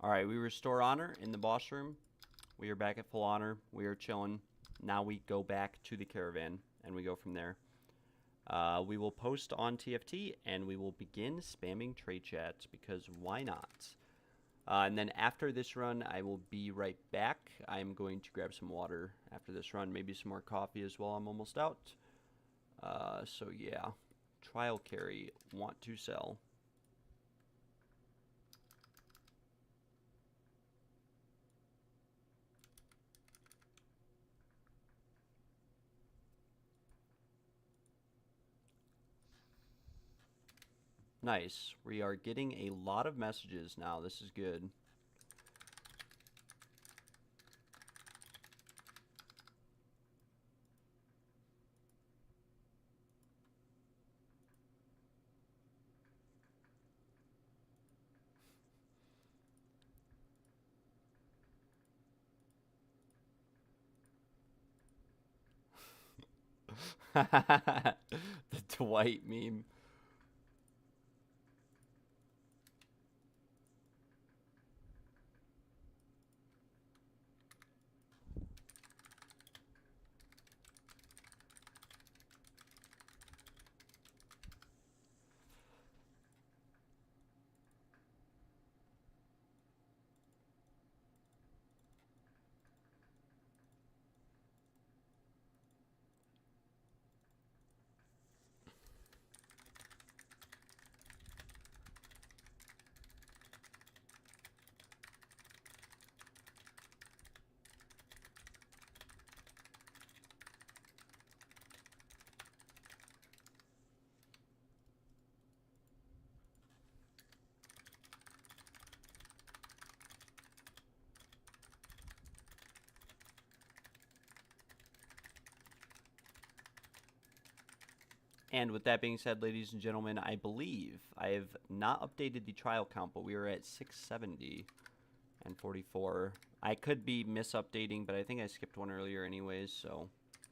Alright, we restore honor in the boss room. We are back at full honor. We are chilling. Now we go back to the caravan, and we go from there. We will post on TFT, and we will begin spamming trade chats, because why not? And then after this run, I will be right back. I'm going to grab some water after this run, maybe some more coffee as well. I'm almost out. So yeah, trial carry, want to sell. Nice. We are getting a lot of messages now. This is good. The Dwight meme. And with that being said, ladies and gentlemen, I believe I have not updated the trial count, but we are at 670 and 44. I could be misupdating, but I think I skipped one earlier anyways, so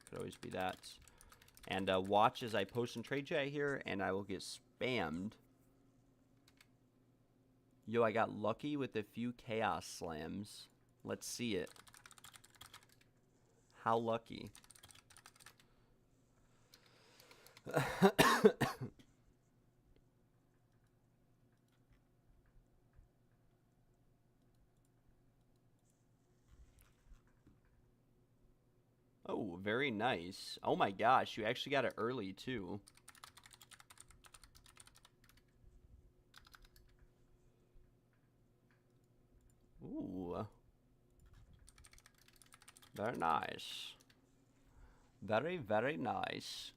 could always be that. And watch as I post in trade chat here, and I will get spammed. Yo, I got lucky with a few chaos slams. Let's see it. How lucky? Oh, very nice. Oh my gosh, you actually got it early too. Ooh. Very nice. Very, very nice.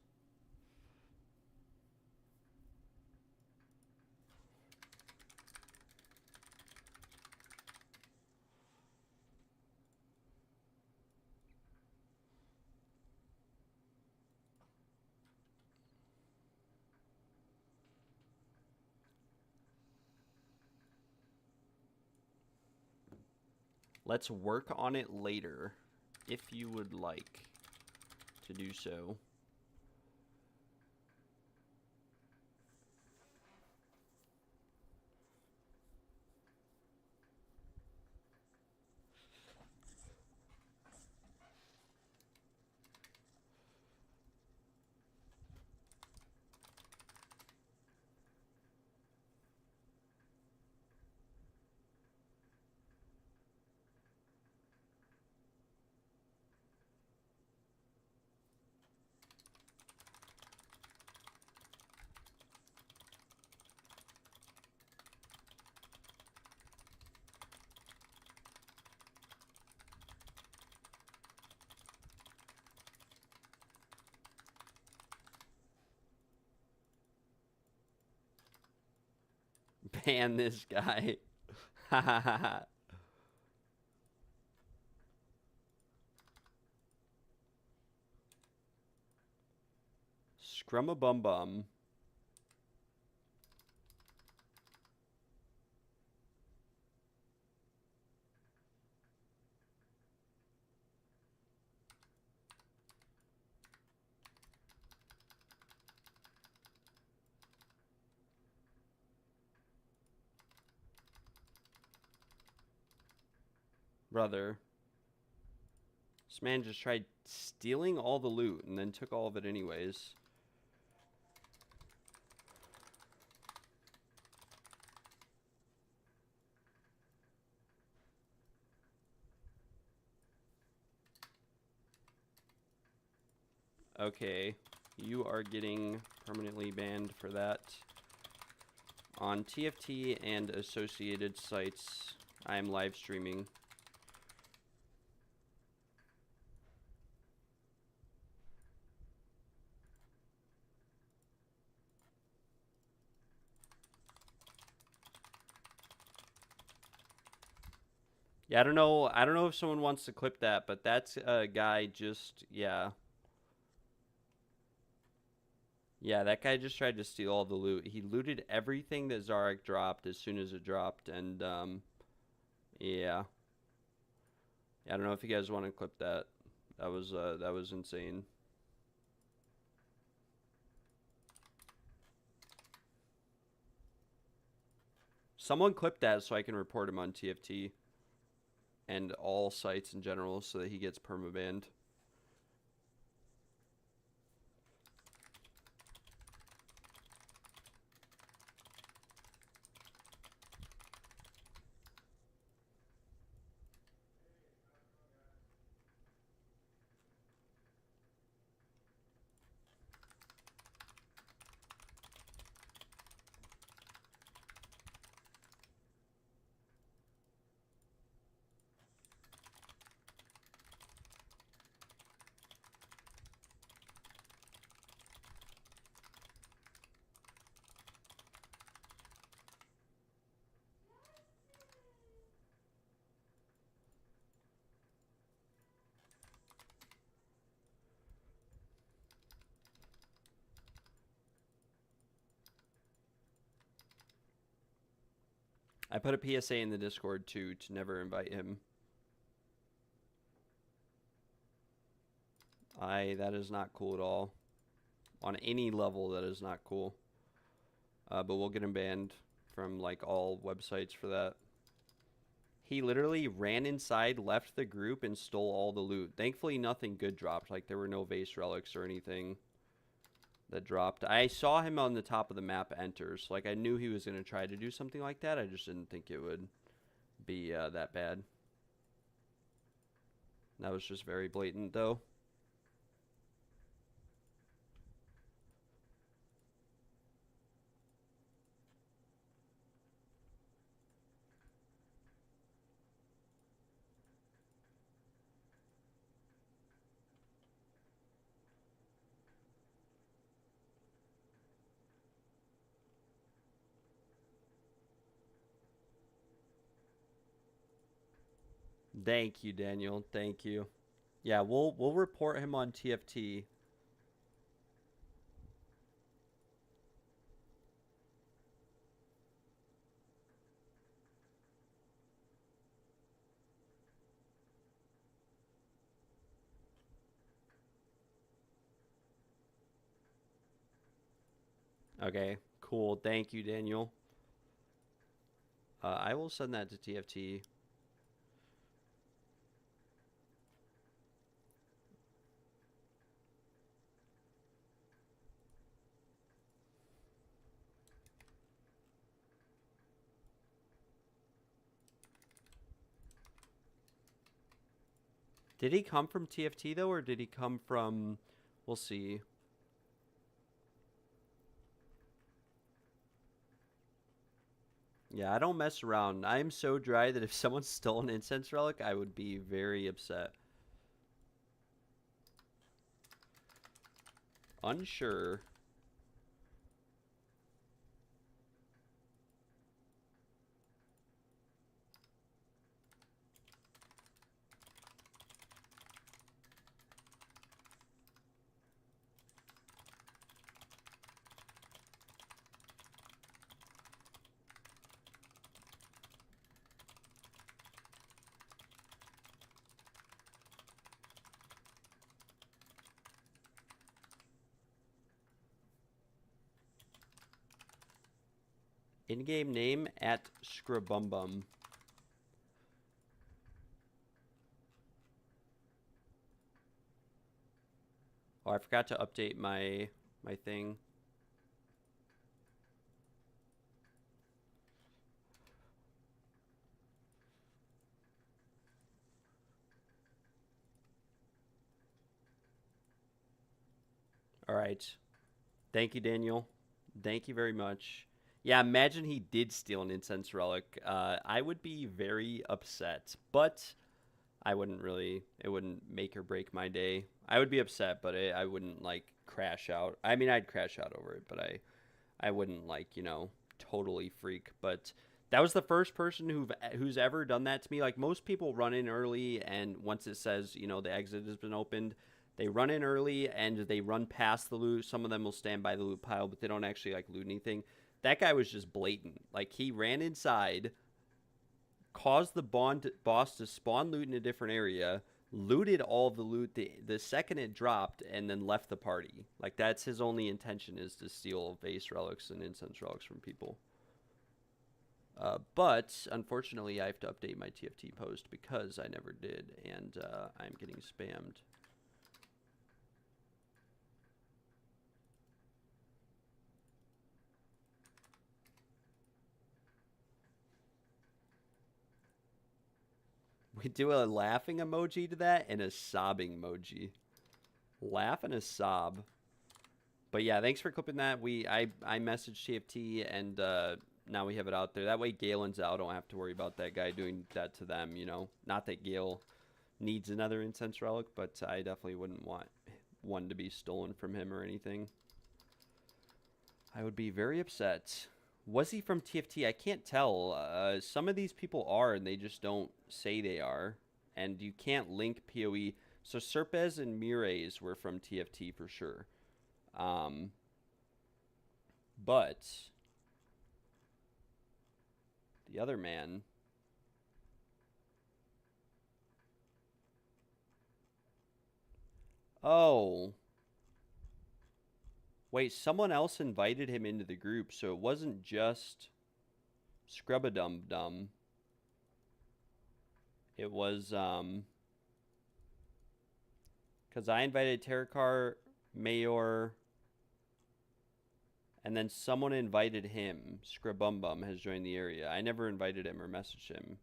Let's work on it later, if you would like to do so. Ban this guy. Scrum a bum bum. Brother. This man just tried stealing all the loot and then took all of it anyways. Okay, you are getting permanently banned for that. On TFT and associated sites, I am live streaming. Yeah, I don't know if someone wants to clip that, but that's a guy just, yeah. Yeah, that guy just tried to steal all the loot. He looted everything that Zarek dropped as soon as it dropped, and, yeah. I don't know if you guys want to clip that. That was insane. Someone clip that so I can report him on TFT and all sites in general so that he gets permabanned. I put a PSA in the Discord too to never invite him. That is not cool at all. On any level, that is not cool. But we'll get him banned from like all websites for that. He literally ran inside, left the group, and stole all the loot. Thankfully, nothing good dropped. Like, there were no vase relics or anything that dropped. I saw him on the top of the map enter, so like I knew he was going to try to do something like that. I just didn't think it would be that bad. That was just very blatant, though. Thank you, Daniel. Thank you. Yeah, we'll report him on TFT. Okay, cool. Thank you, Daniel. I will send that to TFT. Did he come from TFT, though, or did he come from... We'll see. Yeah, I don't mess around. I'm so dry that if someone stole an incense relic, I would be very upset. Unsure. In-game name at Scrabumbum. Oh, I forgot to update my thing. All right. Thank you, Daniel. Thank you very much. Yeah, imagine he did steal an incense relic. I would be very upset, but I wouldn't really. It wouldn't make or break my day. I would be upset, but I wouldn't like crash out. I mean, I'd crash out over it, but I wouldn't like totally freak. But that was the first person who's ever done that to me. Like most people run in early, and once it says the exit has been opened, they run in early and they run past the loot. Some of them will stand by the loot pile, but they don't actually like loot anything. That guy was just blatant. Like he ran inside, caused the boss to spawn loot in a different area, looted all of the loot the second it dropped, and then left the party. Like that's his only intention, is to steal vase relics and incense relics from people. But unfortunately, I have to update my TFT post because I never did, and I'm getting spammed. We do a laughing emoji to that and a sobbing emoji. Laugh and a sob. But yeah, thanks for clipping that. I messaged TFT, and now we have it out there. That way Galen's out. I don't have to worry about that guy doing that to them, Not that Gale needs another incense relic, but I definitely wouldn't want one to be stolen from him or anything. I would be very upset. Was he from TFT? I can't tell. Some of these people are, and they just don't say they are. And you can't link PoE. So Serpez and Mires were from TFT for sure. But the other man... Oh. Wait, someone else invited him into the group, so it wasn't just Scrubadum-Dum. It was, because I invited Terracar, Mayor, and then someone invited him. Scrubumbum has joined the area. I never invited him or messaged him.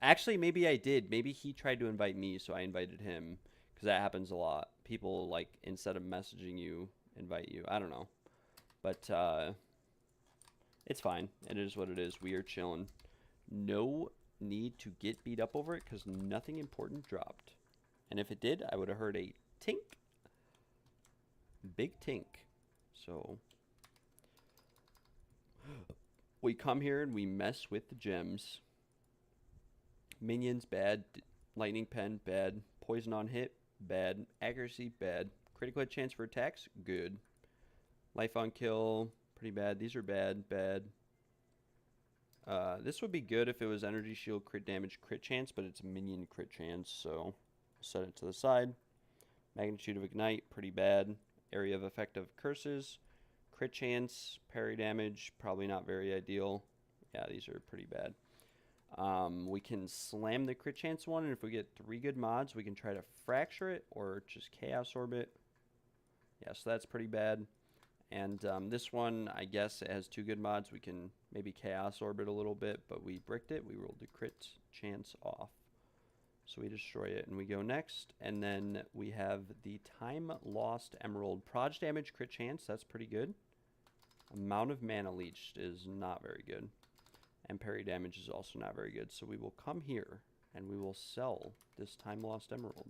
Actually, maybe I did. Maybe he tried to invite me, so I invited him. Because that happens a lot. People, like, instead of messaging you, invite you. I don't know. But, it's fine. It is what it is. We are chilling. No need to get beat up over it, because nothing important dropped. And if it did, I would have heard a tink. Big tink. So... we come here and we mess with the gems. Minions, bad. Lightning pen, bad. Poison on hit, bad. Accuracy, bad. Critical hit chance for attacks, good. Life on kill, pretty bad. These are bad, bad. This would be good if it was energy shield, crit damage, crit chance, but it's minion crit chance, so set it to the side. Magnitude of ignite, pretty bad. Area of effective curses. Crit chance, parry damage, probably not very ideal. Yeah, these are pretty bad. We can slam the crit chance one, and if we get 3 good mods, we can try to fracture it or just chaos orbit. Yeah, so that's pretty bad. And this one, I guess it has 2 good mods. We can maybe chaos orbit a little bit, but we bricked it. We rolled the crit chance off. So we destroy it, and we go next. And then we have the Time Lost Emerald. Proj damage, crit chance, that's pretty good. Amount of mana leached is not very good. And parry damage is also not very good. So we will come here, and we will sell this Time Lost Emerald.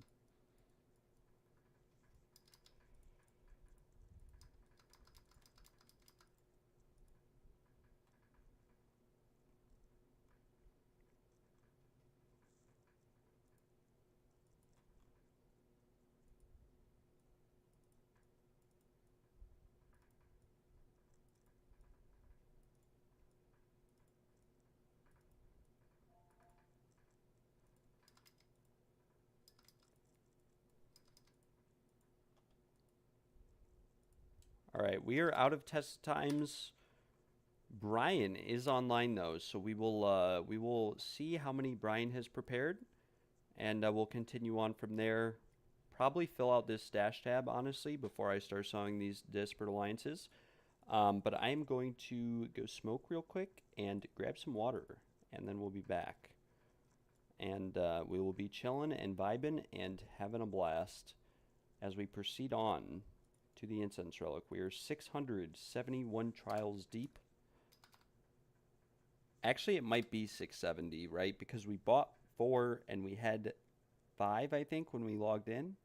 All right, we are out of test times. Brian is online though, so we will see how many Brian has prepared, and we'll continue on from there. probably fill out this stash tab, honestly, before I start sewing these disparate alliances. But I am going to go smoke real quick and grab some water, and then we'll be back. And we will be chilling and vibing and having a blast as we proceed on to the incense relic. We are 671 trials deep. Actually, it might be 670, right? Because we bought 4 and we had 5, I think, when we logged in.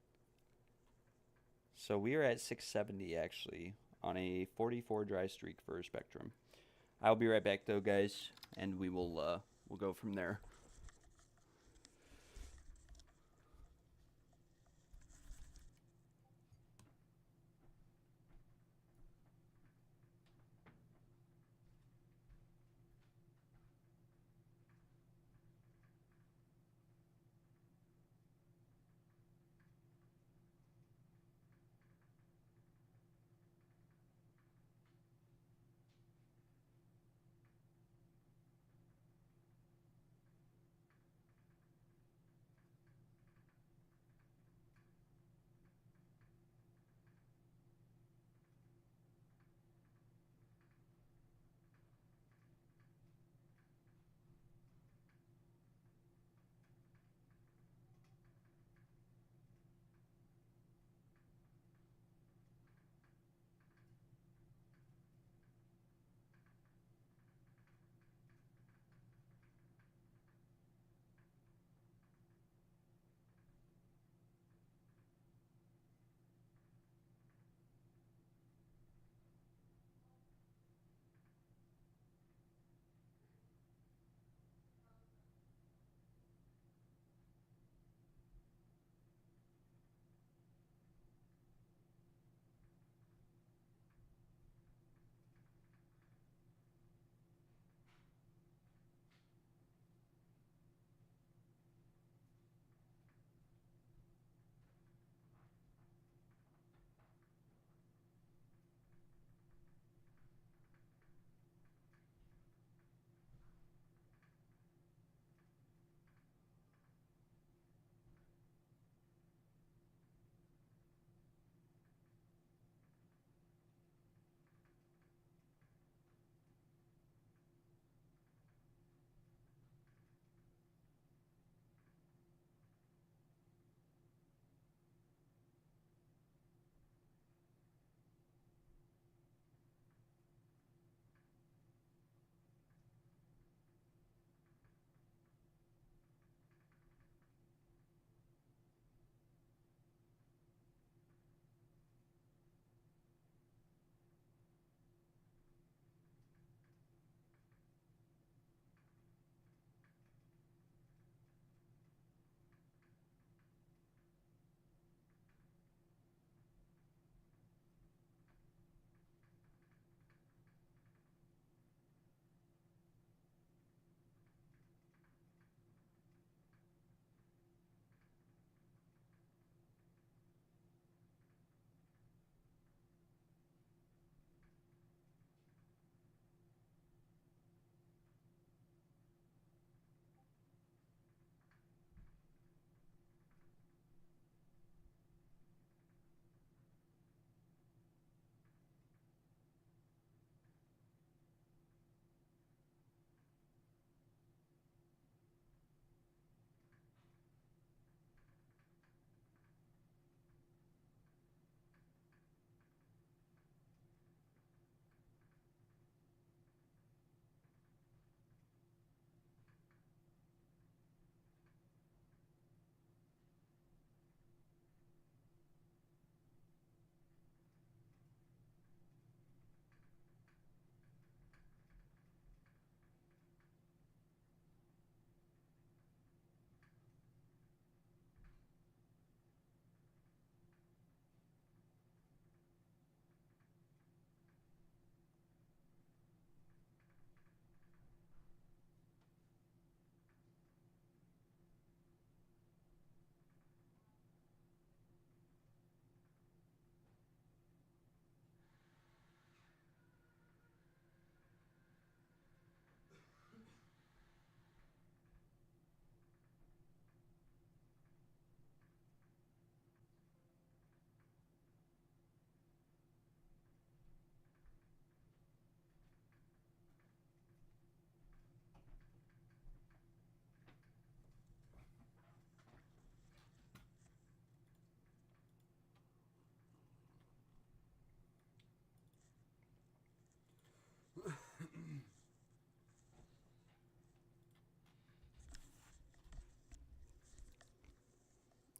So we are at 670, actually, on a 44 dry streak for a Spectrum. I'll be right back, though, guys, and we'll go from there.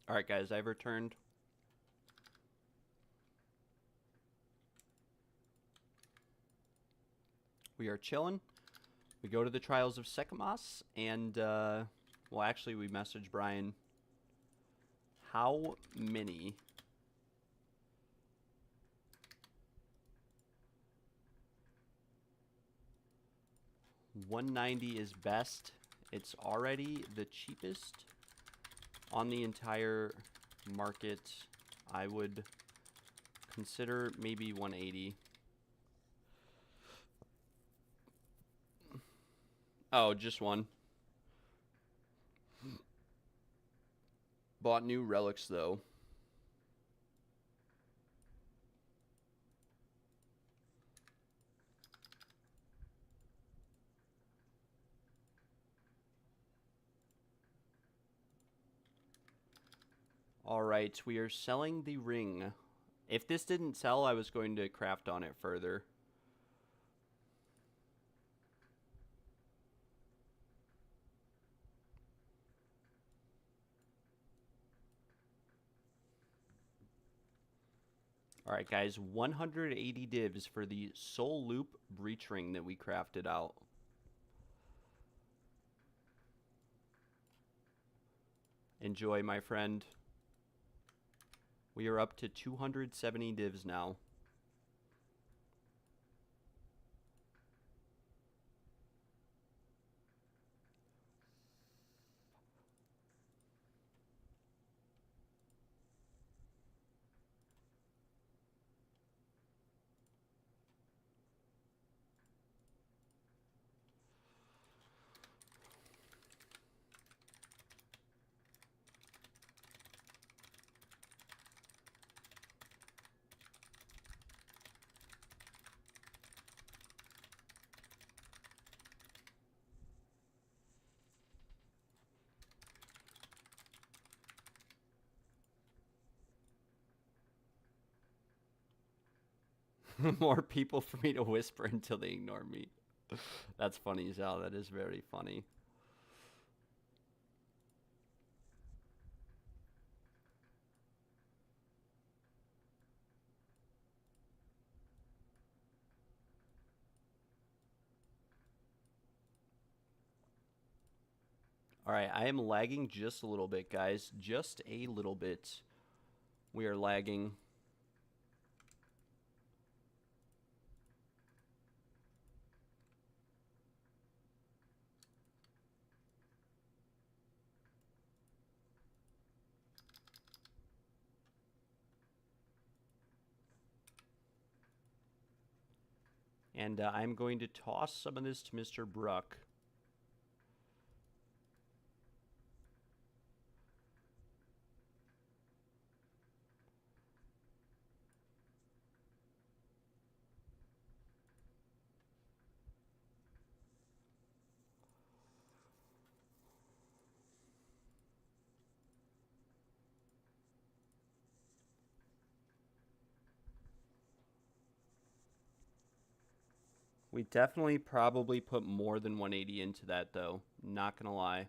Alright, guys, I've returned. We are chilling. We go to the Trials of Sekamos, and, well, actually, we messaged Brian. How many? $190 is best. It's already the cheapest on the entire market. I would consider maybe 180. Oh, just one. Bought new relics, though. Alright, we are selling the ring. If this didn't sell, I was going to craft on it further. Alright, guys, 180 divs for the Soul Loop Breach Ring that we crafted out. Enjoy, my friend. We are up to 270 divs now. More people for me to whisper until they ignore me. That's funny, Zal. That is very funny. Alright, I am lagging just a little bit, guys. Just a little bit. We are lagging. And I'm going to toss some of this to Mr. Bruck. We definitely probably put more than 180 into that, though. Not gonna lie.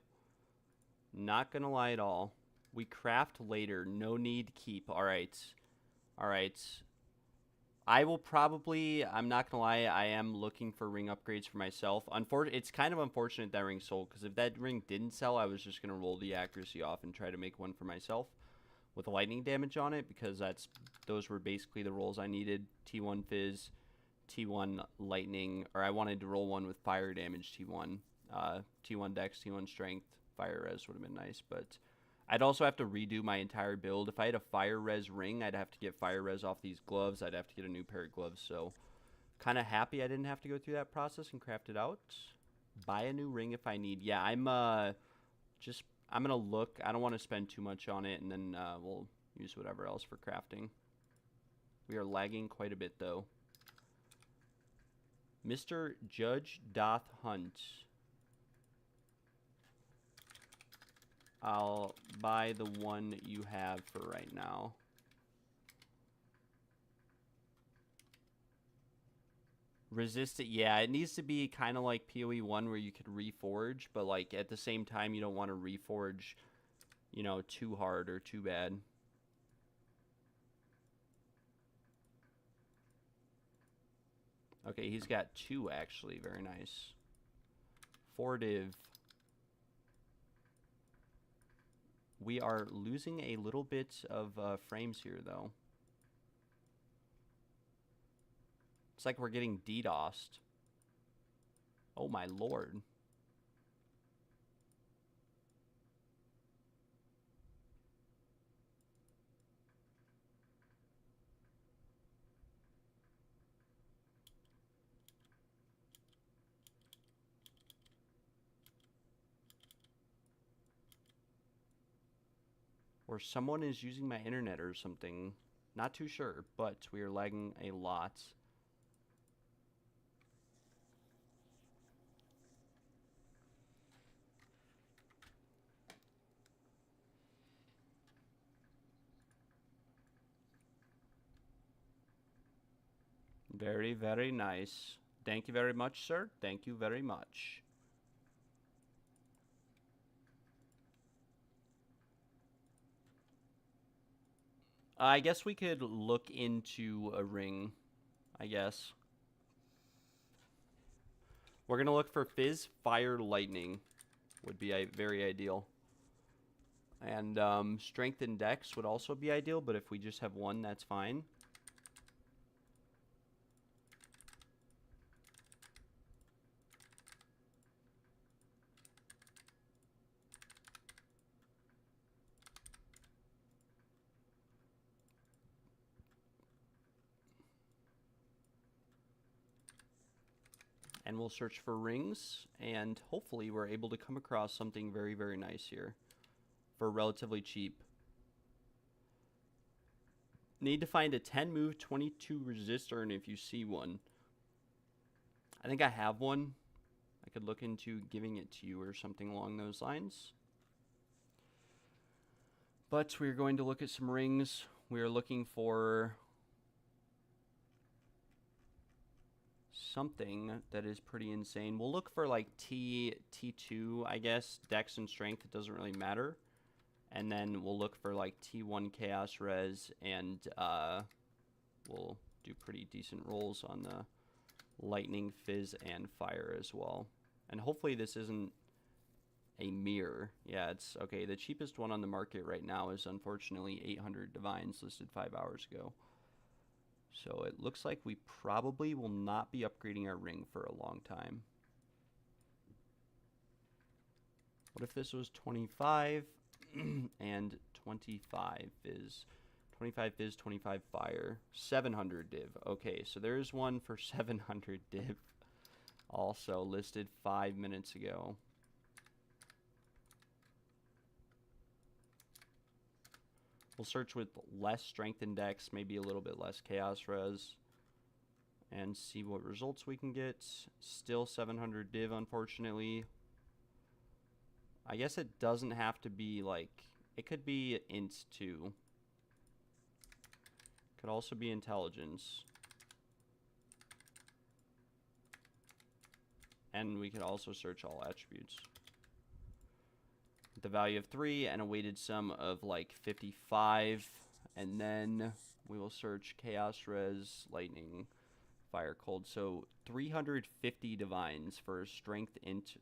Not gonna lie at all. We craft later. No need keep. Alright. Alright. I will probably, I'm not gonna lie, I am looking for ring upgrades for myself. It's kind of unfortunate that ring sold, because if that ring didn't sell, I was just gonna roll the accuracy off and try to make one for myself with lightning damage on it, because those were basically the rolls I needed. T1 Fizz, T1 Lightning, or I wanted to roll one with fire damage T1. T1 Dex, T1 Strength, Fire Res would have been nice, but I'd also have to redo my entire build. If I had a Fire Res ring, I'd have to get Fire Res off these gloves. I'd have to get a new pair of gloves, so kind of happy I didn't have to go through that process and craft it out. Buy a new ring if I need. Yeah, I'm going to look. I don't want to spend too much on it, and then we'll use whatever else for crafting. We are lagging quite a bit, though. Mr. Judge doth hunt. I'll buy the one you have for right now. Resist it, yeah. It needs to be kind of like PoE1 where you could reforge, but like at the same time you don't want to reforge you know, too hard or too bad. Okay, he's got 2 actually. Very nice. 4 div. We are losing a little bit of frames here, though. It's like we're getting DDoSed. Oh my lord. Or someone is using my internet or something. Not too sure, but we are lagging a lot. Very, very nice. Thank you very much, sir. Thank you very much. I guess we could look into a ring, I guess. We're going to look for Fizz, Fire, Lightning would be very ideal. And Strength and Dex would also be ideal, but if we just have one, that's fine. And we'll search for rings, and hopefully we're able to come across something very, very nice here for relatively cheap. Need to find a 10 move, 22 resistor, and if you see one. I think I have one. I could look into giving it to you or something along those lines. But we're going to look at some rings. We are looking for something that is pretty insane. We'll look for like T2, I guess. Dex and strength, it doesn't really matter. And then we'll look for like T1 chaos res, and we'll do pretty decent rolls on the lightning, fizz, and fire as well. And hopefully this isn't a mirror. Yeah, it's okay. The cheapest one on the market right now is unfortunately 800 divines, listed 5 hours ago. So it looks like we probably will not be upgrading our ring for a long time. What if this was 25 and 25 fizz? 25 fizz, 25 fire, 700 div. Okay, so there's one for 700 div. Also listed 5 minutes ago. We'll search with less strength index, maybe a little bit less chaos res, and see what results we can get. Still 700 div, unfortunately. I guess it doesn't have to be like, it could be int 2. Could also be intelligence. And we could also search all attributes. The value of 3 and a weighted sum of like 55, and then we will search chaos res, lightning, fire, cold. So 350 divines for a strength int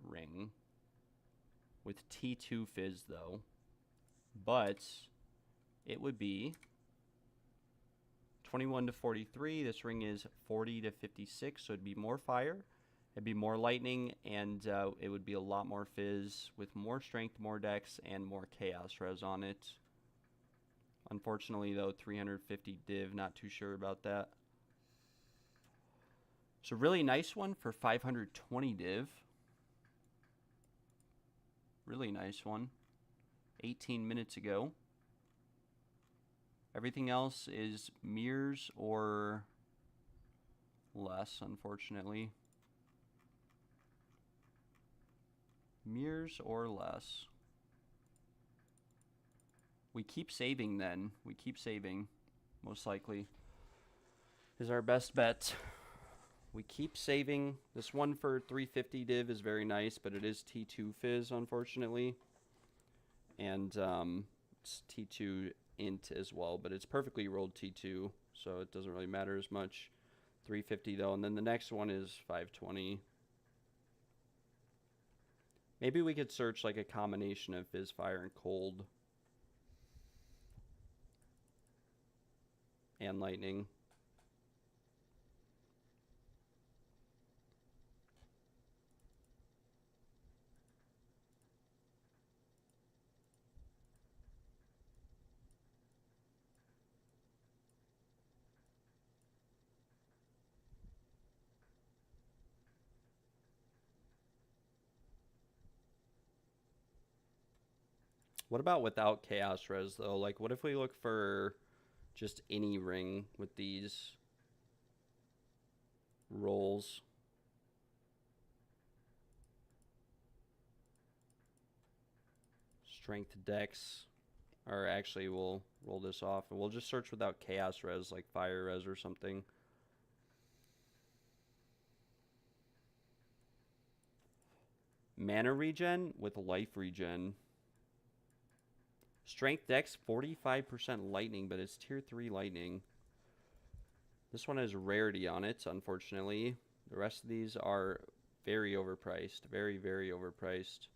ring with T2 fizz though, but it would be 21 to 43. This ring is 40 to 56, so it'd be more fire. It'd be more lightning, and it would be a lot more fizz with more strength, more dex, and more chaos res on it. Unfortunately, though, 350 div, not too sure about that. It's a really nice one for 520 div. Really nice one. 18 minutes ago. Everything else is mirrors or less, unfortunately. Mirrors or less. We keep saving then. We keep saving, most likely, is our best bet. We keep saving. This one for 350 div is very nice, but it is T2 fizz, unfortunately. And it's T2 int as well, but it's perfectly rolled T2, so it doesn't really matter as much. 350 though, and then the next one is 520. Maybe we could search like a combination of fizz, fire, and cold. And lightning. What about without chaos res though? Like what if we look for just any ring with these rolls? Strength dex. Or actually we'll roll this off and we'll just search without chaos res, like fire res or something. Mana regen with life regen. Strength dex, 45% lightning, but it's tier 3 lightning. This one has rarity on it, unfortunately. The rest of these are very overpriced. Very, very overpriced.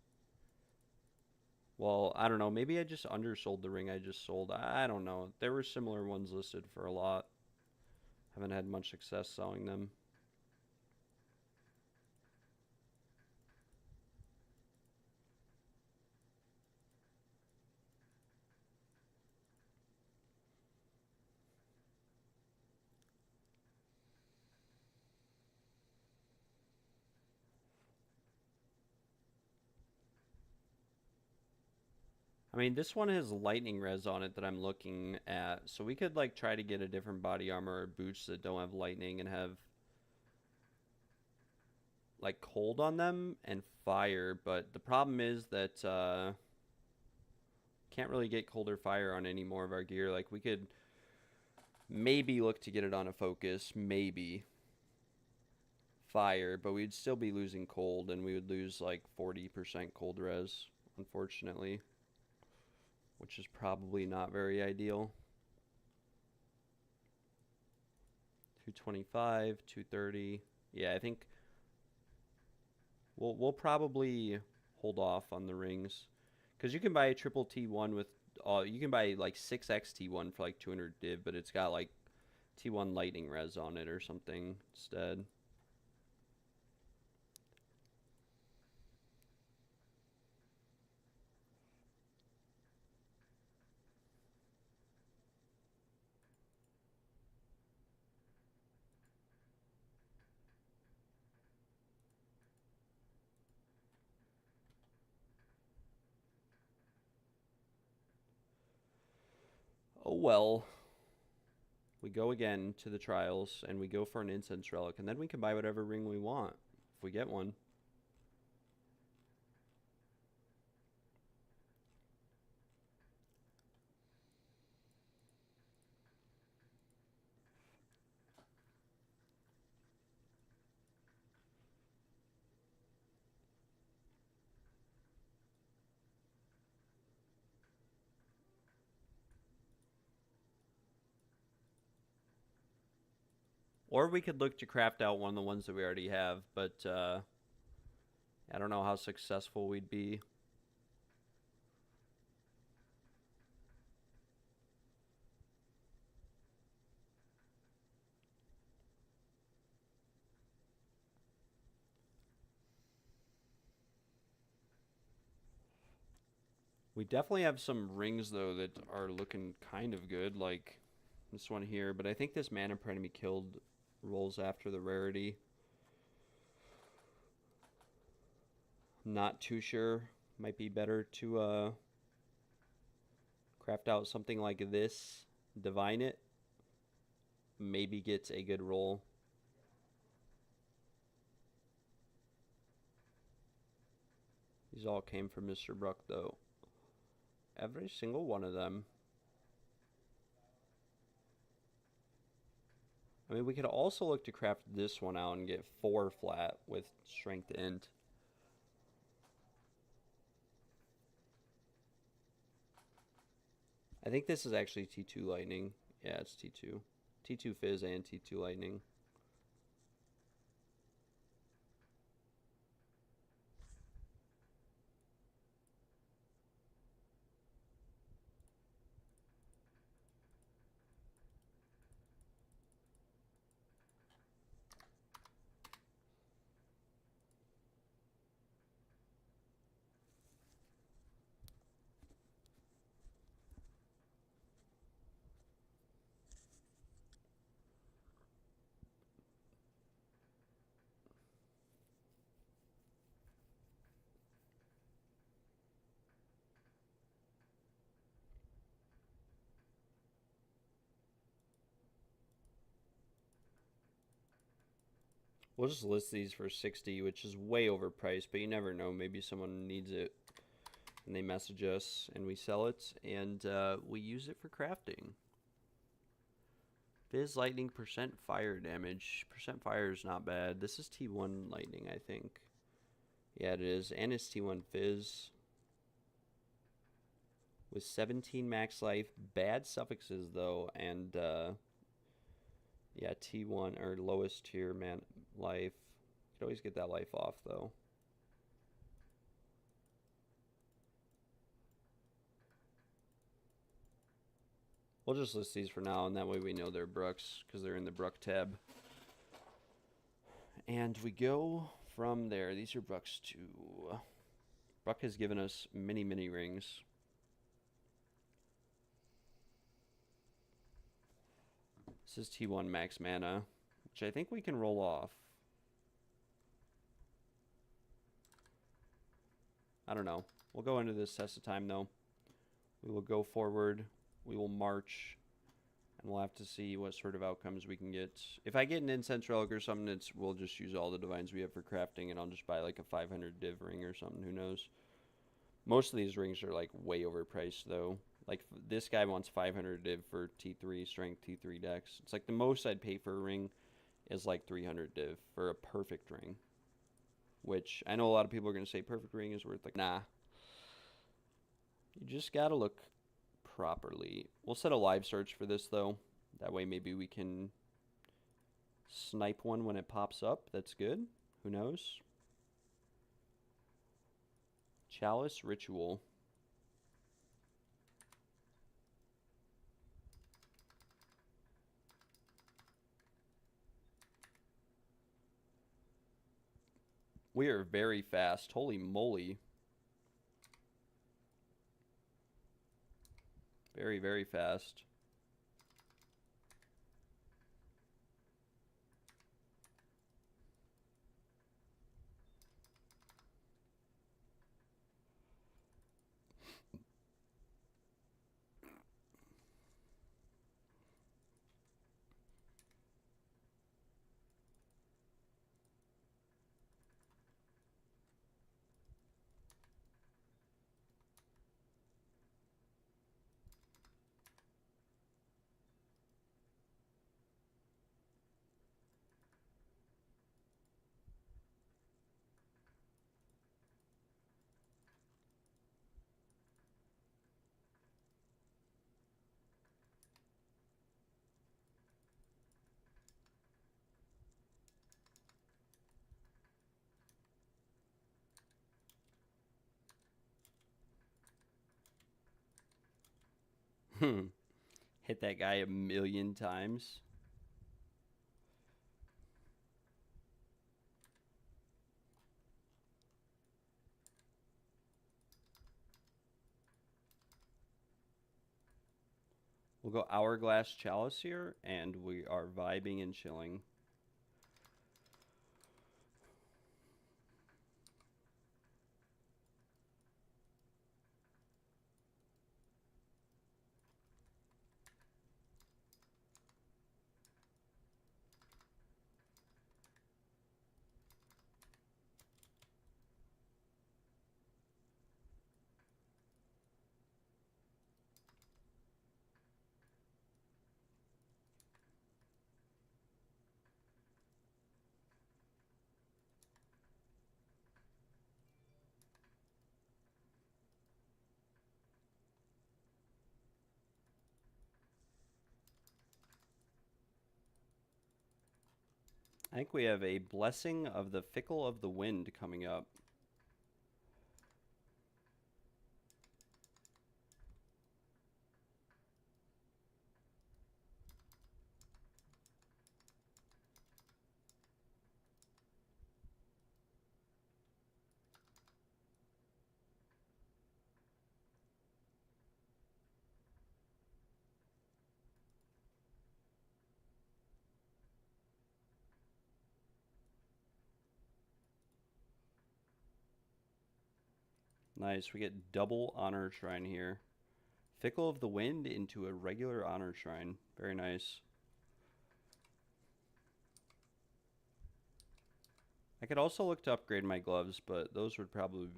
Well, I don't know. Maybe I just undersold the ring I just sold. I don't know. There were similar ones listed for a lot. Haven't had much success selling them. I mean, this one has lightning res on it that I'm looking at. So we could like try to get a different body armor or boots that don't have lightning and have like cold on them and fire. But the problem is that can't really get cold or fire on any more of our gear. Like we could maybe look to get it on a focus, maybe fire, but we'd still be losing cold and we would lose like 40% cold res, unfortunately, which is probably not very ideal. 225, 230. Yeah, I think we'll probably hold off on the rings because you can buy a triple T1 with you can buy like 6x T1 for like 200 div, but it's got like T1 lightning res on it or something instead. Oh well. We go again to the trials and we go for an incense relic, and then we can buy whatever ring we want if we get one. Or we could look to craft out one of the ones that we already have, but I don't know how successful we'd be. We definitely have some rings, though, that are looking kind of good, like this one here. But I think this Mana Prey to be killed rolls after the rarity. Not too sure. Might be better to craft out something like this, divine it, maybe gets a good roll. These all came from Mr. Bruck, though. Every single one of them. I mean, we could also look to craft this one out and get 4 flat with strength int. I think this is actually T2 Lightning. Yeah, it's T2. T2 Fizz and T2 Lightning. We'll just list these for 60, which is way overpriced, but you never know. Maybe someone needs it and they message us and we sell it and we use it for crafting. Fizz Lightning, percent fire damage. Percent fire is not bad. This is T1 Lightning, I think. Yeah, it is. And it's T1 Fizz. With 17 max life. Bad suffixes, though. And, yeah, T1, or lowest tier man life. Could always get that life off, though. We'll just list these for now, and that way we know they're Brooks, because they're in the Brook tab. And we go from there. These are Brooks too. Brook has given us many, many rings. This is T1 max mana, which I think we can roll off. I don't know. We'll go into this test of time, though. We will go forward. We will march. And we'll have to see what sort of outcomes we can get. If I get an Incense Relic or something, we'll just use all the Divines we have for crafting, and I'll just buy like a 500 div ring or something. Who knows? Most of these rings are like way overpriced, though. Like this guy wants 500 div for T3 strength, T3 dex. It's like the most I'd pay for a ring is like 300 div for a perfect ring. Which I know a lot of people are going to say perfect ring is worth like, nah. You just got to look properly. We'll set a live search for this, though. That way maybe we can snipe one when it pops up. That's good. Who knows? Chalice Ritual. We are very fast. Holy moly. Very, very fast. Hit that guy a million times. We'll go Hourglass Chalice here, and we are vibing and chilling. I think we have a Blessing of the Fickle of the Wind coming up. Nice. We get double honor shrine here. Fickle of the Wind into a regular honor shrine. Very nice. I could also look to upgrade my gloves, but those would probably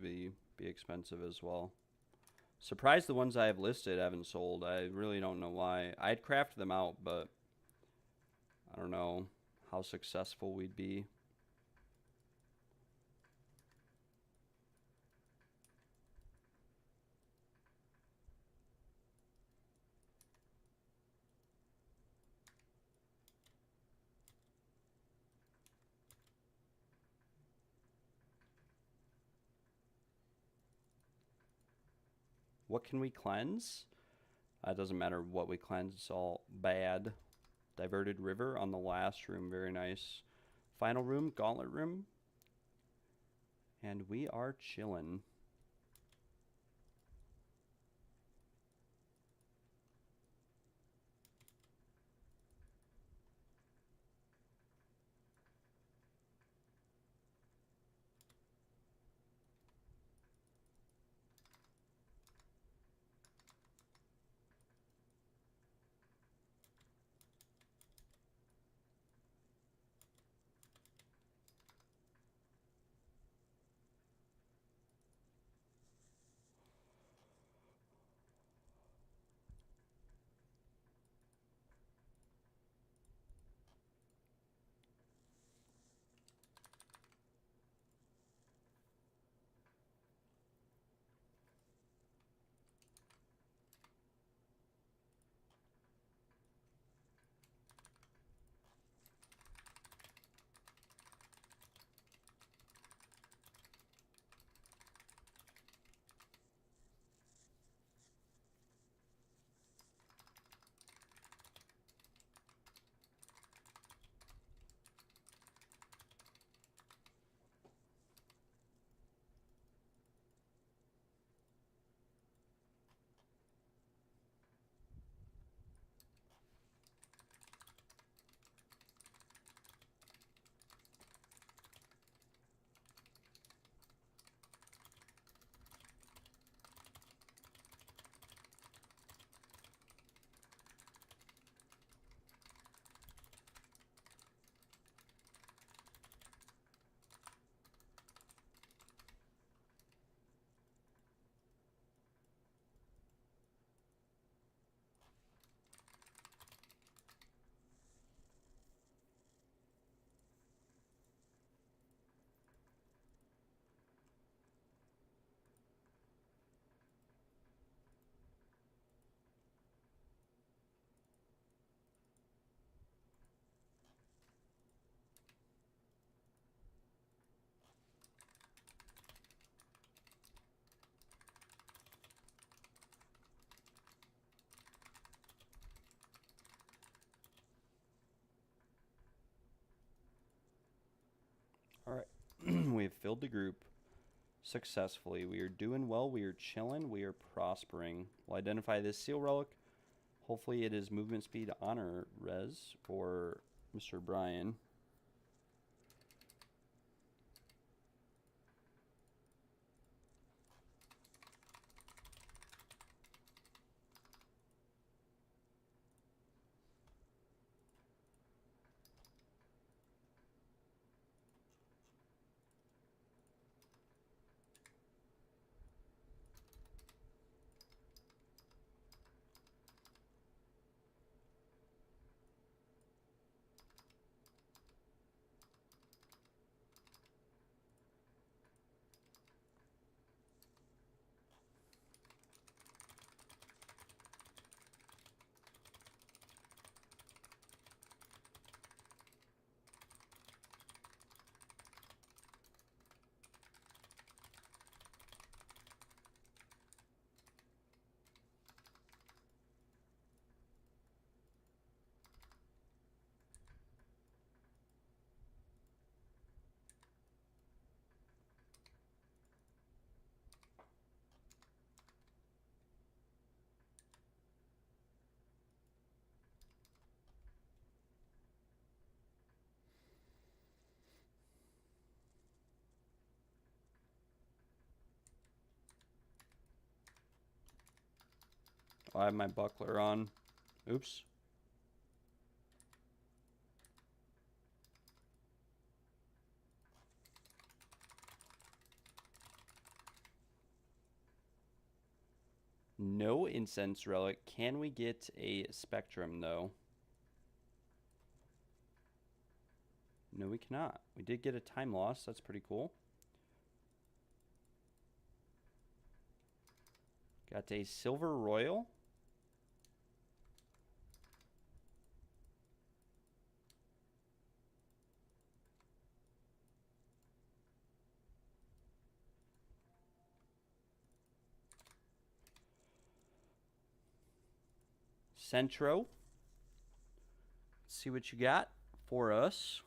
be expensive as well. Surprised the ones I have listed haven't sold. I really don't know why. I'd craft them out, but I don't know how successful we'd be. What can we cleanse? It doesn't matter what we cleanse, it's all bad. Diverted River on the last room, very nice. Final room, Gauntlet room. And we are chilling. All right, we have filled the group successfully. We are doing well. We are chilling. We are prospering. We'll identify this seal relic. Hopefully it is movement speed honor res for Mr. Brian. Oh, I have my buckler on. Oops. No incense relic. Can we get a spectrum, though? No, we cannot. We did get a time loss. That's pretty cool. Got a silver royal. Centro. Let's see what you got for us.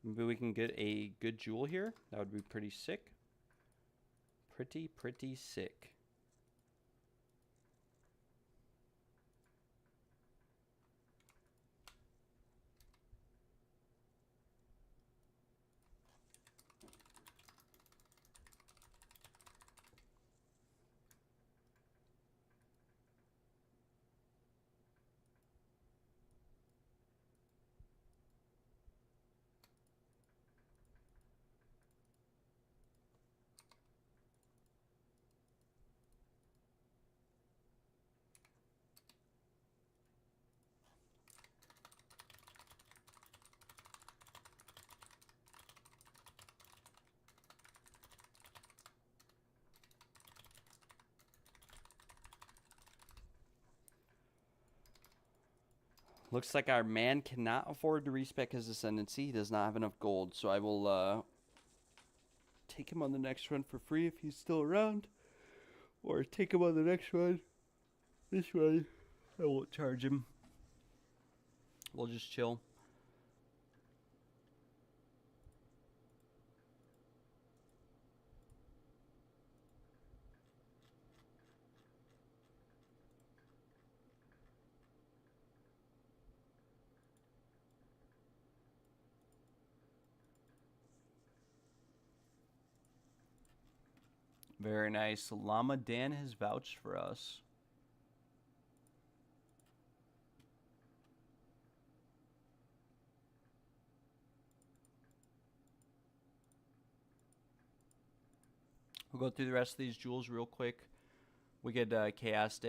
Maybe we can get a good jewel here. That would be pretty sick. Pretty sick. Looks like our man cannot afford to respec his ascendancy. He does not have enough gold, so I will take him on the next run for free if he's still around. Or take him on the next run. This run, I won't charge him. We'll just chill. Very nice. Llama Dan has vouched for us. We'll go through the rest of these jewels real quick. We get chaos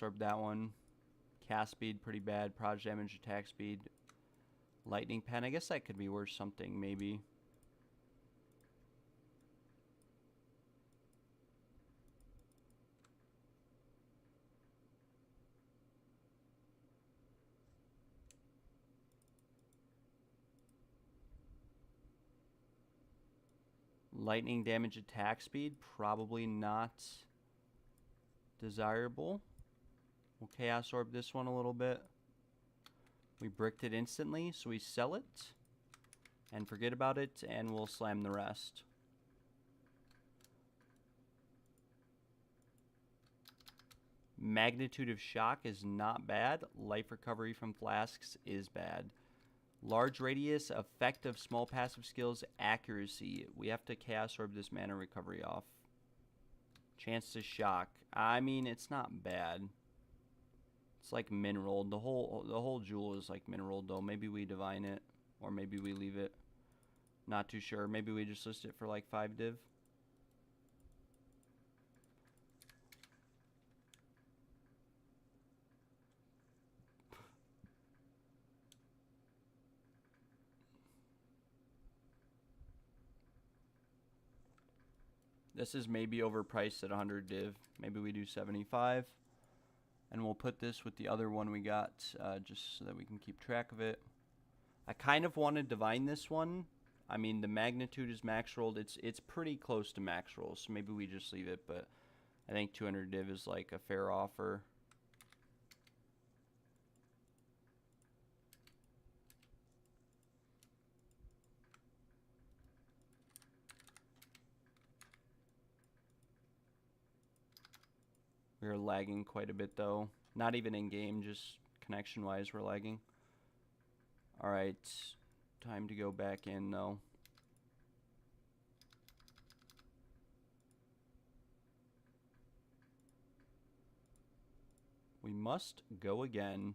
orb that one. Cast speed pretty bad. Proj damage, attack speed. Lightning pen. I guess that could be worth something maybe. Lightning damage, attack speed. Probably not desirable. We'll chaos orb this one a little bit. We bricked it instantly, so we sell it and forget about it, and we'll slam the rest. Magnitude of shock is not bad. Life recovery from flasks is bad. Large radius, effect of small passive skills, accuracy. We have to Chaos Orb this mana recovery off. Chance to shock. I mean, it's not bad. It's like mineral. The whole jewel is like mineral though. Maybe we divine it, or maybe we leave it. Not too sure. Maybe we just list it for like 5 div. This is maybe overpriced at 100 div. Maybe we do 75. And we'll put this with the other one we got, just so that we can keep track of it. I kind of want to divine this one. I mean, the magnitude is max rolled. It's pretty close to max roll, so maybe we just leave it. But I think 200 div is like a fair offer. We're lagging quite a bit though. Not even in game, just connection wise we're lagging. Alright, time to go back in though. We must go again.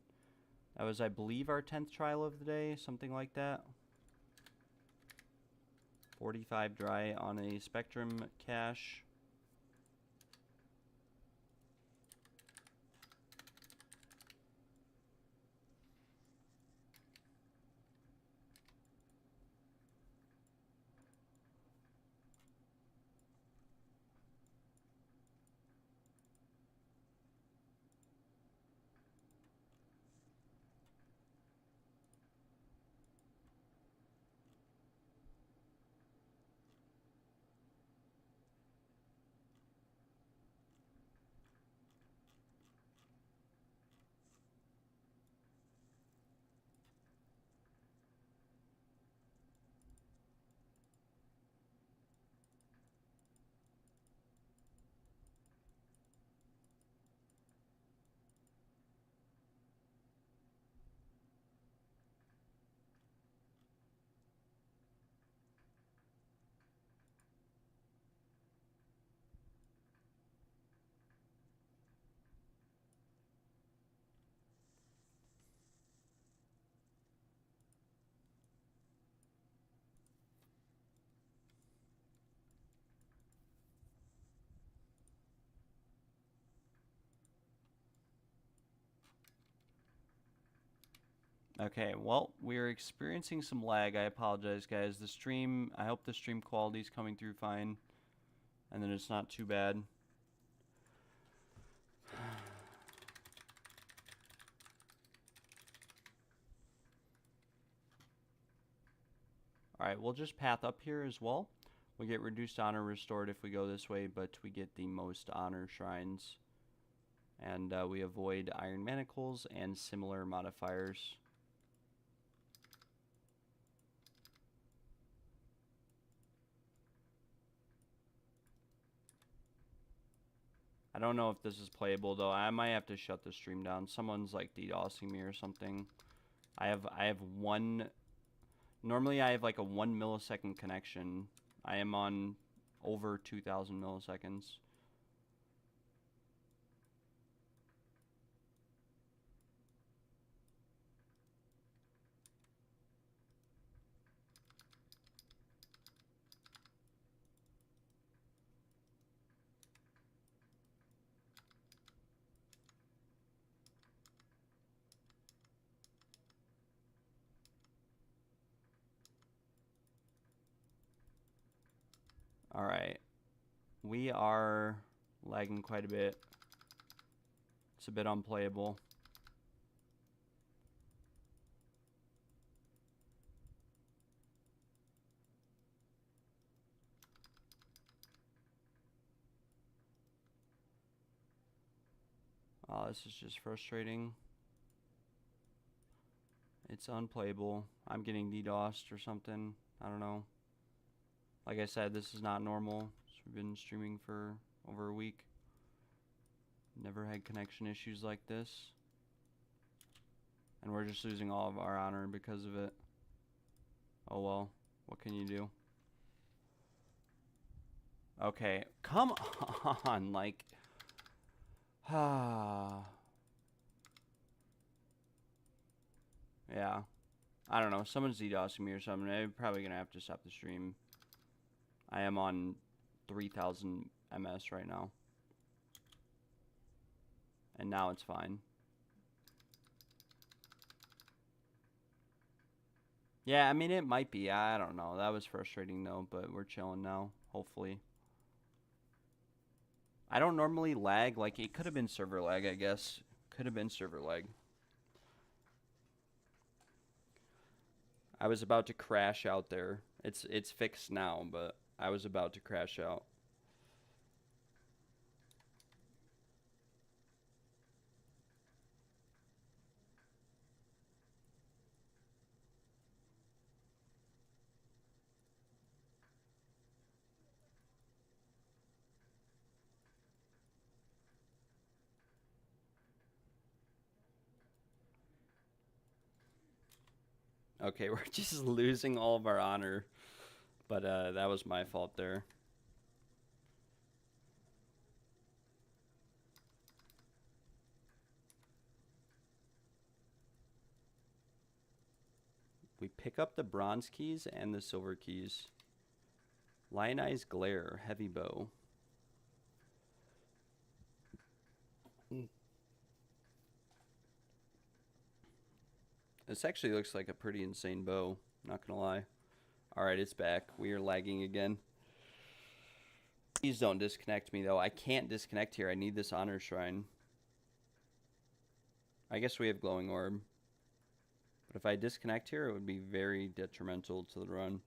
That was, I believe, our 10th trial of the day, something like that. 45 dry on a Spectrum cache. Okay, well, we're experiencing some lag. I apologize, guys. The stream, I hope the stream quality is coming through fine, and then it's not too bad. Alright, we'll just path up here as well. We get reduced honor restored if we go this way, but we get the most honor shrines. And we avoid iron manacles and similar modifiers. I don't know if this is playable though. I might have to shut the stream down. Someone's like DDoSing me or something. I have one. Normally I have like a 1 millisecond connection. I am on over 2,000 milliseconds. Alright. We are lagging quite a bit. It's a bit unplayable. Oh, this is just frustrating. It's unplayable. I'm getting DDoSed or something. I don't know. Like I said, this is not normal. So we've been streaming for over a week. Never had connection issues like this. And we're just losing all of our honor because of it. Oh well, what can you do? Okay, come on, like... Yeah. I don't know, someone's DDoSing me or something. I'm probably gonna have to stop the stream. I am on 3,000 MS right now. And now it's fine. Yeah, I mean, it might be. I don't know. That was frustrating, though, but we're chilling now, hopefully. I don't normally lag. Like, it could have been server lag, I guess. Could have been server lag. I was about to crash out there. It's fixed now, but I was about to crash out. Okay, we're just losing all of our honor. But that was my fault there. We pick up the bronze keys and the silver keys. Lionized Glare, Heavy Bow. This actually looks like a pretty insane bow, not gonna lie. Alright, it's back. We are lagging again. Please don't disconnect me, though. I can't disconnect here. I need this honor shrine. I guess we have glowing orb. But if I disconnect here, it would be very detrimental to the run.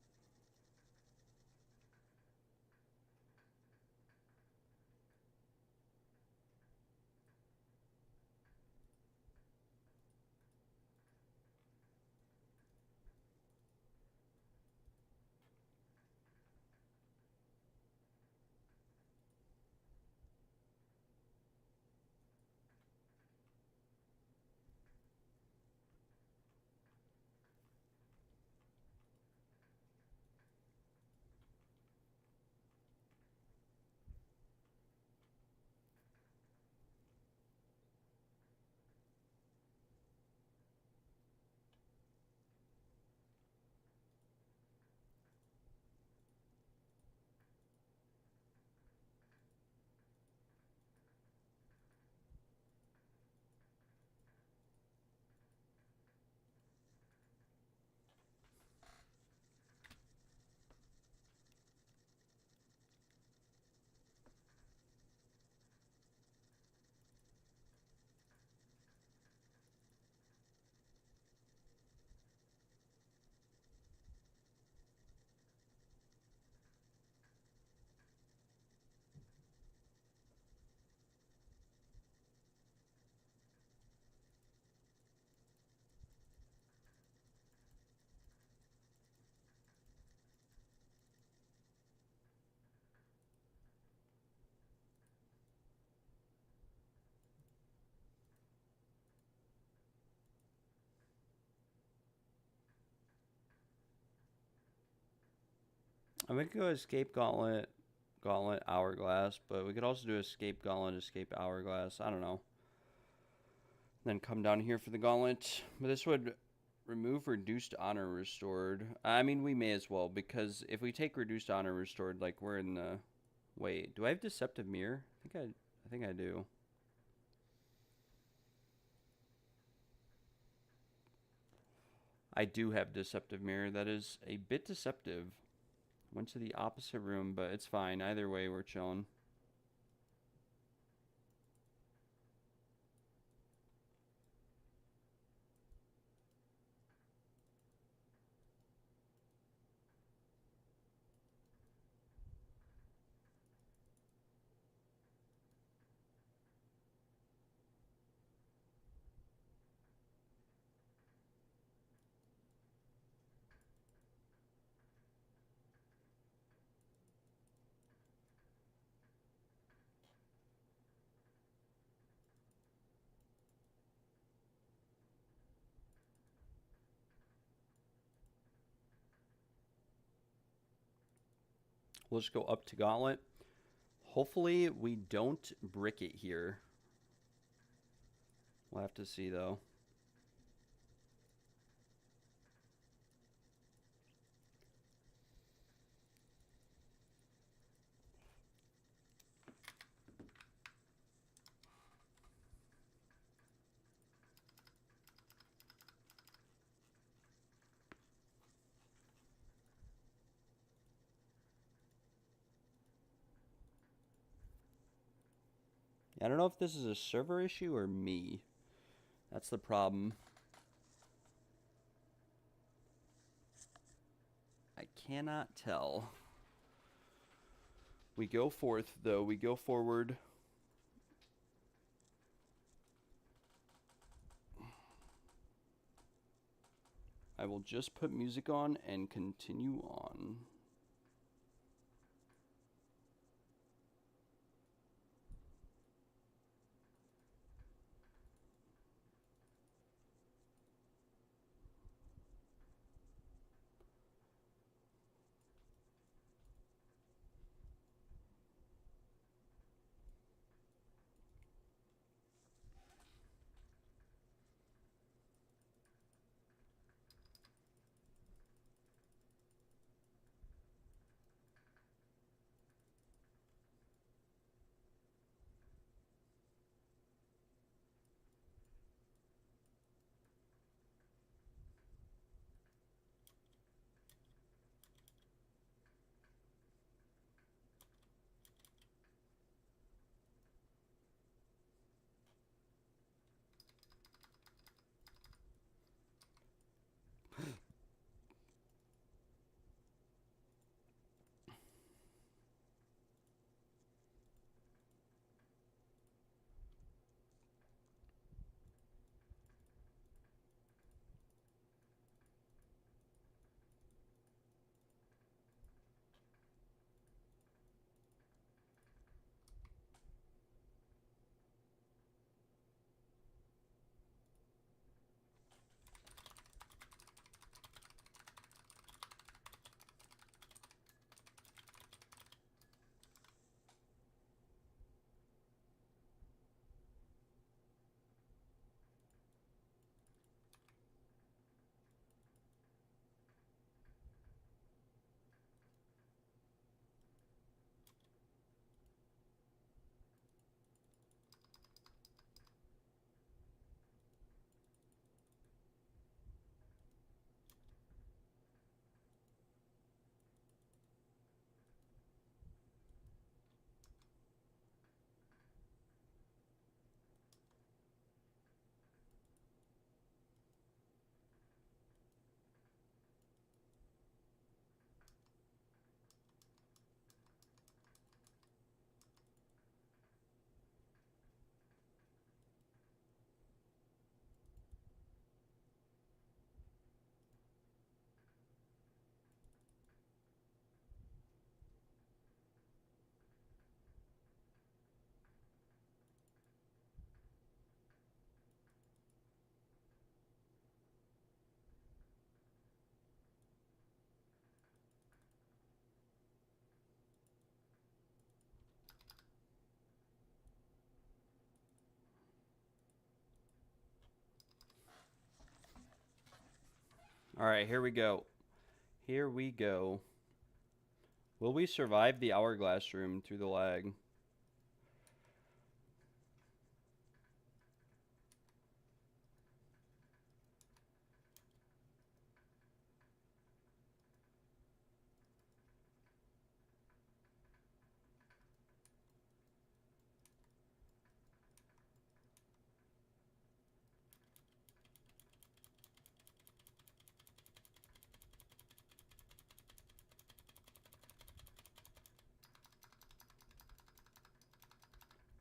I'm gonna go escape gauntlet, hourglass, but we could also do escape gauntlet, escape hourglass. I don't know. Then come down here for the gauntlet. But this would remove reduced honor restored. I mean, we may as well, because if we take reduced honor restored, like we're in the... Wait, do I have deceptive mirror? I think I do. I do have deceptive mirror. That is a bit deceptive. Went to the opposite room, but it's fine. Either way, we're chilling. We'll just go up to Gauntlet. Hopefully we don't brick it here. We'll have to see, though. I don't know if this is a server issue or me. That's the problem. I cannot tell. We go forth, though. We go forward. I will just put music on and continue on. All right, here we go. Here we go. Will we survive the hourglass room through the lag?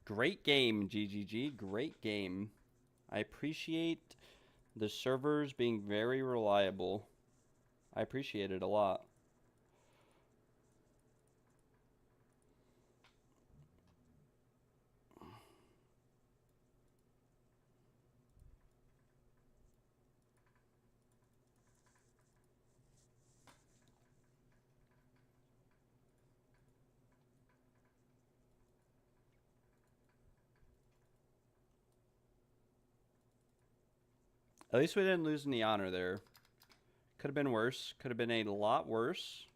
Great game, GGG. Great game. I appreciate the servers being very reliable. I appreciate it a lot. At least we didn't lose any honor there. Could have been worse. Could have been a lot worse.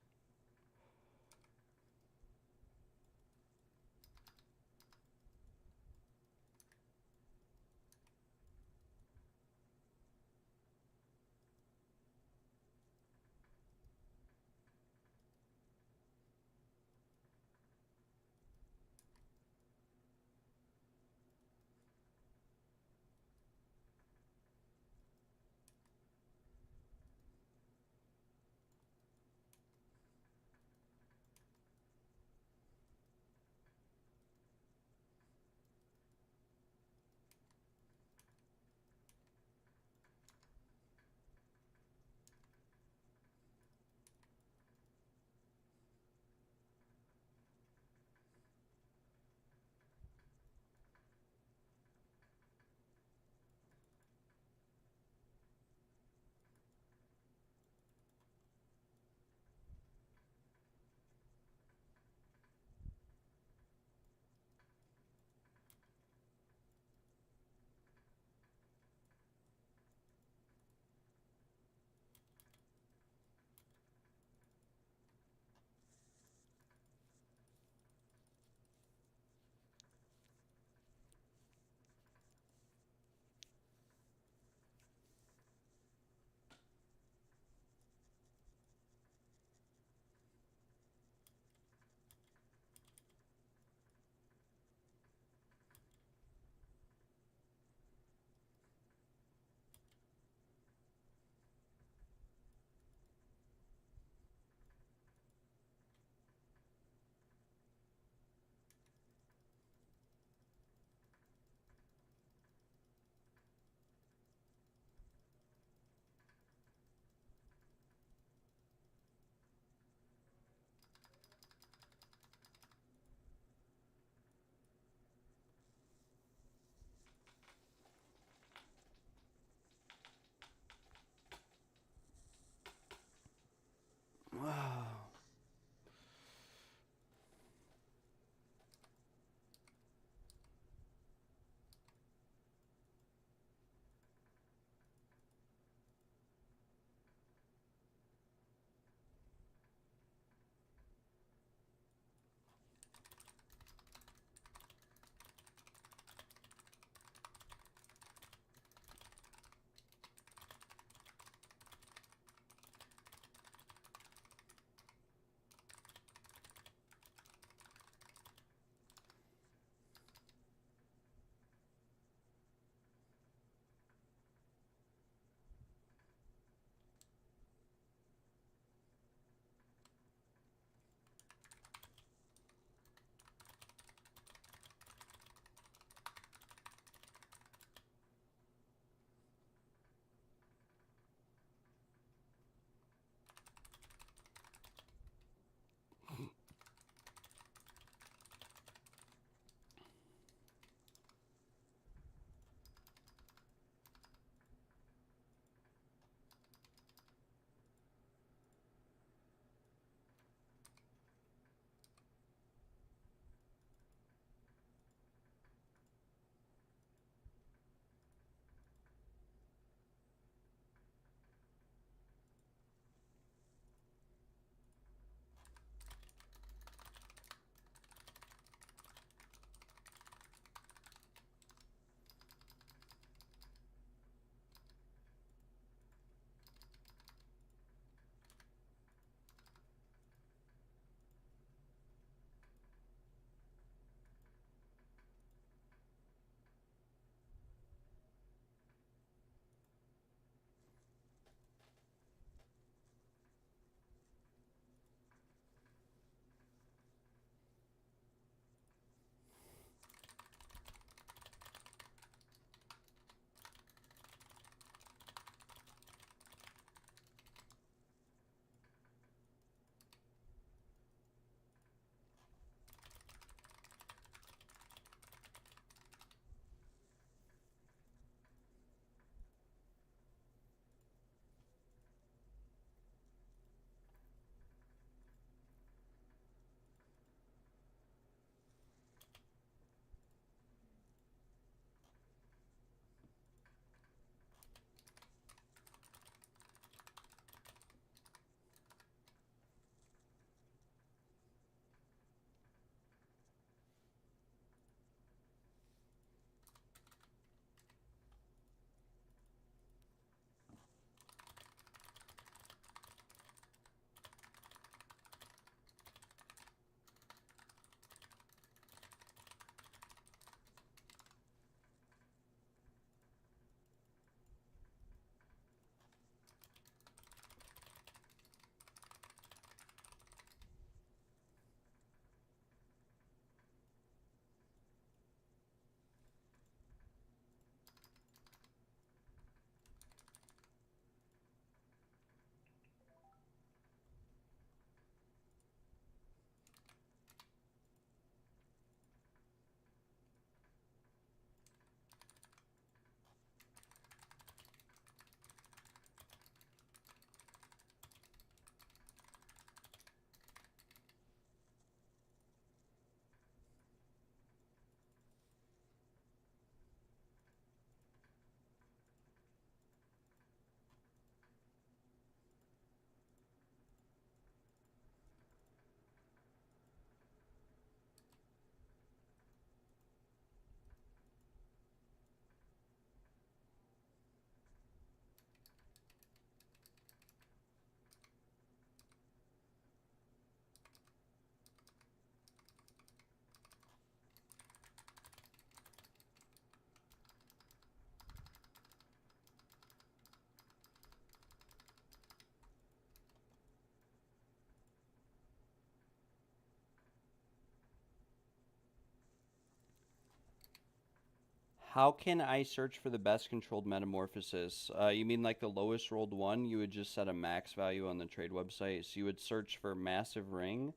How can I search for the best controlled metamorphosis? You mean like the lowest rolled one? You would just set a max value on the trade website. So you would search for massive ring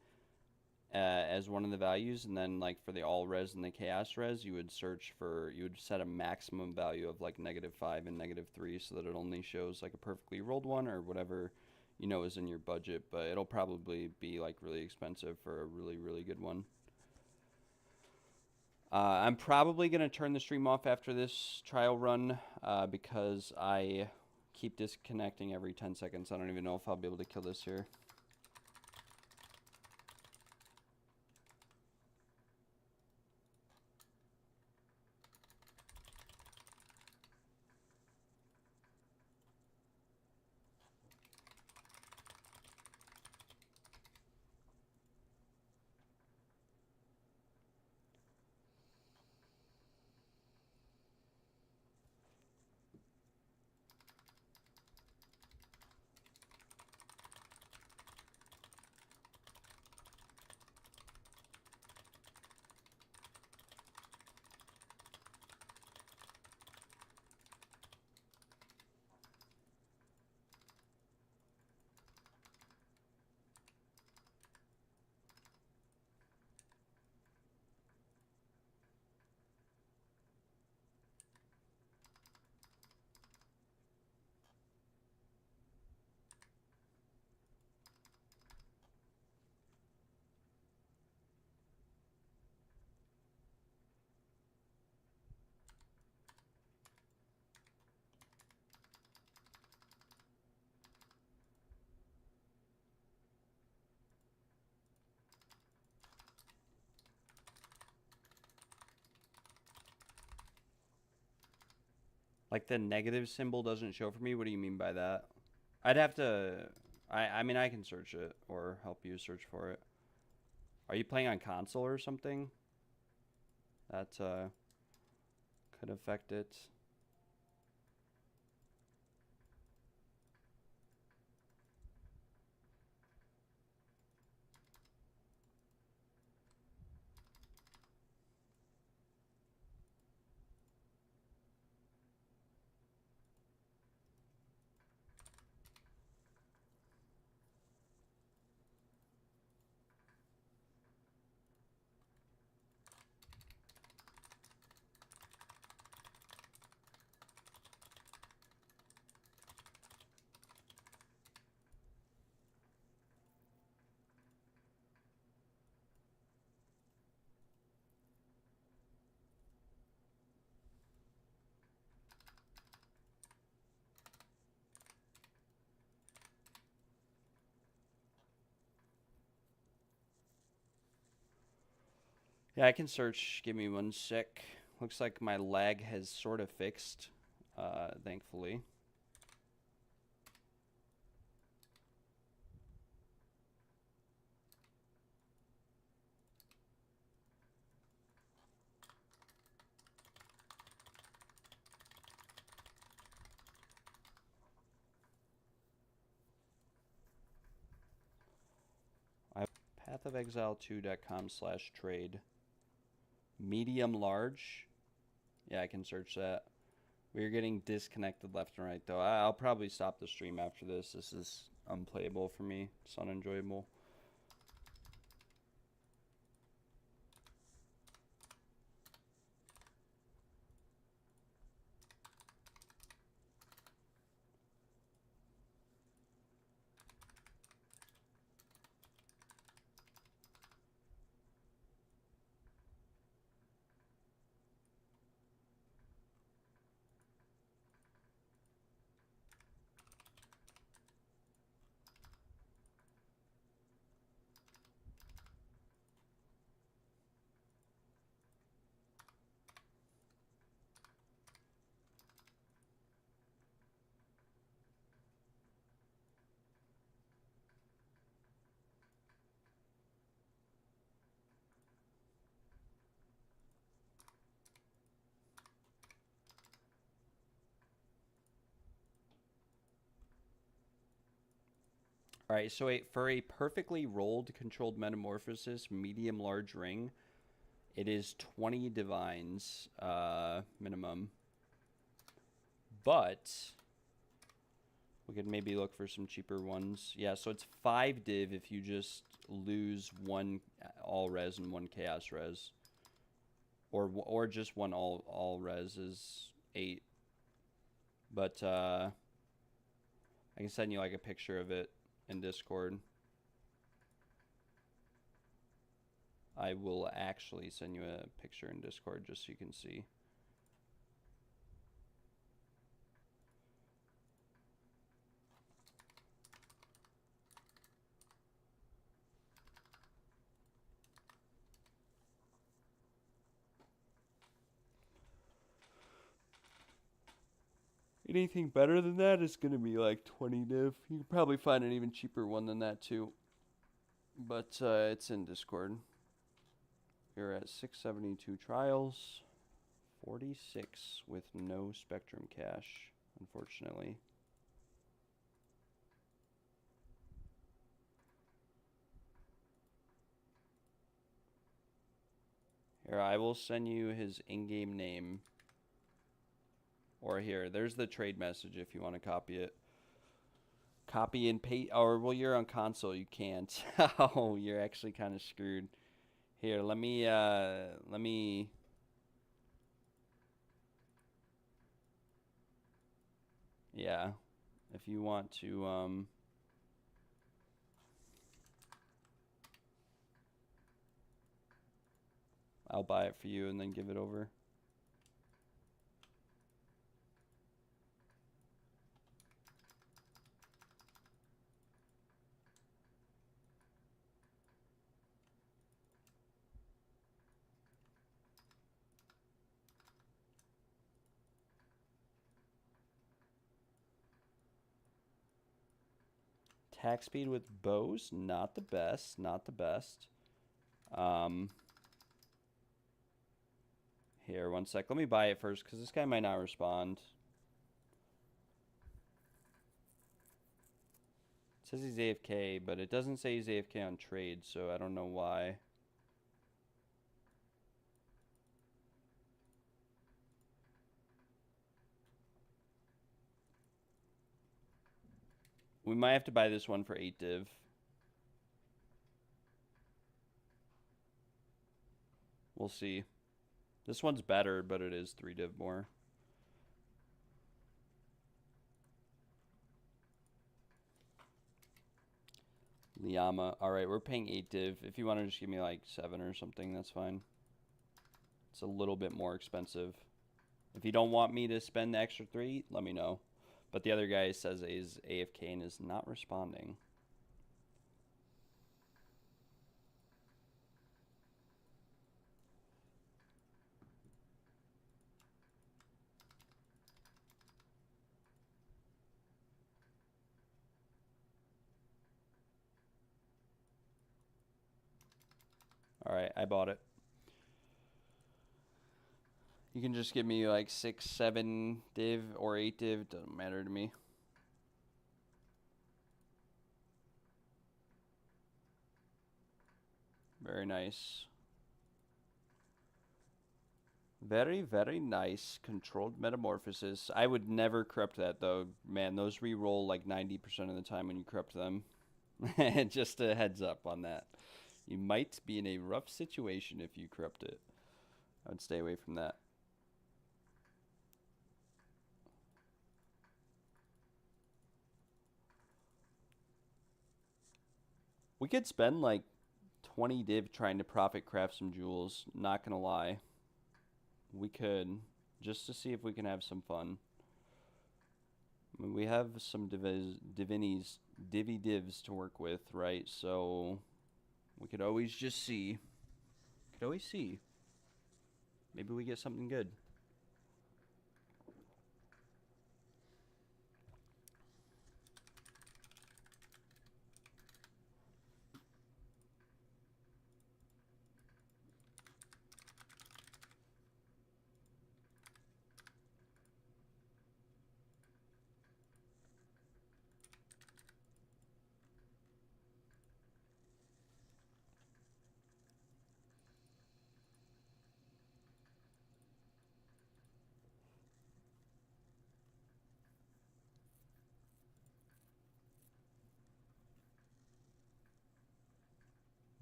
as one of the values, and then like for the all res and the chaos res, you would set a maximum value of like -5 and -3, so that it only shows like a perfectly rolled one or whatever is in your budget. But it'll probably be like really expensive for a really good one. I'm probably going to turn the stream off after this trial run because I keep disconnecting every 10 seconds. I don't even know if I'll be able to kill this here. Like the negative symbol doesn't show for me? What do you mean by that? I'd have to... I mean, I can search it or help you search for it. Are you playing on console or something? That could affect it. Yeah, I can search. Give me one sec. Looks like my lag has sort of fixed, thankfully. I have pathofexile2.com/trade. Medium large. Yeah, I can search that. We're getting disconnected left and right, though. I'll probably stop the stream after this. This is unplayable for me. It's unenjoyable. All right, so for a perfectly rolled controlled metamorphosis medium large ring, It is 20 divines minimum. But we could maybe look for some cheaper ones. Yeah, so it's 5 div if you just lose 1 all res and 1 chaos res. Or just 1 all res is 8. But I can send you like a picture of it in Discord. I will actually send you a picture in Discord just so you can see. Anything better than that is going to be like 20 div. You can probably find an even cheaper one than that too. But it's in Discord. You're at 672 trials. 46 with no Spectrum cache, unfortunately. Here, I will send you his in-game name. Or here, there's the trade message if you want to copy it. Copy and paste, or well, you're on console, you can't. Oh, you're actually kind of screwed. Here, let me, yeah, if you want to, I'll buy it for you and then give it over. Attack speed with bows, not the best, not the best. Here, one sec. Let me buy it first because this guy might not respond. It says he's AFK, but it doesn't say he's AFK on trade, so I don't know why. We might have to buy this one for 8 div. We'll see. This one's better, but it is 3 div more. Liyama. Alright, we're paying 8 div. If you want to just give me like 7 or something, that's fine. It's a little bit more expensive. If you don't want me to spend the extra 3, let me know. But the other guy says he's AFK and is not responding. Alright, I bought it. You can just give me like 6, 7 div or 8 div. Doesn't matter to me. Very nice. Very, very nice. Controlled metamorphosis. I would never corrupt that though. Man, those re-roll like 90% of the time when you corrupt them. Just a heads up on that. You might be in a rough situation if you corrupt it. I would stay away from that. We could spend like 20 div trying to profit craft some jewels. Not gonna lie. We could, just to see if we can have some fun. I mean, we have some divvy divs to work with, right? So we could always just see. Could always see. Maybe we get something good.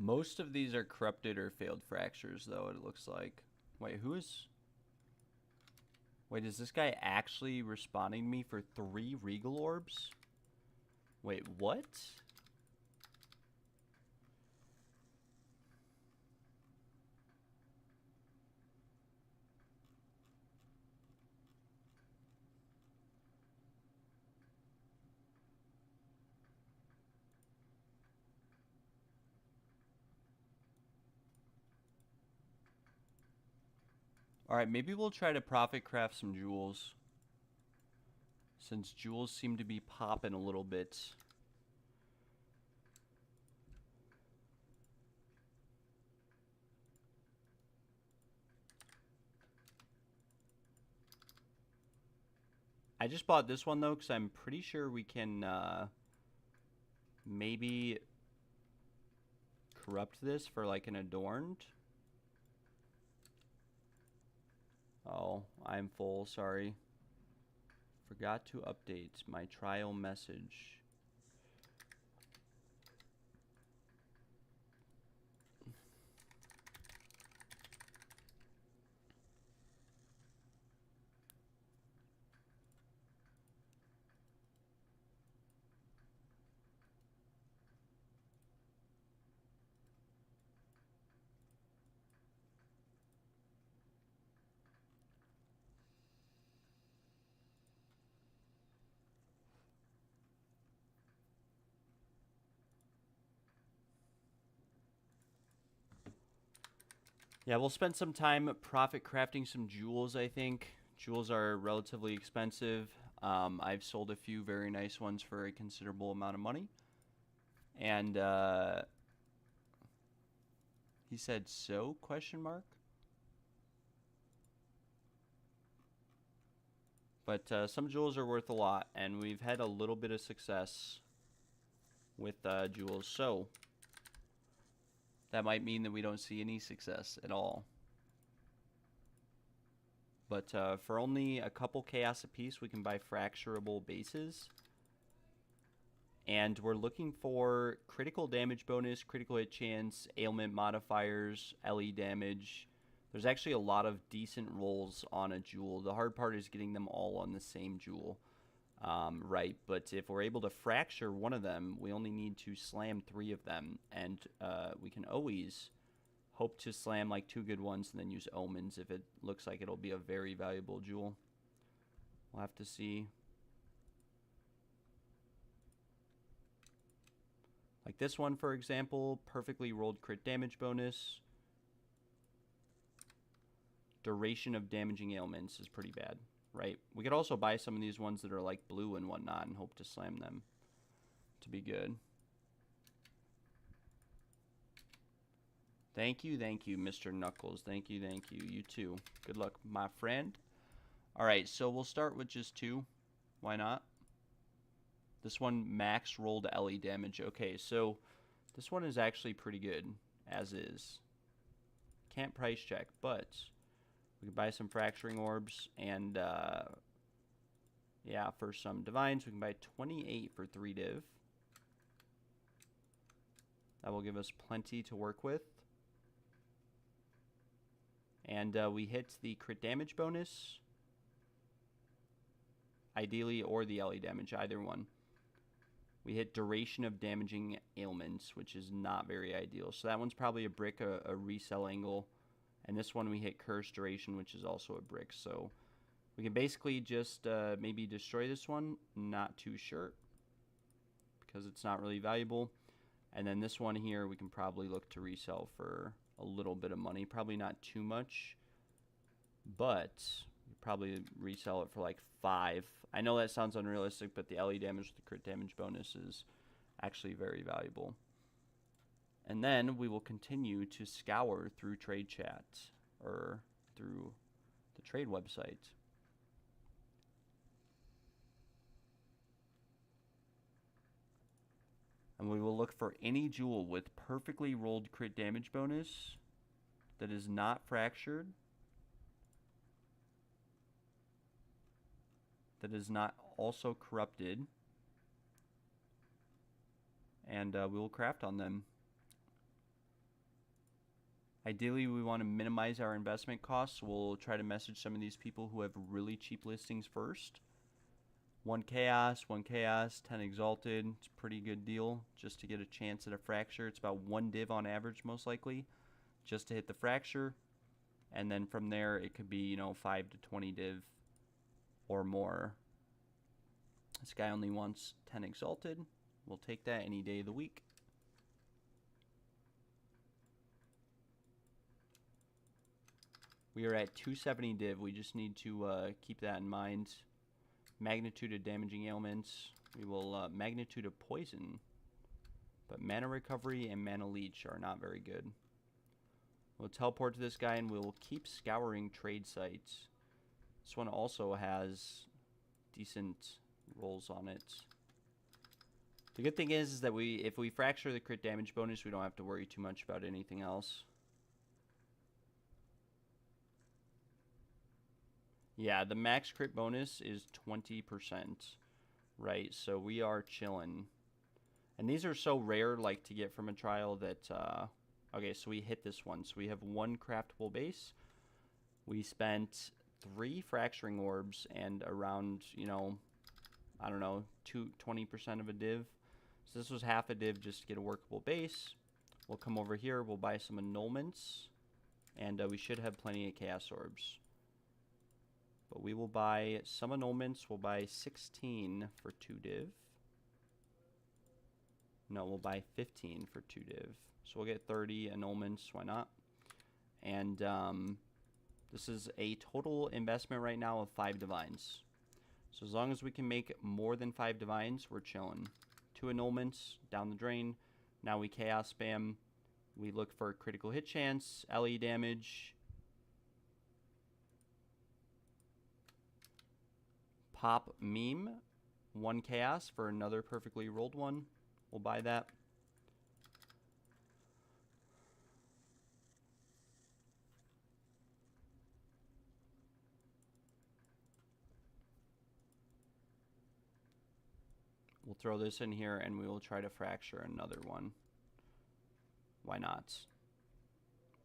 Most of these are corrupted or failed fractures, though, it looks like. Wait, who is... Wait, is this guy actually responding to me for 3 Regal Orbs? Wait, what? Alright, maybe we'll try to profit craft some jewels. Since jewels seem to be popping a little bit. I just bought this one, though, because I'm pretty sure we can maybe corrupt this for, like, an adorned. Oh, I'm full, sorry. Forgot to update my trial message. Yeah, we'll spend some time profit crafting some jewels, I think. Jewels are relatively expensive. I've sold a few very nice ones for a considerable amount of money. And he said, so, question mark? But some jewels are worth a lot, and we've had a little bit of success with jewels. So that might mean that we don't see any success at all. But for only a couple chaos apiece, we can buy fracturable bases. And we're looking for critical damage bonus, critical hit chance, ailment modifiers, LE damage. There's actually a lot of decent rolls on a jewel. The hard part is getting them all on the same jewel. Right, but if we're able to fracture one of them, we only need to slam 3 of them, and we can always hope to slam like 2 good ones and then use omens if it looks like it'll be a very valuable jewel. We'll have to see. Like this one, for example, perfectly rolled crit damage bonus. Duration of damaging ailments is pretty bad. Right? We could also buy some of these ones that are like blue and whatnot and hope to slam them to be good. Thank you, Mr. Knuckles. Thank you. You too. Good luck, my friend. Alright, so we'll start with just 2. Why not? This one max rolled LE damage. Okay, so this one is actually pretty good, as is. Can't price check, but we can buy some fracturing orbs, and yeah, for some divines, we can buy 28 for 3 div. That will give us plenty to work with. And we hit the crit damage bonus, ideally, or the LE damage, either one. We hit duration of damaging ailments, which is not very ideal. So that one's probably a brick, a resell angle. And this one we hit curse duration, which is also a brick. So we can basically just maybe destroy this one. Not too sure, because it's not really valuable. And then this one here we can probably look to resell for a little bit of money. Probably not too much, but probably resell it for like 5. I know that sounds unrealistic, but the LE damage with the crit damage bonus is actually very valuable. And then we will continue to scour through trade chat, or through the trade website. And we will look for any jewel with perfectly rolled crit damage bonus that is not fractured, that is not also corrupted, and we will craft on them. Ideally, we want to minimize our investment costs. We'll try to message some of these people who have really cheap listings first. 1 Chaos, 10 Exalted. It's a pretty good deal just to get a chance at a fracture. It's about 1 div on average, most likely, just to hit the fracture. And then from there, it could be, you know, 5 to 20 div or more. This guy only wants 10 Exalted. We'll take that any day of the week. We are at 270 div. We just need to keep that in mind. Magnitude of damaging ailments. We will magnitude of poison. But mana recovery and mana leech are not very good. We'll teleport to this guy and we'll keep scouring trade sites. This one also has decent rolls on it. The good thing is that if we fracture the crit damage bonus, we don't have to worry too much about anything else. Yeah, the max crit bonus is 20%, right? So we are chilling. And these are so rare, like, to get from a trial that, okay, so we hit this one. So we have 1 craftable base. We spent 3 fracturing orbs and around, you know, I don't know, 20% of a div. So this was half a div just to get a workable base. We'll come over here, we'll buy some annulments, and we should have plenty of chaos orbs. But we will buy some annulments. We'll buy 16 for 2 div. No, we'll buy 15 for 2 div. So we'll get 30 annulments. Why not? And this is a total investment right now of 5 divines. So as long as we can make more than 5 divines, we're chilling. 2 annulments down the drain. Now we chaos spam. We look for critical hit chance, LE damage. Pop meme, 1 chaos for another perfectly rolled one. We'll buy that. We'll throw this in here and we will try to fracture another one. Why not?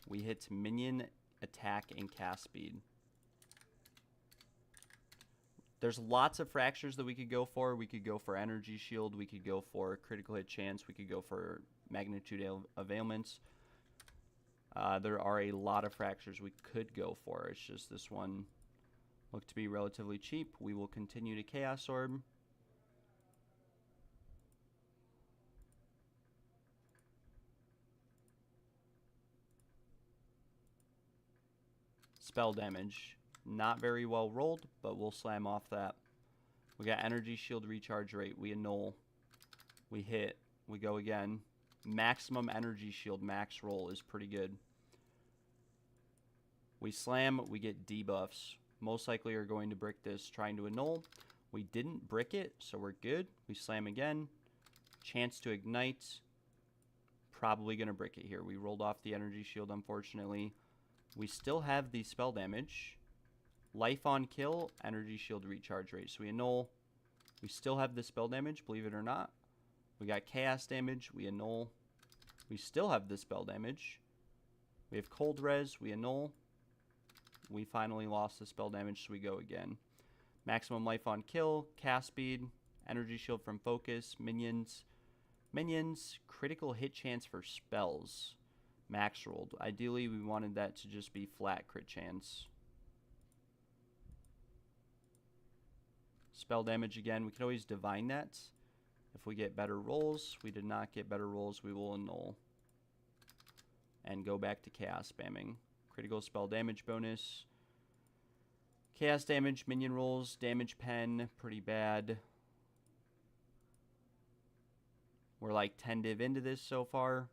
We hit minion attack and cast speed. There's lots of fractures that we could go for. We could go for energy shield. We could go for critical hit chance. We could go for magnitude of ailments. There are a lot of fractures we could go for. It's just this one looked to be relatively cheap. We will continue to chaos orb. Spell damage. Not very well rolled, but we'll slam off that. We got energy shield recharge rate. We annul. We hit. We go again. Maximum energy shield max roll is pretty good. We slam. We get debuffs. Most likely are going to brick this trying to annul. We didn't brick it, so we're good. We slam again. Chance to ignite. Probably going to brick it here. We rolled off the energy shield, unfortunately. We still have the spell damage. Life on kill, energy shield recharge rate. So we annul. We still have the spell damage, believe it or not. We got chaos damage, we annul. We still have the spell damage. We have cold res, we annul. We finally lost the spell damage, so we go again. Maximum life on kill, cast speed, energy shield from focus, minions. Minions, critical hit chance for spells. Max rolled. Ideally, we wanted that to just be flat crit chance. Spell damage again. We could always divine that. If we get better rolls, we did not get better rolls, we will annul. And go back to chaos spamming. Critical spell damage bonus. Chaos damage, minion rolls, damage pen, pretty bad. We're like 10 div into this so far.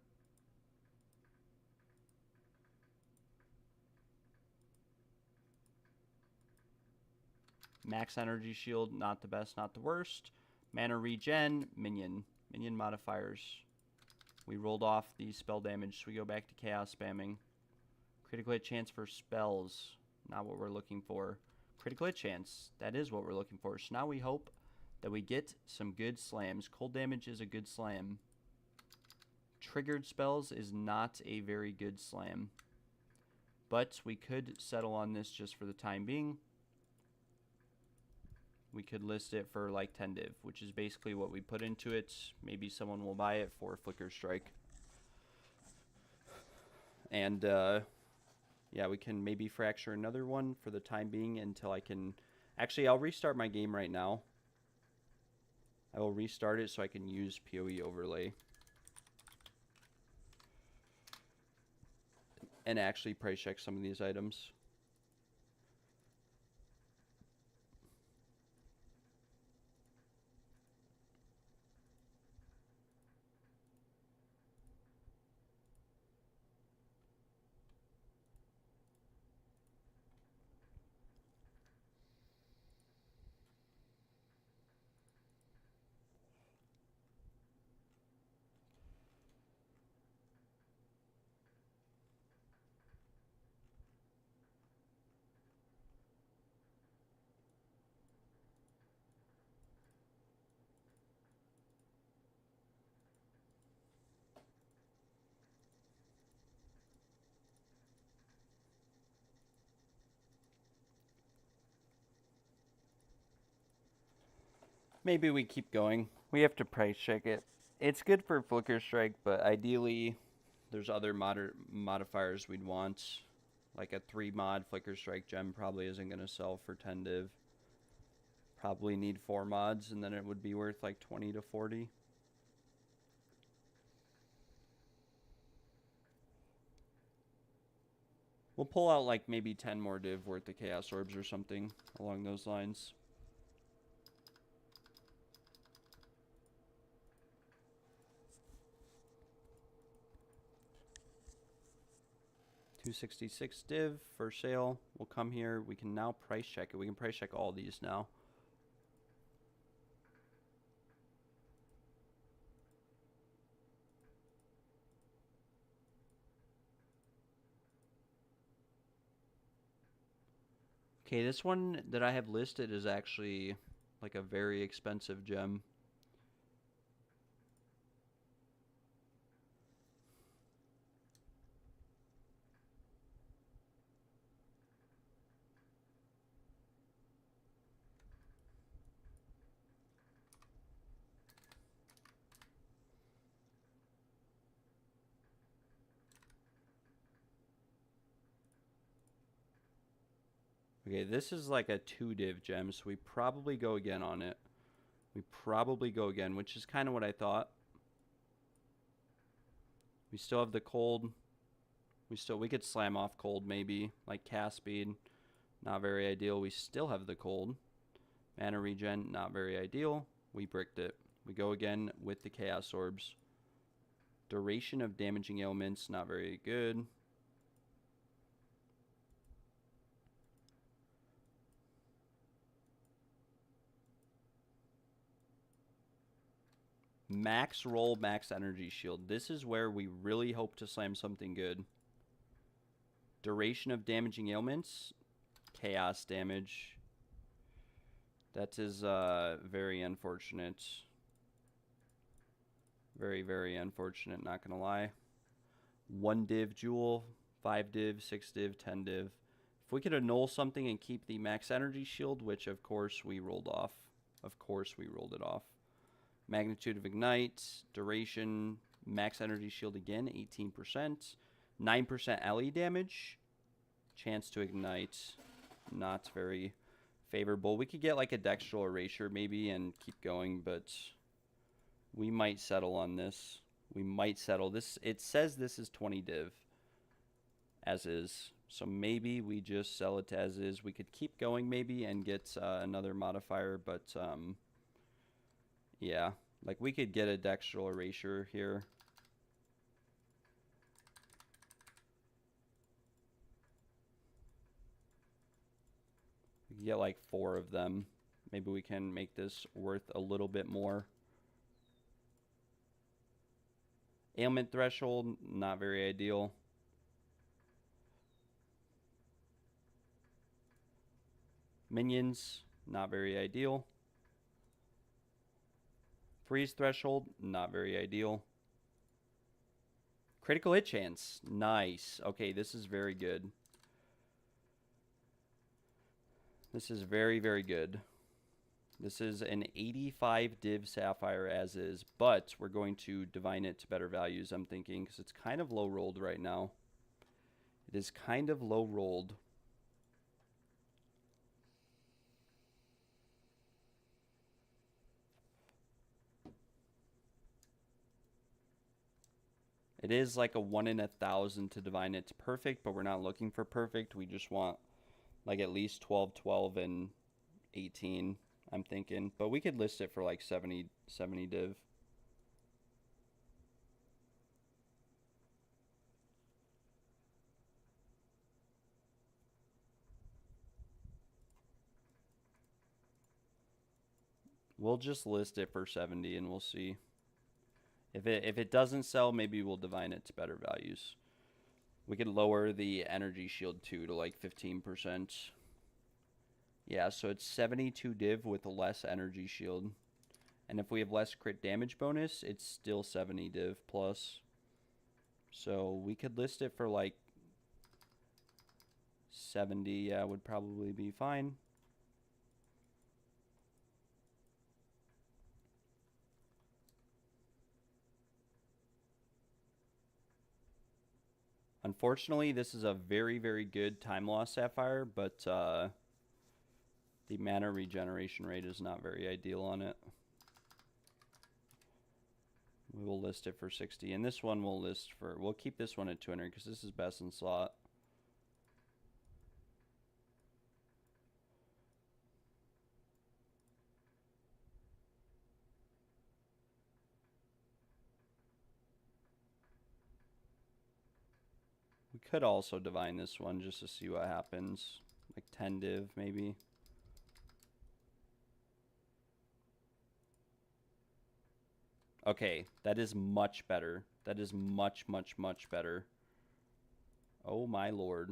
Max energy shield, not the best, not the worst. Mana regen, minion. Minion modifiers. We rolled off the spell damage, so we go back to chaos spamming. Critical hit chance for spells. Not what we're looking for. Critical hit chance. That is what we're looking for. So now we hope that we get some good slams. Cold damage is a good slam. Triggered spells is not a very good slam. but we could settle on this just for the time being. We could list it for like 10 div, which is basically what we put into it. Maybe someone will buy it for Flicker Strike. And yeah, we can maybe fracture another one for the time being until I can... Actually, I'll restart my game right now. I will restart it so I can use PoE overlay. And actually price check some of these items. Maybe we keep going. We have to price check it. It's good for Flicker Strike, but ideally there's other modifiers we'd want. Like a 3 mod Flicker Strike gem probably isn't going to sell for 10 div. Probably need 4 mods and then it would be worth like 20 to 40. We'll pull out like maybe 10 more div worth of Chaos Orbs or something along those lines. $266 div for sale. We'll come here. We can now price check it. We can price check all these now. Okay, this one that I have listed is actually like a very expensive gem. Okay, this is like a 2 div gem, so we probably go again on it. We probably go again, which is kind of what I thought. We still have the cold. We could slam off cold maybe, like cast speed. Not very ideal. We still have the cold. Mana regen, not very ideal. We bricked it. We go again with the Chaos Orbs. Duration of damaging ailments, not very good. Max roll, max energy shield. This is where we really hope to slam something good. Duration of damaging ailments. Chaos damage. That is very unfortunate. Very, very unfortunate, not gonna lie. 1 div jewel, 5 div, 6 div, 10 div. If we could annul something and keep the max energy shield, which of course we rolled off. Of course we rolled it off. Magnitude of ignite, duration, max energy shield again, 18%. 9% LE damage. Chance to ignite, not very favorable. We could get like a dextral erasure maybe and keep going, but we might settle on this. We might settle this. It says this is 20 div as is, so maybe we just sell it as is. We could keep going maybe and get another modifier, but yeah, like we could get a dextral erasure here. We could get like 4 of them. Maybe we can make this worth a little bit more. Ailment threshold, not very ideal. Minions, not very ideal. Freeze threshold, not very ideal. Critical hit chance, nice. Okay, this is very good. This is very, very good. This is an 85 div sapphire as is, but we're going to divine it to better values, I'm thinking, because it's kind of low rolled right now. It is kind of low rolled. It is like a 1 in 1,000 to divine it to perfect, but we're not looking for perfect. We just want like at least 12, 12, and 18, I'm thinking. But we could list it for like 70 div. We'll just list it for 70 and we'll see. If it doesn't sell, maybe we'll divine it to better values. We could lower the energy shield too to like 15%. Yeah, so it's 72 div with less energy shield. And if we have less crit damage bonus, it's still 70 div plus. So we could list it for like 70, yeah, would probably be fine. Unfortunately, this is a very, very good time loss sapphire, but the mana regeneration rate is not very ideal on it. We will list it for 60, and this one we'll keep this one at 200 because this is best in slot. We could also divine this one just to see what happens. Like 10 div, maybe. Okay, that is much better. That is much, much, much better. Oh my lord.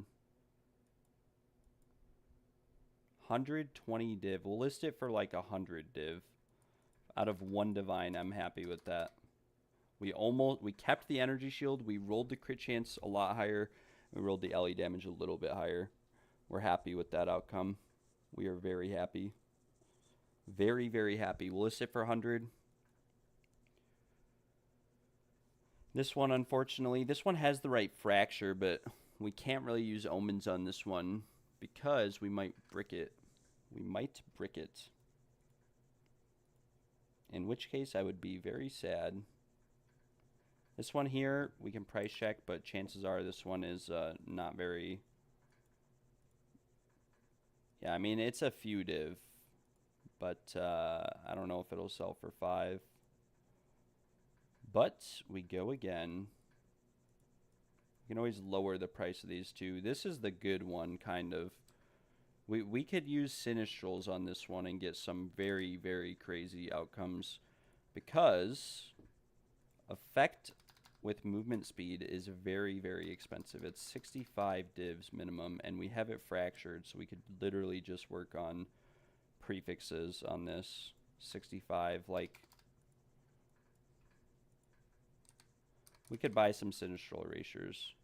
120 div. We'll list it for like 100 div. Out of 1 divine, I'm happy with that. We kept the energy shield. We rolled the crit chance a lot higher. We rolled the LE damage a little bit higher. We're happy with that outcome. We are very happy. Very, very happy. We'll list it for 100. This one, unfortunately, this one has the right fracture, but we can't really use omens on this one because we might brick it. We might brick it. In which case, I would be very sad. This one here, we can price check, but chances are this one is not very... Yeah, I mean, it's a few div, but I don't know if it'll sell for 5. But we go again. You can always lower the price of these two. This is the good one, kind of. We could use Sinistrals on this one and get some very, very crazy outcomes because effect with movement speed is very, very expensive. It's 65 divs minimum, and we have it fractured, so we could literally just work on prefixes on this. 65, like... We could buy some Sinistral Erasures.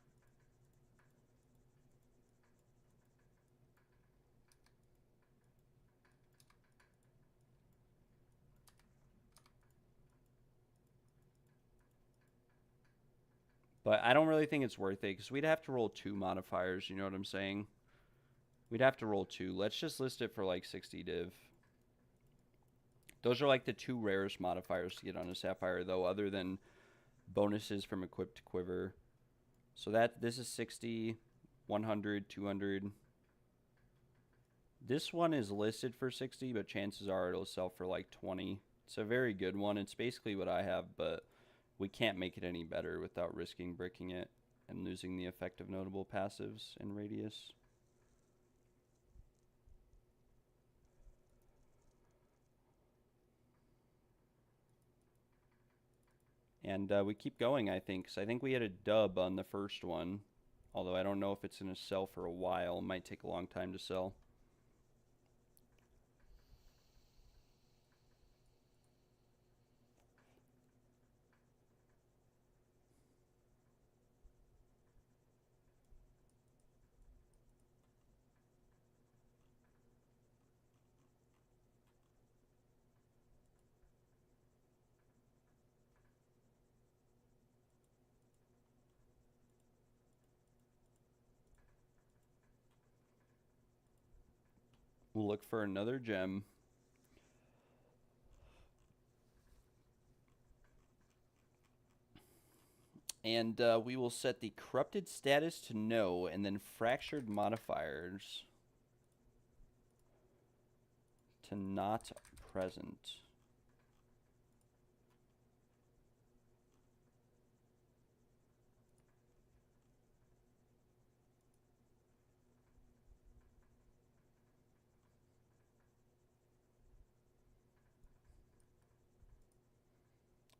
But I don't really think it's worth it because we'd have to roll 2 modifiers, you know what I'm saying? We'd have to roll 2. Let's just list it for like 60 div. Those are like the 2 rarest modifiers to get on a Sapphire, though, other than bonuses from equipped quiver. So this is 60, 100, 200. This one is listed for 60, but chances are it'll sell for like 20. It's a very good one. It's basically what I have, but we can't make it any better without risking bricking it and losing the effect of notable passives and radius. And we keep going, I think, because I think we had a dub on the first one. Although I don't know if it's going to sell for a while. It might take a long time to sell. We'll look for another gem. And we will set the corrupted status to no, and then fractured modifiers to not present.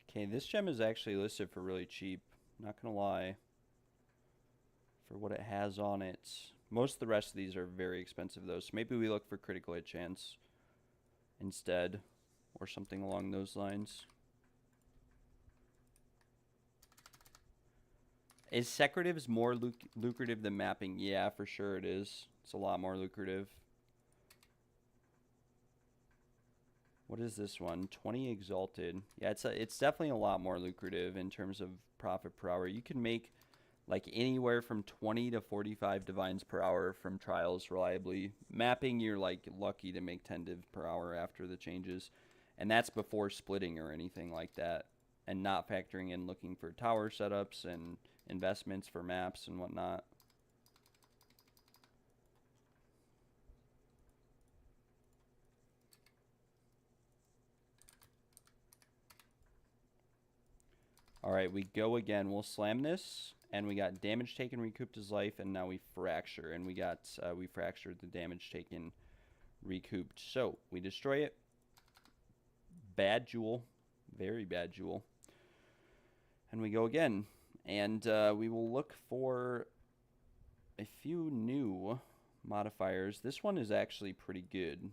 Okay, this gem is actually listed for really cheap. Not gonna lie. For what it has on it. Most of the rest of these are very expensive though, so maybe we look for critical hit chance instead, or something along those lines. Is Secretives more lucrative than mapping? Yeah, for sure it is. It's a lot more lucrative. What is this one? 20 Exalted. Yeah, it's definitely a lot more lucrative in terms of profit per hour. You can make like anywhere from 20 to 45 divines per hour from trials reliably. Mapping, you're like lucky to make 10 div per hour after the changes. And that's before splitting or anything like that. And not factoring in looking for tower setups and investments for maps and whatnot. Alright, we go again. We'll slam this. And we got damage taken, recouped his life, and now we fracture. And we got we fractured the damage taken, recouped. So we destroy it. Bad jewel. Very bad jewel. And we go again. And we will look for a few new modifiers. This one is actually pretty good,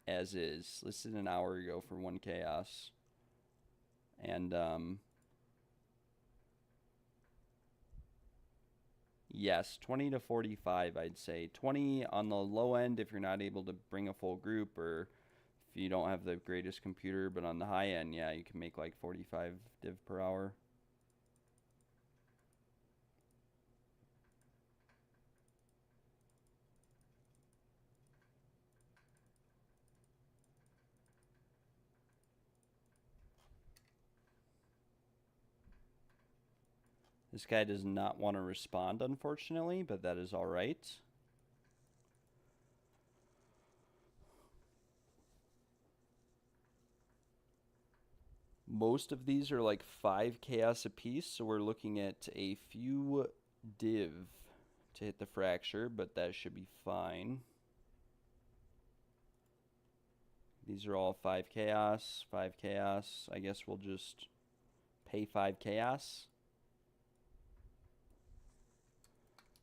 as is. Listed an hour ago for 1 chaos. And yes, 20 to 45, I'd say. 20 on the low end if you're not able to bring a full group, or if you don't have the greatest computer. But on the high end, yeah, you can make like 45 div per hour. This guy does not want to respond, unfortunately, but that is all right. Most of these are like 5 chaos apiece, so we're looking at a few div to hit the fracture, but that should be fine. These are all 5 chaos, 5 chaos. I guess we'll just pay 5 chaos.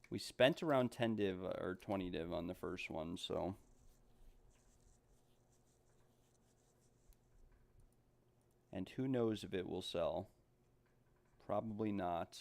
We spent around 10 div or 20 div on the first one, so. And who knows if it will sell? Probably not.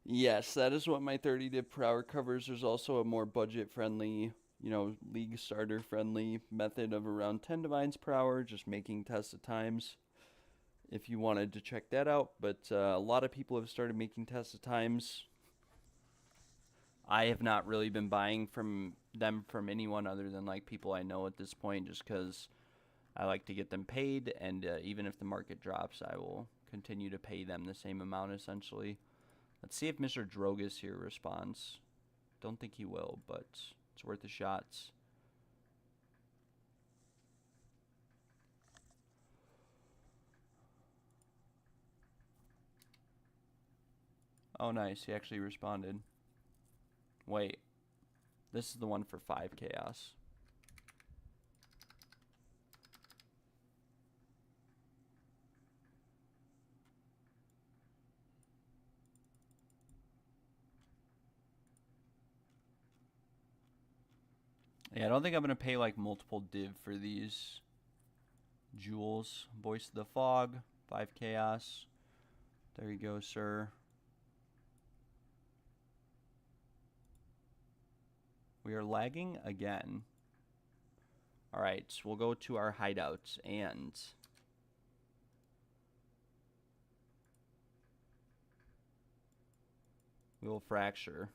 Yes, that is what my 30 div per hour covers. There's also a more budget friendly, you know, league starter friendly method of around 10 divines per hour, just making tested times if you wanted to check that out. But a lot of people have started making tested times. I have not really been buying from them from anyone other than like people I know at this point, just because I like to get them paid, and even if the market drops, I will continue to pay them the same amount essentially. Let's see if Mr. Drogus here responds. Don't think he will, but it's worth a shot. Oh, nice. He actually responded. Wait. This is the one for 5 chaos. Yeah, I don't think I'm going to pay like multiple div for these jewels. Voice of the Fog, 5 chaos. There you go, sir. We are lagging again. Alright, so we'll go to our hideouts and we will fracture.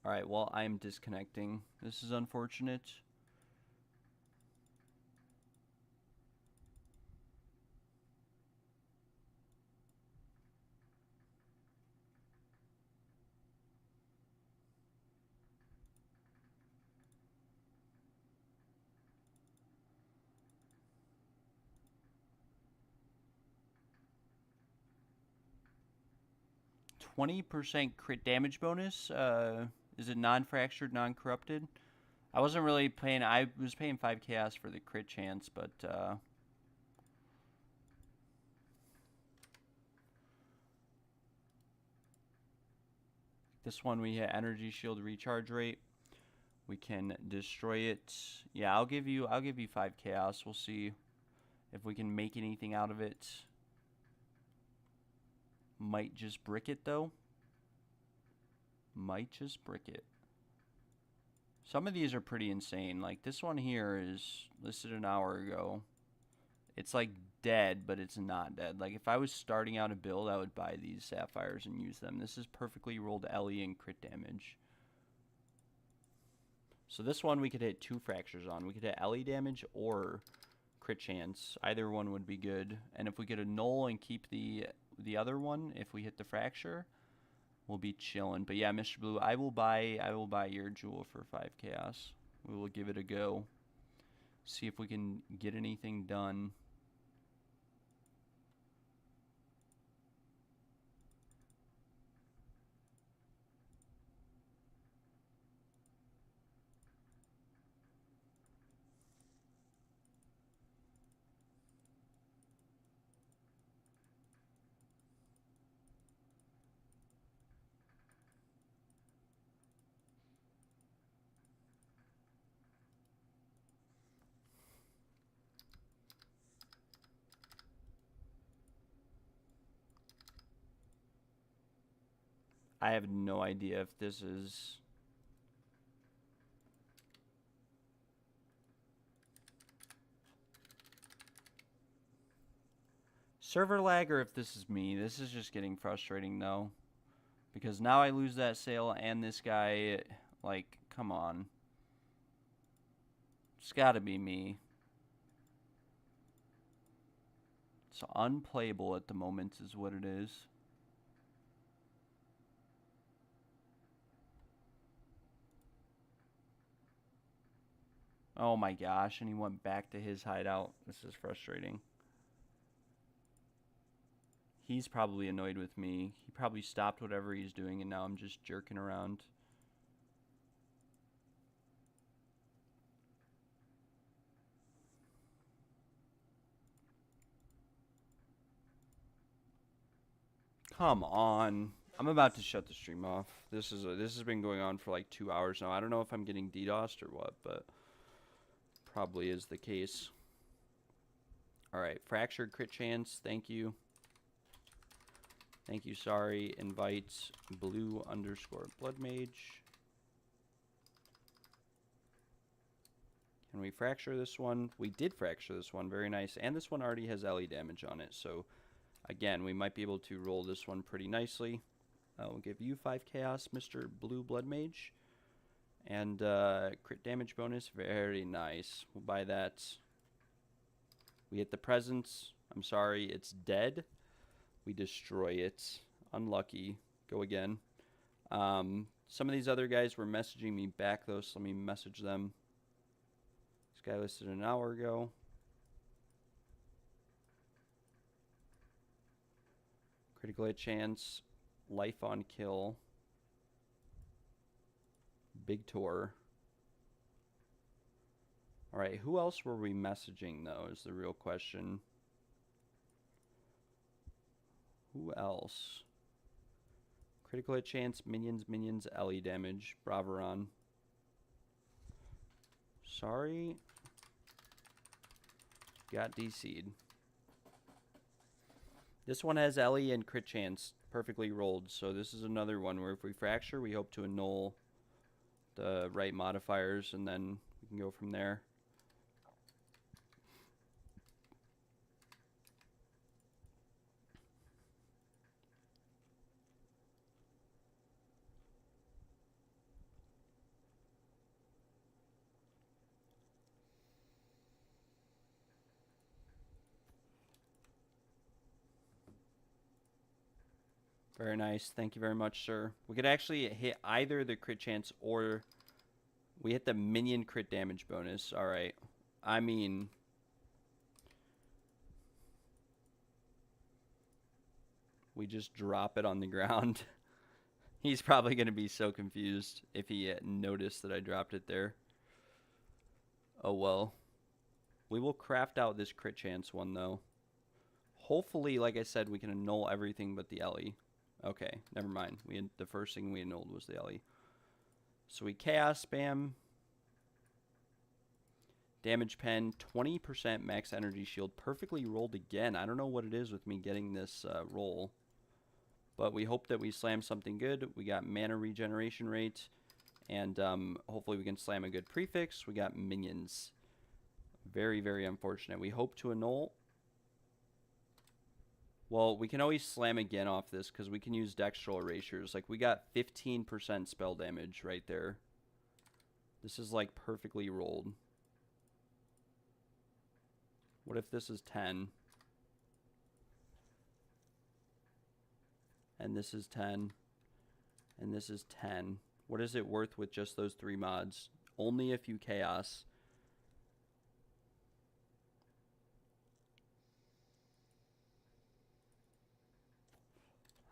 Alright, well, I'm disconnecting. This is unfortunate. %20 crit damage bonus. Is it non-fractured, non-corrupted? I wasn't really paying. I was paying 5 chaos for the crit chance, but this one we hit energy shield recharge rate. We can destroy it. Yeah, I'll give you 5 chaos. We'll see if we can make anything out of it. Might just brick it though. Might just brick it. Some of these are pretty insane. Like this one here is listed an hour ago. It's like dead, but it's not dead. Like if I was starting out a build, I would buy these sapphires and use them. This is perfectly rolled Ellie and crit damage. So this one we could hit 2 fractures on. We could hit Ellie damage or crit chance. Either one would be good. And if we get a null and keep the other one, if we hit the fracture, we'll be chilling. But yeah, Mr. Blue, I will buy your jewel for 5 chaos. We will give it a go. See if we can get anything done. I have no idea if this is... server lag or if this is me. This is just getting frustrating though. Because now I lose that sale and this guy, like, come on. It's gotta be me. It's unplayable at the moment is what it is. Oh my gosh, and he went back to his hideout. This is frustrating. He's probably annoyed with me. He probably stopped whatever he's doing and now I'm just jerking around. Come on. I'm about to shut the stream off. This has been going on for like 2 hours now. I don't know if I'm getting DDoSed or what, but probably is the case. Alright, fractured crit chance, thank you. Thank you, sorry. Invites blue _ blood mage. Can we fracture this one? We did fracture this one, very nice. And this one already has Ellie damage on it, so again, we might be able to roll this one pretty nicely. We'll give you 5 chaos, Mr. Blue Blood Mage. And crit damage bonus, very nice. We'll buy that. We hit the presence. I'm sorry, it's dead. We destroy it. Unlucky. Go again. Some of these other guys were messaging me back, though, so let me message them. This guy listed an hour ago. Critical hit chance. Life on kill. Big Tor. Alright, who else were we messaging, though, is the real question. Who else? Critical hit chance, minions, LE damage. Bravaron. Sorry. Got DC'd. This one has LE and crit chance perfectly rolled, so this is another one where if we fracture, we hope to annul the right modifiers, and then we can go from there. Very nice. Thank you very much, sir. We could actually hit either the crit chance or we hit the minion crit damage bonus. All right. I mean, we just drop it on the ground. He's probably going to be so confused if he noticed that I dropped it there. Oh, well. We will craft out this crit chance one, though. Hopefully, like I said, we can annul everything but the LE. Okay, never mind. The first thing we annulled was the LE. So we chaos spam. Damage pen, 20% max energy shield. Perfectly rolled again. I don't know what it is with me getting this roll. But we hope that we slam something good. We got mana regeneration rate. And hopefully we can slam a good prefix. We got minions. Very, very unfortunate. We hope to annul. Well, we can always slam again off this because we can use dextral erasures. Like, we got 15% spell damage right there. This is, like, perfectly rolled. What if this is 10? And this is 10. And this is 10. What is it worth with just those 3 mods? Only a few chaos.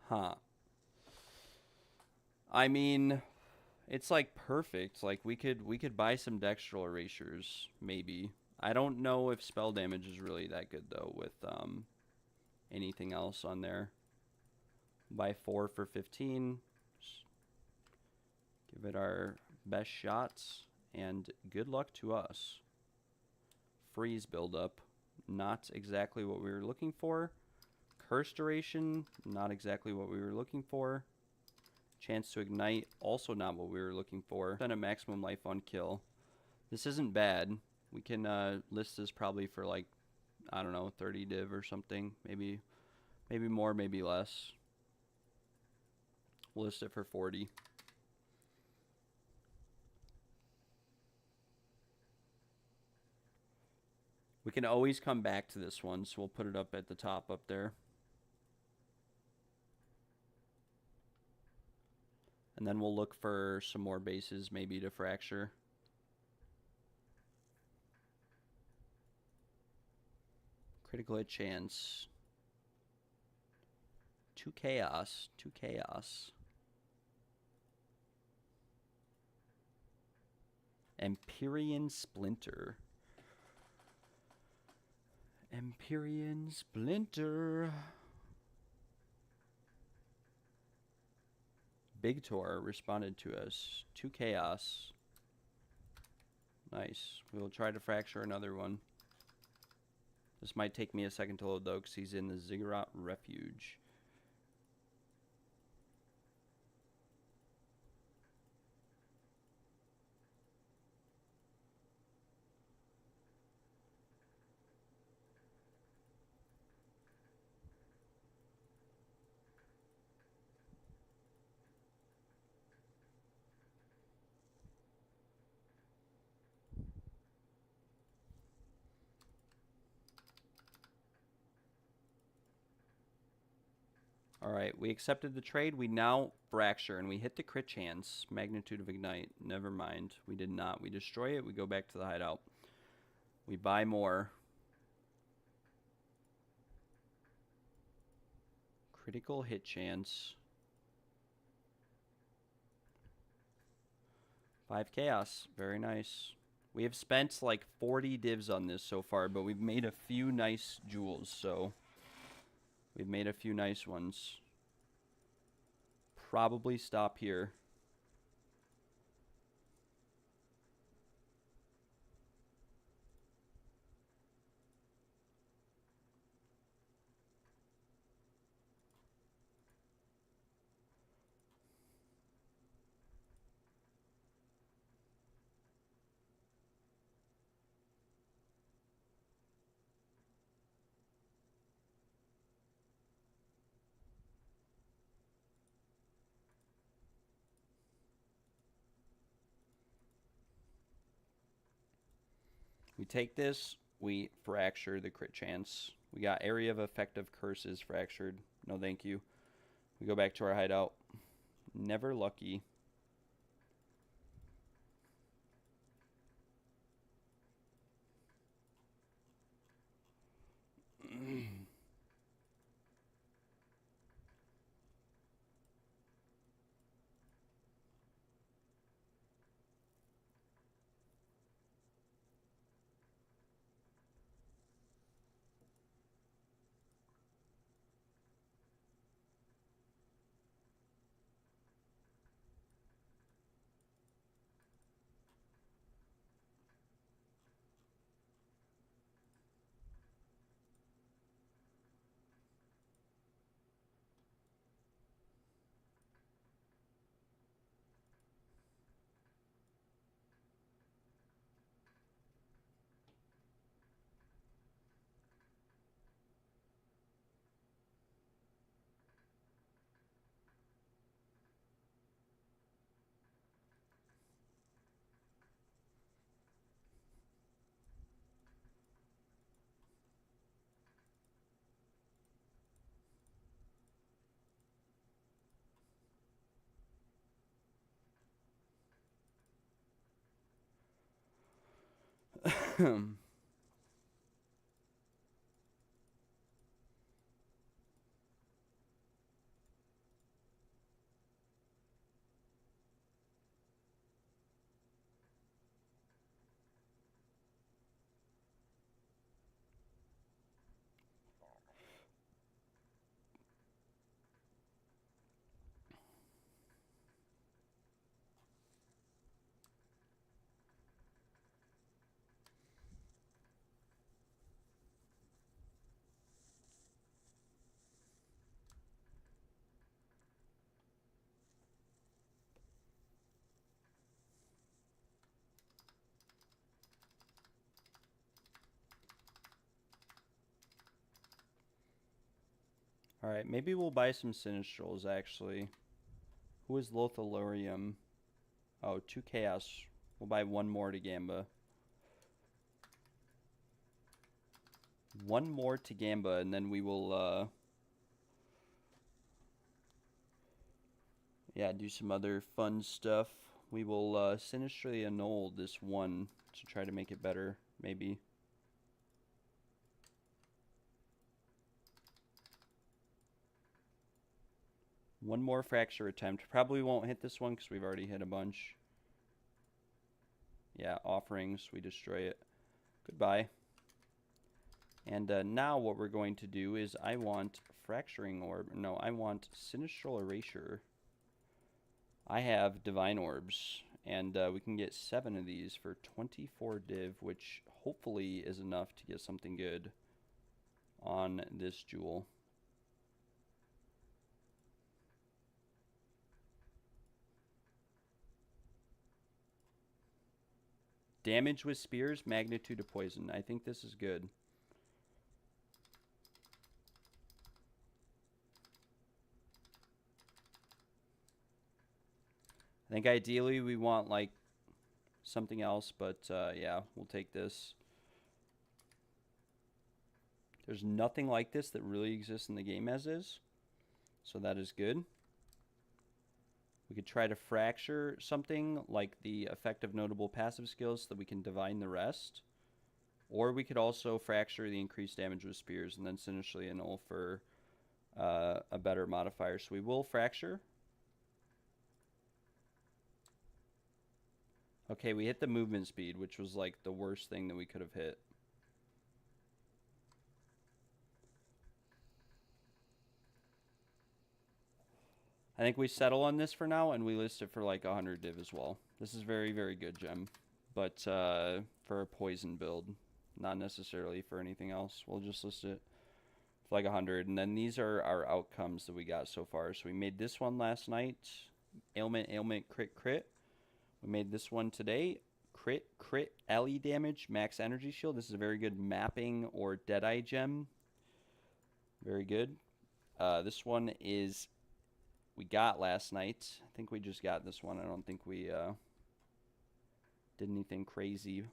Huh. I mean, it's like perfect. Like we could buy some dextral erasures, maybe. I don't know if spell damage is really that good though with anything else on there. Buy 4 for 15. Just give it our best shots and good luck to us. Freeze buildup, not exactly what we were looking for. Curse duration, not exactly what we were looking for. Chance to ignite, also not what we were looking for. Then a maximum life on kill. This isn't bad. We can list this probably for like, I don't know, 30 div or something. Maybe more, maybe less. We'll list it for 40. We can always come back to this one, so we'll put it up at the top up there. And then we'll look for some more bases, maybe to fracture. Critical hit chance. 2 chaos. 2 chaos. Empyrean Splinter. Empyrean Splinter. Big Tor responded to us. 2 chaos. Nice. We will try to fracture another one. This might take me a second to load though, because he's in the Ziggurat Refuge. Alright, we accepted the trade. We now fracture, and we hit the crit chance. Magnitude of Ignite. Never mind. We did not. We destroy it. We go back to the hideout. We buy more. Critical hit chance. 5 chaos. Very nice. We have spent like 40 divs on this so far, but we've made a few nice jewels, so... We've made a few nice ones. probably stop here. We take this, we fracture the crit chance. We got area of effective curses fractured. No thank you. We go back to our hideout. Never lucky. Alright, maybe we'll buy some Sinistrals, actually. Who is Lothalurium? Oh, 2 Chaos. We'll buy 1 more to Gamba. 1 more to Gamba, and then we will, yeah, do some other fun stuff. We will, Sinistrally annul this 1 to try to make it better, maybe. One more fracture attempt. Probably won't hit this one because we've already hit a bunch. Yeah, offerings. We destroy it. Goodbye. And now what we're going to do is I want Fracturing Orb. No, I want Sinistral Erasure. I have Divine Orbs. And we can get 7 of these for 24 div, which hopefully is enough to get something good on this jewel. Damage with spears, magnitude of poison. I think this is good. I think ideally we want like something else, but yeah, we'll take this. There's nothing like this that really exists in the game as is, so that is good. We could try to fracture something like the effective notable passive skills so that we can divine the rest. Or we could also fracture the increased damage with spears and then sinisterly annul for a better modifier. So we will fracture. Okay, we hit the movement speed, which was like the worst thing that we could have hit. I think we settle on this for now, and we list it for like 100 div as well. This is very, very good gem, but for a poison build, not necessarily for anything else. We'll just list it for like 100, and then these are our outcomes that we got so far. So we made this one last night, ailment, ailment, crit, crit. We made this one today, crit, crit, LE damage, max energy shield. This is a very good mapping or Deadeye gem. Very good. This one is we got last night. I think we just got this one. I don't think we did anything crazy.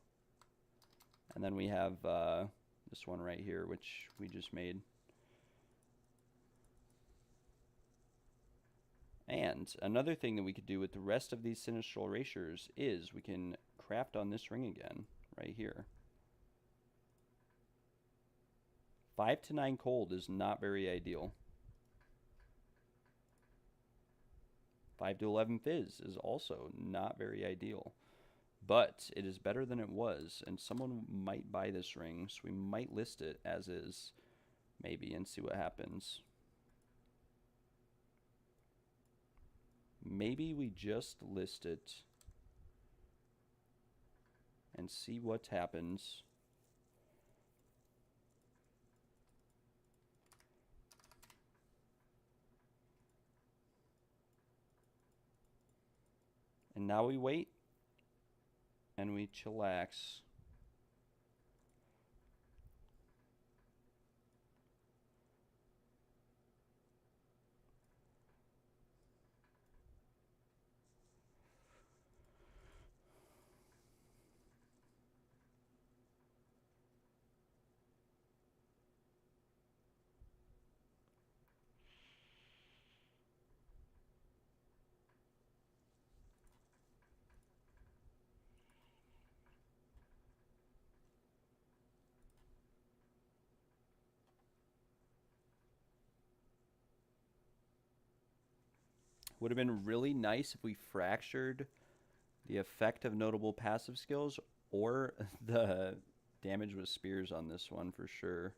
And then we have this one right here, which we just made. And another thing that we could do with the rest of these Sinistral Erasures is we can craft on this ring again, right here. 5 to 9 cold is not very ideal. 5 to 11 fizz is also not very ideal. But it is better than it was, and someone might buy this ring, so we might list it as is, maybe, and see what happens. Maybe we just list it and see what happens. And now we wait and we chillax. Would have been really nice if we fractured the effect of notable passive skills or the damage with spears on this one for sure.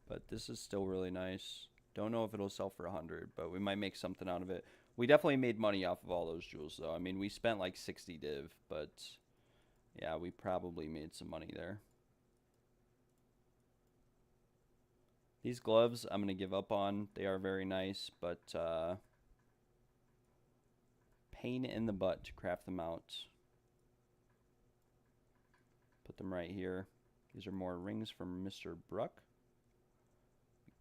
But this is still really nice. Don't know if it'll sell for 100, but we might make something out of it. We definitely made money off of all those jewels, though. I mean, we spent like 60 div, but yeah, we probably made some money there. These gloves I'm going to give up on. They are very nice, but pain in the butt to craft them out. Put them right here. These are more rings from Mr. Bruck.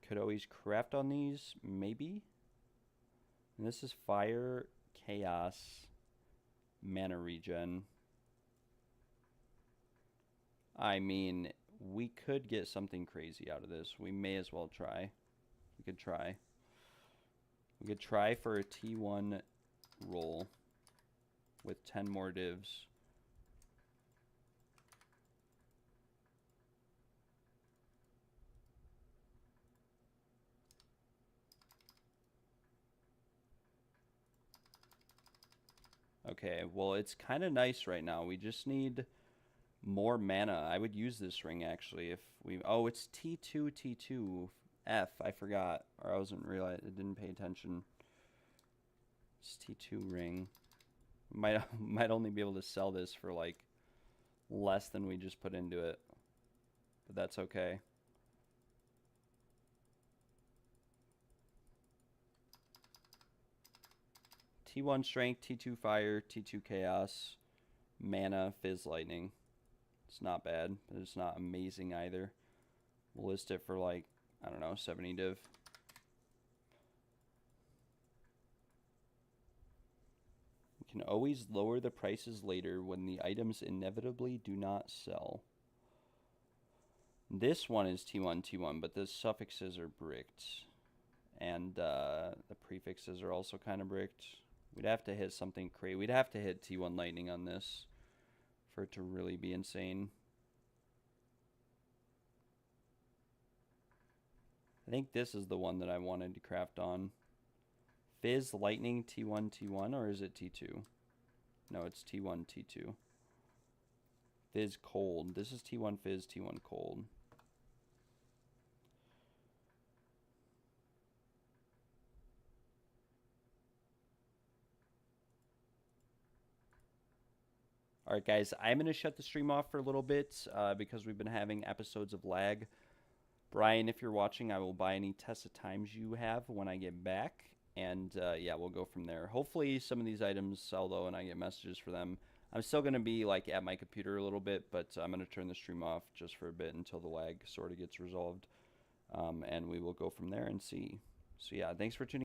Could always craft on these, maybe. And this is Fire, Chaos, Mana Regen. I mean, we could get something crazy out of this. We may as well try. We could try. We could try for a T1 roll with 10 more divs. Okay, well, it's kind of nice right now. We just need more mana. I would use this ring, actually, if we... Oh, it's T2, T2, F. I forgot, or I wasn't realize. I didn't pay attention. It's T2 ring. Might only be able to sell this for, like, less than we just put into it. But that's okay. T1 Strength, T2 Fire, T2 Chaos, Mana, Fizz Lightning. It's not bad, but it's not amazing either. We'll list it for like, I don't know, 70 div. We can always lower the prices later when the items inevitably do not sell. This one is T1, T1, but the suffixes are bricked. And the prefixes are also kind of bricked. We'd have to hit something crazy. We'd have to hit T1 Lightning on this for it to really be insane. I think this is the one that I wanted to craft on. Fizz Lightning T1 T1, or is it T2? No, it's T1 T2. Fizz Cold. This is T1 Fizz, T1 Cold. All right, guys, I'm going to shut the stream off for a little bit because we've been having episodes of lag. Brian, if you're watching, I will buy any Tesla times you have when I get back. And, yeah, we'll go from there. Hopefully some of these items sell, though, and I get messages for them. I'm still going to be, like, at my computer a little bit, but I'm going to turn the stream off just for a bit until the lag sort of gets resolved. And we will go from there and see. So, yeah, thanks for tuning in.